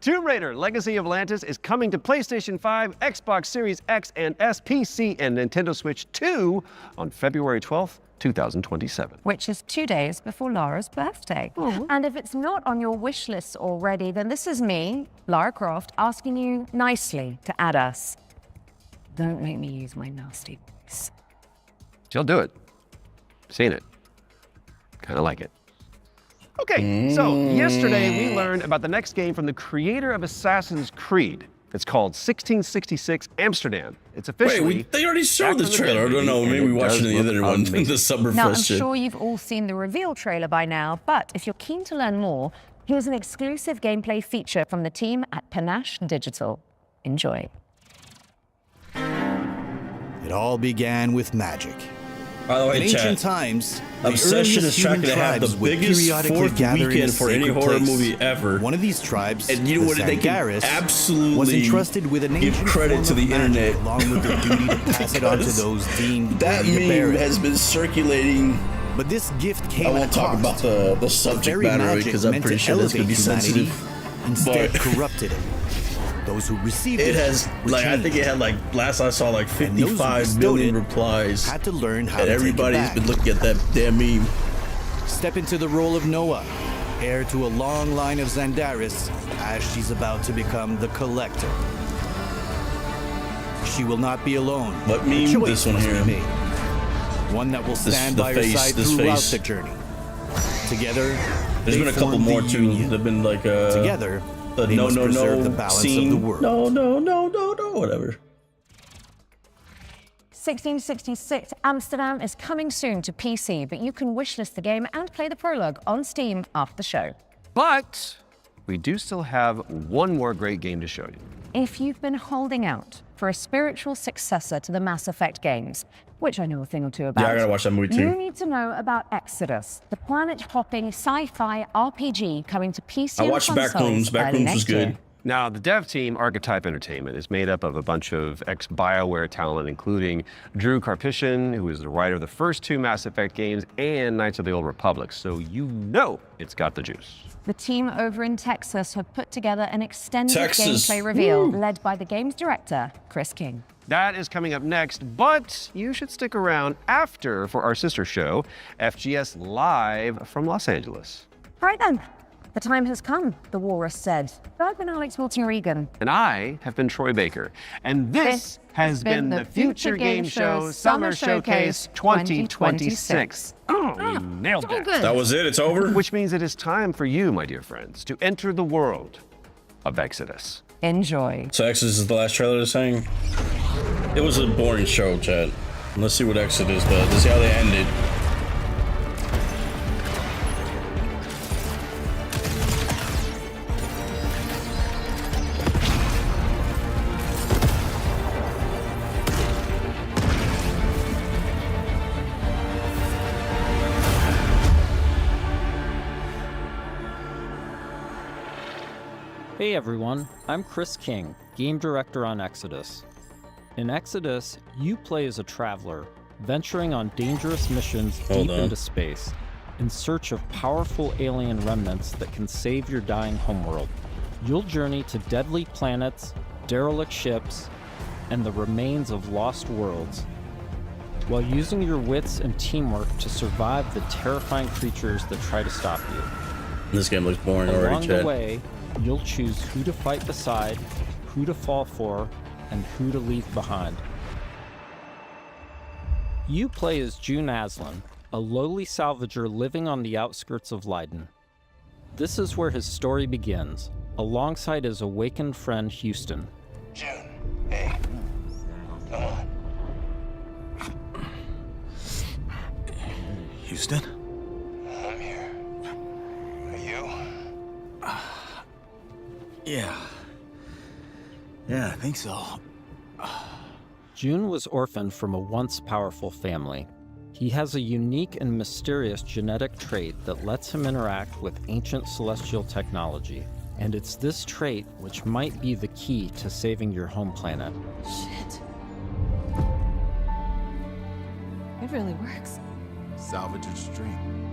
Tomb Raider: Legacy of Atlantis is coming to PlayStation 5, Xbox Series X and S, PC, and Nintendo Switch 2 on February 12th, 2027. Which is 2 days before Lara's birthday. And if it's not on your wish list already, then this is me, Lara Croft, asking you nicely to add us. Don't make me use my nasty voice. She'll do it. Seen it. Kind of like it. Okay, so yesterday we learned about the next game from the creator of Assassin's Creed. It's called 1666 Amsterdam. It's officially. Wait, they already showed the trailer. I don't know. Maybe we watched the other one, the Summerfest. Now, I'm sure you've all seen the reveal trailer by now, but if you're keen to learn more, here's an exclusive gameplay feature from the team at Panache Digital. Enjoy. It all began with magic. By the way, in ancient times, Obsession is tracking to have the biggest fourth weekend for any horror movie ever. One of these tribes, and you know what? They can absolutely was entrusted with an give credit to the internet, along with their duty to pass it on to those deemed that meme has been circulating. But this gift came I won't talk about the subject matter because I'm pretty sure that's going to be sensitive. Instead, corrupted it. Those who received It has like I think it had like last I saw like 55 million replies. Had to learn how and to everybody's take it back. been looking at that damn meme. Step into the role of Noah, heir to a long line of Xandaris, as she's about to become the Collector. She will not be alone. What meme? A choice This one must be here. made. One that will stand the by face, her side this throughout face. the journey. Together, There's they been a couple form the more too. union. There've been like Together, the they must preserve the no balance scene. of the world. No, whatever. 1666 Amsterdam is coming soon to PC, but you can wishlist the game and play the prologue on Steam after the show. But we do still have one more great game to show you. If you've been holding out for a spiritual successor to the Mass Effect games, which I know a thing or two about, Yeah, I gotta watch that movie too. you need to know about Exodus, the planet-hopping sci-fi RPG coming to PC I and watched consoles early Backrooms was next good. year. Now, the dev team, Archetype Entertainment, is made up of a bunch of ex-BioWare talent, including Drew Karpyshyn, who is the writer of the first two Mass Effect games, and Knights of the Old Republic, so you know it's got the juice. The team over in Texas have put together an extended Texas. gameplay reveal Woo. led by the game's director, Chris King. That is coming up next, but you should stick around after for our sister show, FGS Live from Los Angeles. Right then, the time has come, the walrus said. I've been Alex Wilton-Regan. And I have been Troy Baker. And this has been the Future Game Show Summer Showcase 2026. Oh, we nailed all that. good. That was it, it's over? Which means it is time for you, my dear friends, to enter the world of Exodus. Enjoy. So Exodus is the last trailer they're saying? It was a boring show, Chad. Let's see what Exodus does. Let's see how they ended. Hey everyone, I'm Chris King, Game Director on Exodus. In Exodus, you play as a traveler, venturing on dangerous missions deep into space, in search of powerful alien remnants that can save your dying homeworld. You'll journey to deadly planets, derelict ships, and the remains of lost worlds, while using your wits and teamwork to survive the terrifying creatures that try to stop you. This game looks boring Along already, Chad. the way, you'll choose who to fight beside, who to fall for, and who to leave behind. You play as June Aslan, a lowly salvager living on the outskirts of Leiden. This is where his story begins, alongside his awakened friend Houston. June, hey, come on. Houston? I'm here. Are you? Yeah, I think so. June was orphaned from a once powerful family. He has a unique and mysterious genetic trait that lets him interact with ancient celestial technology. And it's this trait which might be the key to saving your home planet. Shit. It really works. Salvager's dream.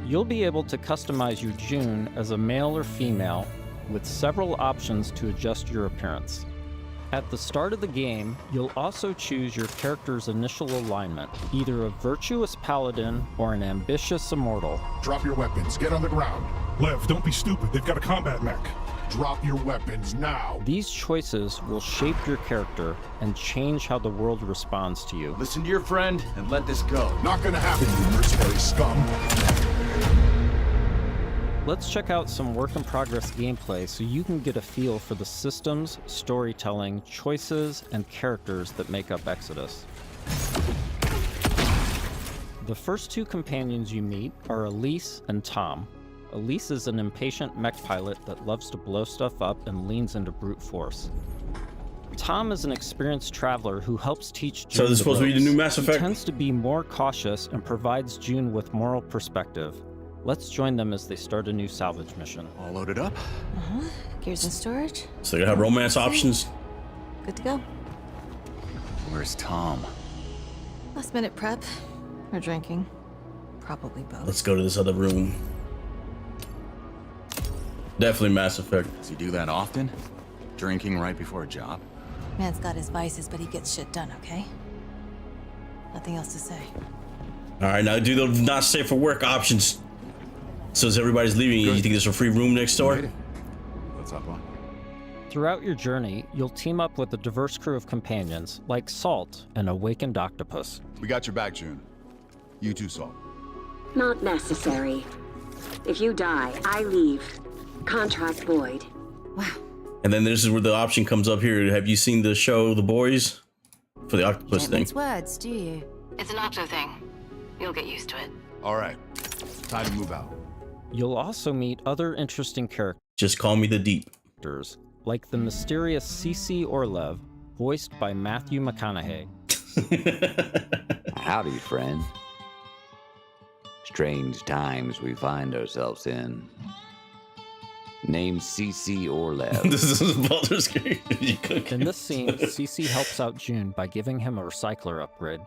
You'll be able to customize your June as a male or female, with several options to adjust your appearance. At the start of the game, you'll also choose your character's initial alignment, either a virtuous paladin or an ambitious immortal. Drop your weapons. Get on the ground. Lev, don't be stupid. They've got a combat mech. Drop your weapons now. These choices will shape your character and change how the world responds to you. Listen to your friend and let this go. Not gonna happen, you mercenary scum. Let's check out some work-in-progress gameplay so you can get a feel for the systems, storytelling, choices, and characters that make up Exodus. The first two companions you meet are Elise and Tom. Elise is an impatient mech pilot that loves to blow stuff up and leans into brute force. Tom is an experienced traveler who helps teach June So this is supposed to be the new Mass Effect? He tends to be more cautious and provides June with moral perspective. Let's join them as they start a new salvage mission. All loaded up? Uh-huh. Gears in storage. So they have romance options. Good to go. Where's Tom? Last minute prep. Or drinking. Probably both. Let's go to this other room. Definitely Mass Effect. Does he do that often? Drinking right before a job? Man's got his vices, but he gets shit done, okay? Nothing else to say. All right, now do the not safe for work options. So as everybody's leaving, you think there's a free room next door? Let's hop on. Throughout your journey, you'll team up with a diverse crew of companions, like Salt, an awakened octopus. We got your back, June. You too, Salt. Not necessary. If you die, I leave. Contract void. And then this is where the option comes up here. Have you seen the show The Boys? For the octopus thing. It's words, do you? It's an octo thing. You'll get used to it. All right. Time to move out. You'll also meet other interesting characters. Just call me the Deep. Like the mysterious CC Orlev, voiced by Matthew McConaughey. Howdy, friend. Strange times we find ourselves in. Named CC Orlev. This is Baldur's Gate. In this scene, CC helps out June by giving him a recycler upgrade.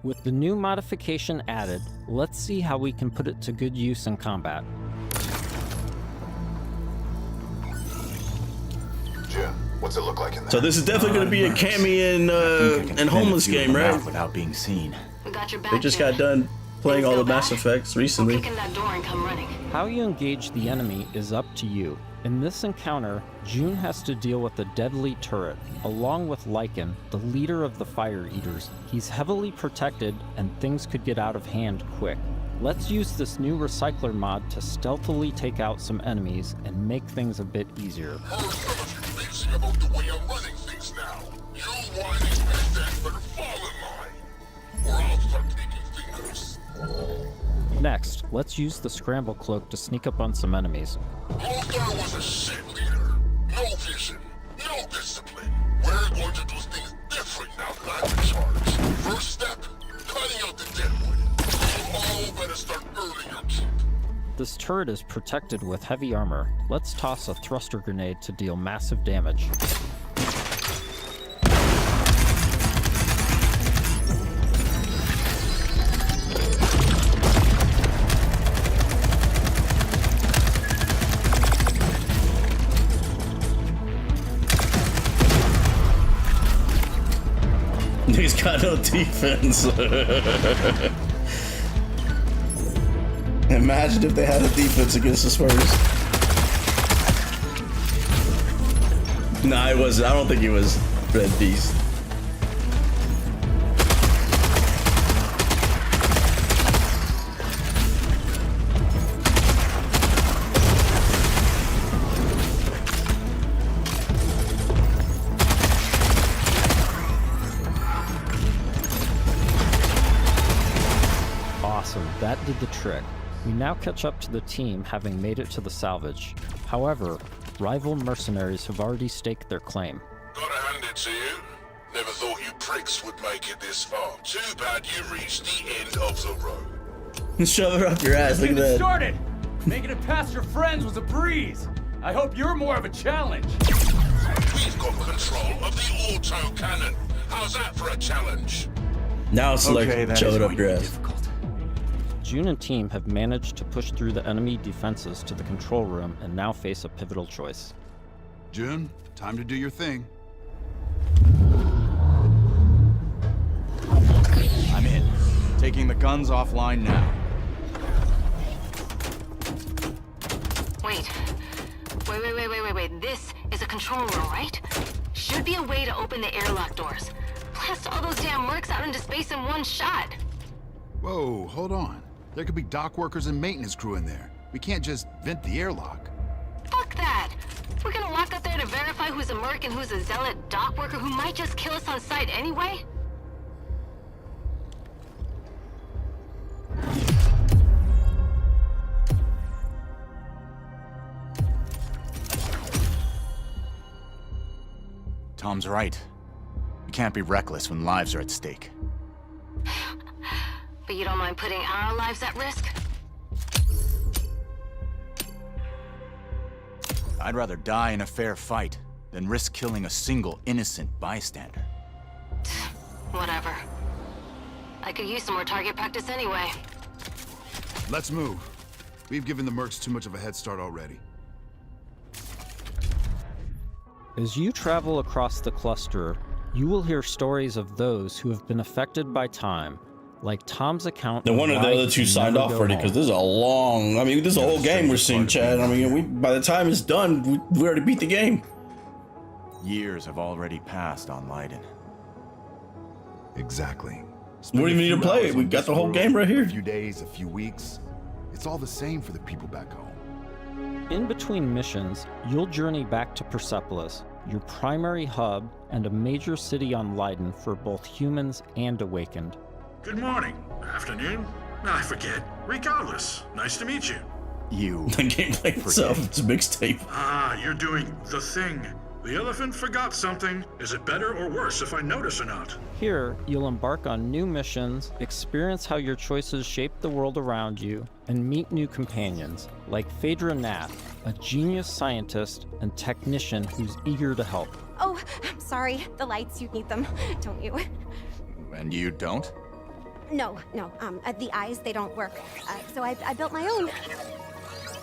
With the new modification added, let's see how we can put it to good use in combat. Jim, what's it look like in there? So this is definitely going to be a cameo in Homeless game, right? Without being seen. We got your back. They just got done playing all the Mass Effects recently. Kick in that door and come running. How you engage the enemy is up to you. In this encounter, June has to deal with a deadly turret, along with Lycan, the leader of the Fire Eaters. He's heavily protected, and things could get out of hand quick. Let's use this new recycler mod to stealthily take out some enemies and make things a bit easier. About the way I'm running things now. You whining bandits better fall in line, or I'll start taking fingers. Next, let's use the scramble cloak to sneak up on some enemies. Lothar was a shit leader. No vision, no discipline. We're going to do things different now that I'm in charge. First step, cutting out the deadwood. You all better start earning your keep. This turret is protected with heavy armor. Let's toss a thruster grenade to deal massive damage. He's got no defense. Imagine if they had a defense against the Spurs. Nah, it wasn't. I don't think it was Red Beast. Awesome, that did the trick. We now catch up to the team having made it to the salvage. However, rival mercenaries have already staked their claim. Gotta hand it to you. Never thought you pricks would make it this far. Too bad you reached the end of the road. Shove it up your ass, look at that. Started! Making it past your friends was a breeze. I hope you're more of a challenge. We've got control of the auto cannon. How's that for a challenge? Now it's Okay, like shove it up your ass. difficult. June and team have managed to push through the enemy defenses to the control room and now face a pivotal choice. June, time to do your thing. I'm in. Taking the guns offline now. Wait. This is a control room, right? Should be a way to open the airlock doors. Blast all those damn mercs out into space in one shot. Whoa, hold on. There could be dock workers and maintenance crew in there. We can't just vent the airlock. Fuck that. We're gonna walk up there to verify who's a merc and who's a zealot dock worker who might just kill us on sight anyway? Tom's right. You can't be reckless when lives are at stake. But you don't mind putting our lives at risk? I'd rather die in a fair fight than risk killing a single innocent bystander. Whatever. I could use some more target practice anyway. Let's move. We've given the mercs too much of a head start already. As you travel across the cluster, you will hear stories of those who have been affected by time, like Tom's account. No wonder the other two signed off already, because this is a long. I mean, this is a whole game we're seeing, Chad. I mean, by the time it's done, we already beat the game. Years have already passed on Leiden. Exactly. We don't even need to play it. We got the whole game right here. A few days, a few weeks. It's all the same for the people back home. In between missions, you'll journey back to Persepolis, your primary hub and a major city on Leiden for both humans and Awakened. Good morning. Afternoon? I forget. Regardless, nice to meet you. You. The gameplay itself, it's a mixtape. Ah, you're doing the thing. The elephant forgot something. Is it better or worse if I notice or not? Here, you'll embark on new missions, experience how your choices shape the world around you, and meet new companions, like Phaedra Nath, a genius scientist and technician who's eager to help. Oh, I'm sorry. The lights, you need them, don't you? And you don't? No. The eyes, they don't work. So I built my own.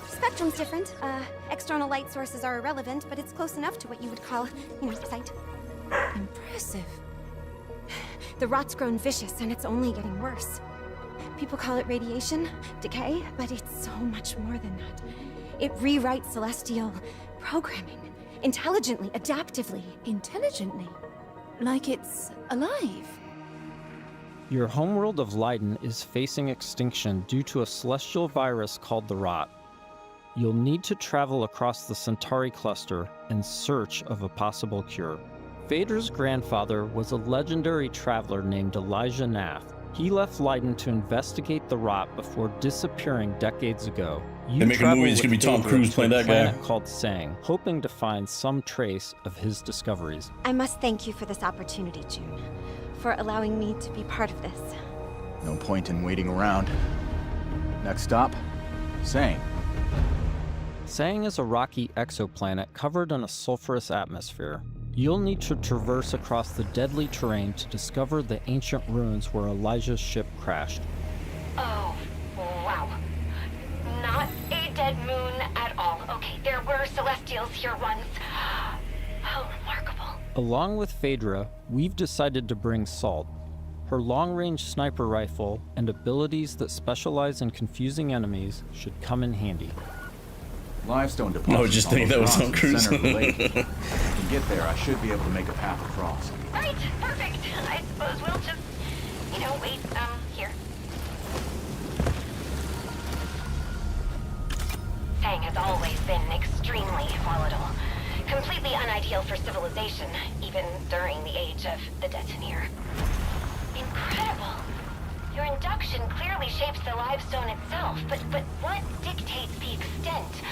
Spectrum's different. External light sources are irrelevant, but it's close enough to what you would call, sight. Impressive. The rot's grown vicious, and it's only getting worse. People call it radiation, decay, but it's so much more than that. It rewrites celestial programming. Intelligently, adaptively. Intelligently? Like it's alive? Your homeworld of Leiden is facing extinction due to a celestial virus called the Rot. You'll need to travel across the Centauri cluster in search of a possible cure. Phaedra's grandfather was a legendary traveler named Elijah Nath. He left Leiden to investigate the Rot before disappearing decades ago. You They make a movie, it's gonna be Tom Cruise playing that guy. Called Sang, hoping to find some trace of his discoveries. I must thank you for this opportunity, June, for allowing me to be part of this. No point in waiting around. Next stop, Sang. Sang is a rocky exoplanet covered in a sulfurous atmosphere. You'll need to traverse across the deadly terrain to discover the ancient ruins where Elijah's ship crashed. Oh, wow. Not a dead moon at all. Okay, there were Celestials here once. How remarkable. Along with Phaedra, we've decided to bring Salt. Her long-range sniper rifle and abilities that specialize in confusing enemies should come in handy. Limestone deposits. I was just thinking that was Tom Cruise. If I can get there, I should be able to make a path across. Right, perfect. I suppose we'll just, wait, here. Sang has always been extremely volatile. Completely unideal for civilization, even during the age of the Detoneer. Incredible. Your induction clearly shapes the limestone itself, but what dictates the extent?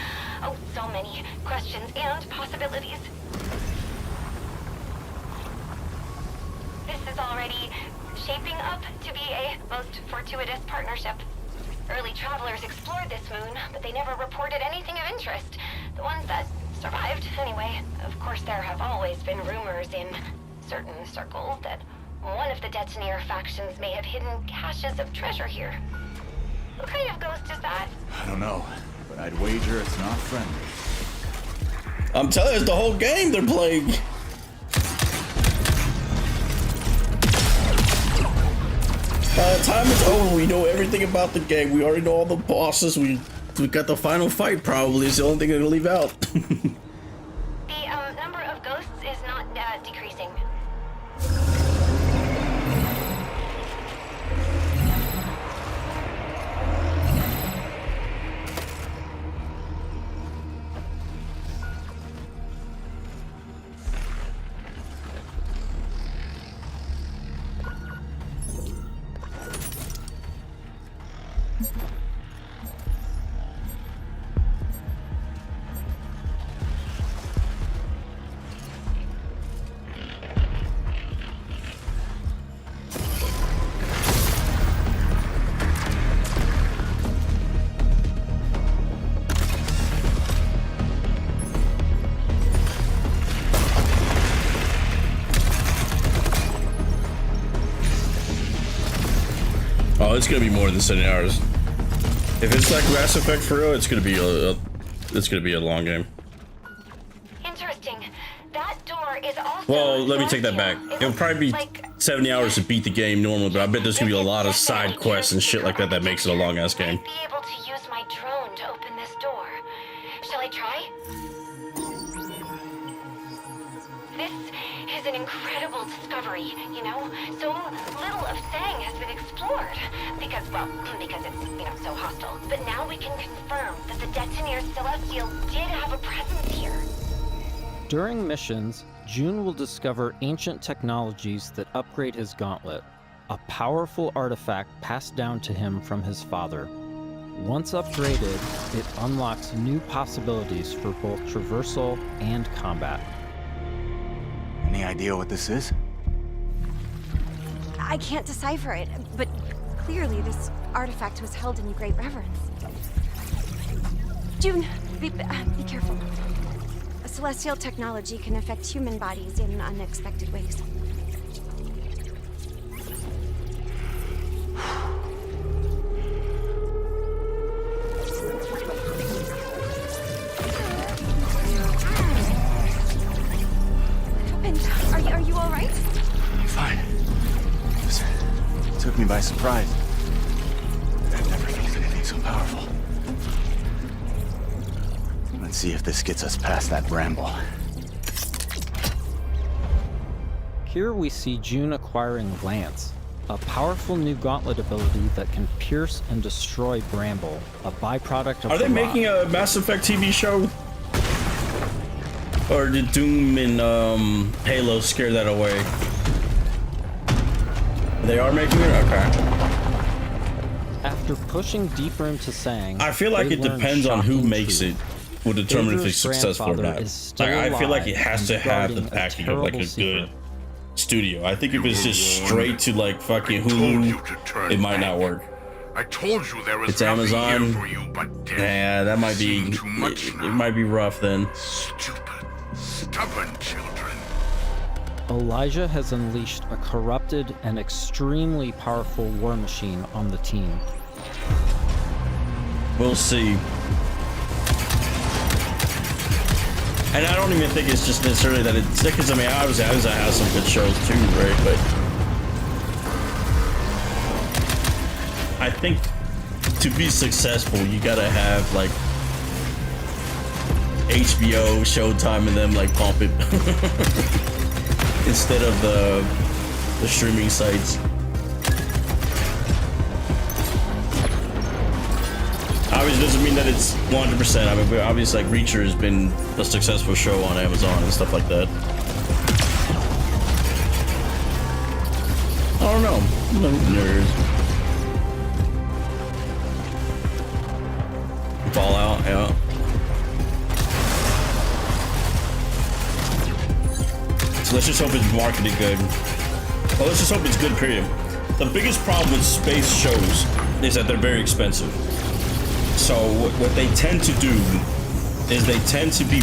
Oh, so many questions and possibilities. This is already shaping up to be a most fortuitous partnership. Early travelers explored this moon, but they never reported anything of interest. The ones that survived, anyway. Of course, there have always been rumors in certain circles that one of the Detoneer factions may have hidden caches of treasure here. What kind of ghost is that? I don't know, but I'd wager it's not friendly. I'm telling you, it's the whole game they're playing. By the time it's over, we know everything about the game. We already know all the bosses. We got the final fight, probably. It's the only thing they're gonna leave out. The number of ghosts is not decreasing. Oh, it's gonna be more than 70 hours. If it's like Mass Effect for real, it's gonna be a long game. Interesting. That Well, let me take that back. It'll probably be 70 hours to beat the game normally, but I bet there's gonna be a lot of side quests and shit like that that makes it a long ass game. Be able to use my drone to open this door. Shall I try? This is an incredible discovery, you know? So little of Sang has been explored. Because it's, you know, so hostile. But now we can confirm that the Detonator Celestial did have a presence here. During missions, June will discover ancient technologies that upgrade his gauntlet, a powerful artifact passed down to him from his father. Once upgraded, it unlocks new possibilities for both traversal and combat. Any idea what this is? I can't decipher it, but clearly this artifact was held in great reverence. June, be careful. A celestial technology can affect human bodies in unexpected ways. Are you all right? I'm fine. It took me by surprise. I've never felt anything so powerful. Let's see if this gets us past that bramble. Here we see June acquiring Lance, a powerful new gauntlet ability that can pierce and destroy Bramble, a byproduct of Are they making a Mass Effect TV show? Or did Doom and Halo scare that away? They are making it? Okay. After pushing deeper into Sang, I feel like it depends on who makes it will determine if it's successful or not. Like, I feel like it has to have the backing of like a good studio. I think if it's just straight to like fucking Hulu, it might not work. I told you there was It's Amazon. for you but Yeah, that might be it might be rough then. stubborn children. Elijah has unleashed a corrupted and extremely powerful war machine on the team. We'll see. And I don't even think it's just necessarily that it's because I mean obviously has some good shows too, right? But I think to be successful you gotta have like HBO, Showtime, and them like pump it instead of the streaming sites. Obviously doesn't mean that it's 100%. I mean, obviously like Reacher has been a successful show on Amazon and stuff like that. I don't know. No nerds. Fallout, yeah. So let's just hope it's marketed good. Well, let's just hope it's good, period. The biggest problem with space shows is that they're very expensive. So what they tend to do is they tend to be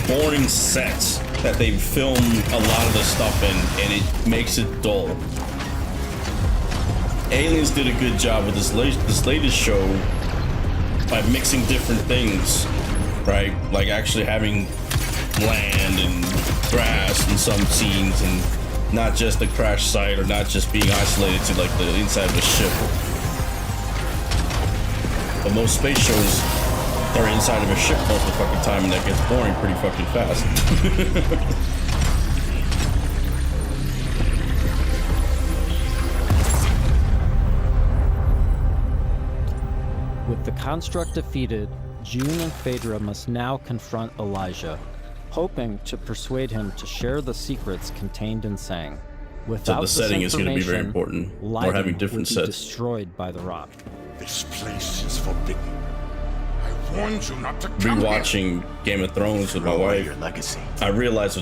boring sets that they film a lot of the stuff in, and it makes it dull. Aliens did a good job with this latest show by mixing different things, right? Like actually having land and grass in some scenes, and not just the crash site, or not just being isolated to like the inside of a ship. But most space shows are inside of a ship most of the fucking time, and that gets boring pretty fucking fast. With the construct defeated, June and Phaedra must now confront Elijah, hoping to persuade him to share the secrets contained in Sang. Without So the setting is going to be very important. We're having different sets. Destroyed by the rock. This place is forbidden. I warned you not to come Rewatching Game of Thrones with my wife, I realized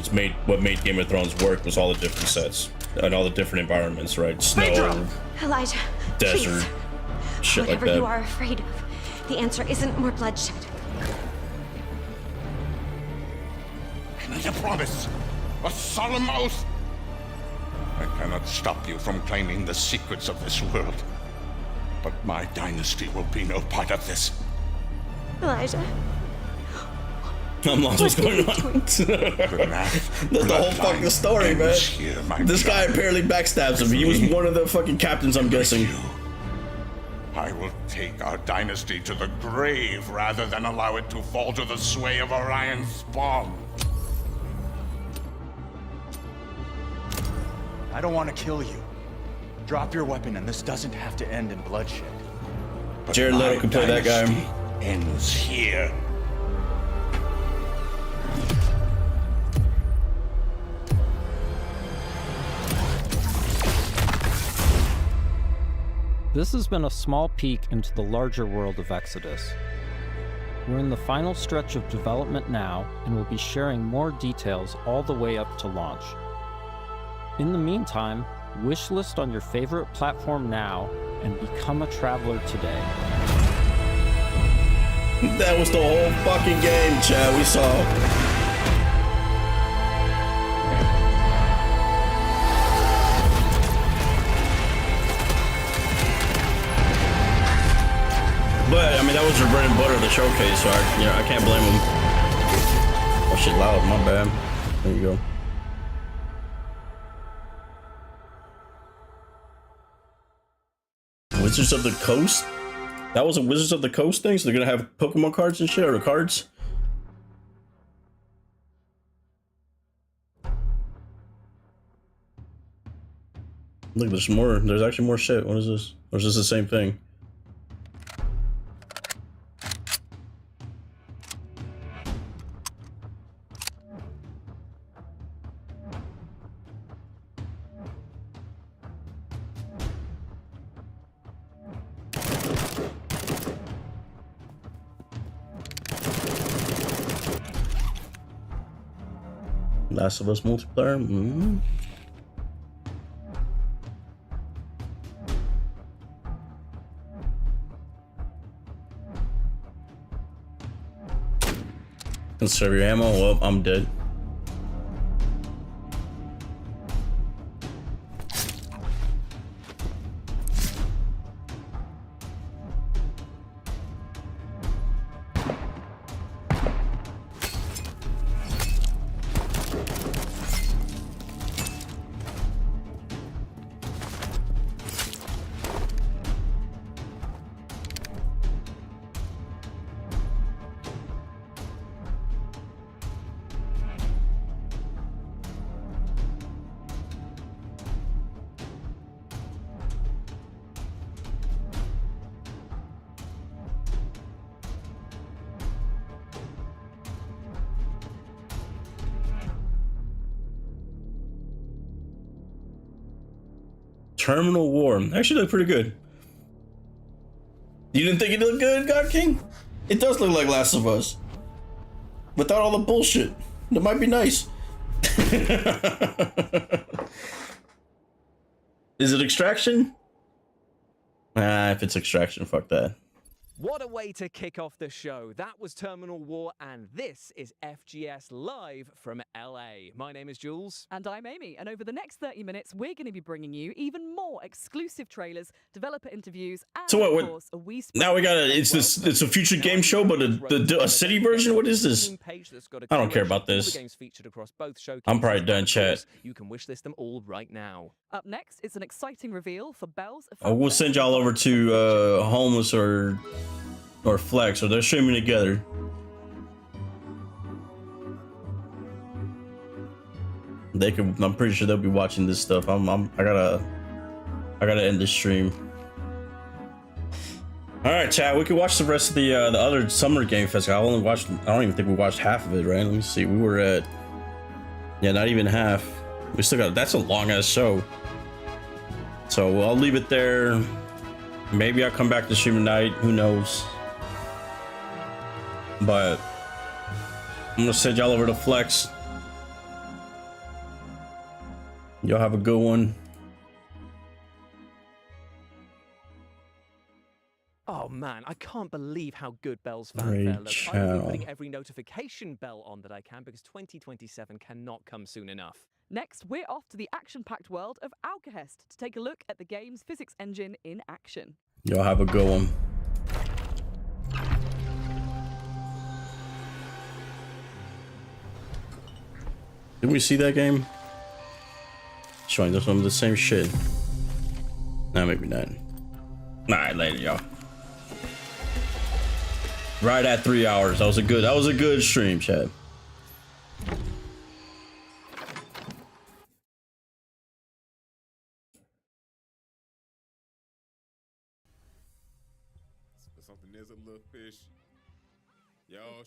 what made Game of Thrones work was all the different sets and all the different environments, right? Snow, Elijah, desert, please. shit like Whatever that. you are afraid of, the answer isn't more bloodshed. I need a promise. A solemn oath. I cannot stop you from claiming the secrets of this world. But my dynasty will be no part of this. Elijah, I'm lost. What's going on? That's the whole fucking story, man. This guy apparently backstabs him. He was one of the fucking captains, I'm guessing. I will take our dynasty to the grave rather than allow it to fall to the sway of Orion's spawn. I don't want to kill you. Drop your weapon and this doesn't have to end in bloodshed. But Jared Leto can play that guy. Ends here. This has been a small peek into the larger world of Exodus. We're in the final stretch of development now, and we'll be sharing more details all the way up to launch. In the meantime, wishlist on your favorite platform now and become a traveler today. That was the whole fucking game, Chad. We saw. But I mean, that was their bread and butter of the showcase, so I can't blame them. Oh shit, loud. My bad. There you go. Wizards of the Coast? That was a Wizards of the Coast thing? So they're gonna have Pokemon cards and shit, or cards? Look, there's more. There's actually more shit. What is this? Or is this the same thing? Last of Us multiplayer? Mm-hmm. Conserve your ammo. Well, I'm dead. Terminal War. Actually looked pretty good. You didn't think it looked good, God King? It does look like Last of Us. Without all the bullshit. It might be nice. Is it Extraction? If it's Extraction, fuck that. What a way to kick off the show. That was Terminal War, and this is FGS Live from LA. My name is Jules. And I'm Amy, and over the next 30 minutes, we're going to be bringing you even more exclusive trailers, developer interviews, and so what, of course, a wee now we got it's a future game show, but a city version? What is this? I don't care about this. I'm probably done, chat. You can wishlist them all right now. Up next, it's an exciting reveal for Belle's... We'll send y'all over to Homeless or Flex, or they're streaming together. They could. I'm pretty sure they'll be watching this stuff. I gotta end this stream. All right, chat. We can watch the rest of the other Summer Game Festival. I don't even think we watched half of it. Right? Let me see. We were at not even half. We still got. That's a long ass show. So I'll leave it there. Maybe I'll come back to stream tonight. Who knows? But I'm gonna send y'all over to Flex. Y'all have a good one. Oh man, I can't believe how good Belle's fanfare looks. I'm gonna be putting every notification bell on that I can because 2027 cannot come soon enough. Next, we're off to the action-packed world of Alcahest to take a look at the game's physics engine in action. Y'all have a good one. Did we see that game? Showing us some of the same shit. Nah, maybe not. Alright, later, y'all. Right at 3 hours. That was a good stream, chat. Something is a little fish. Yo,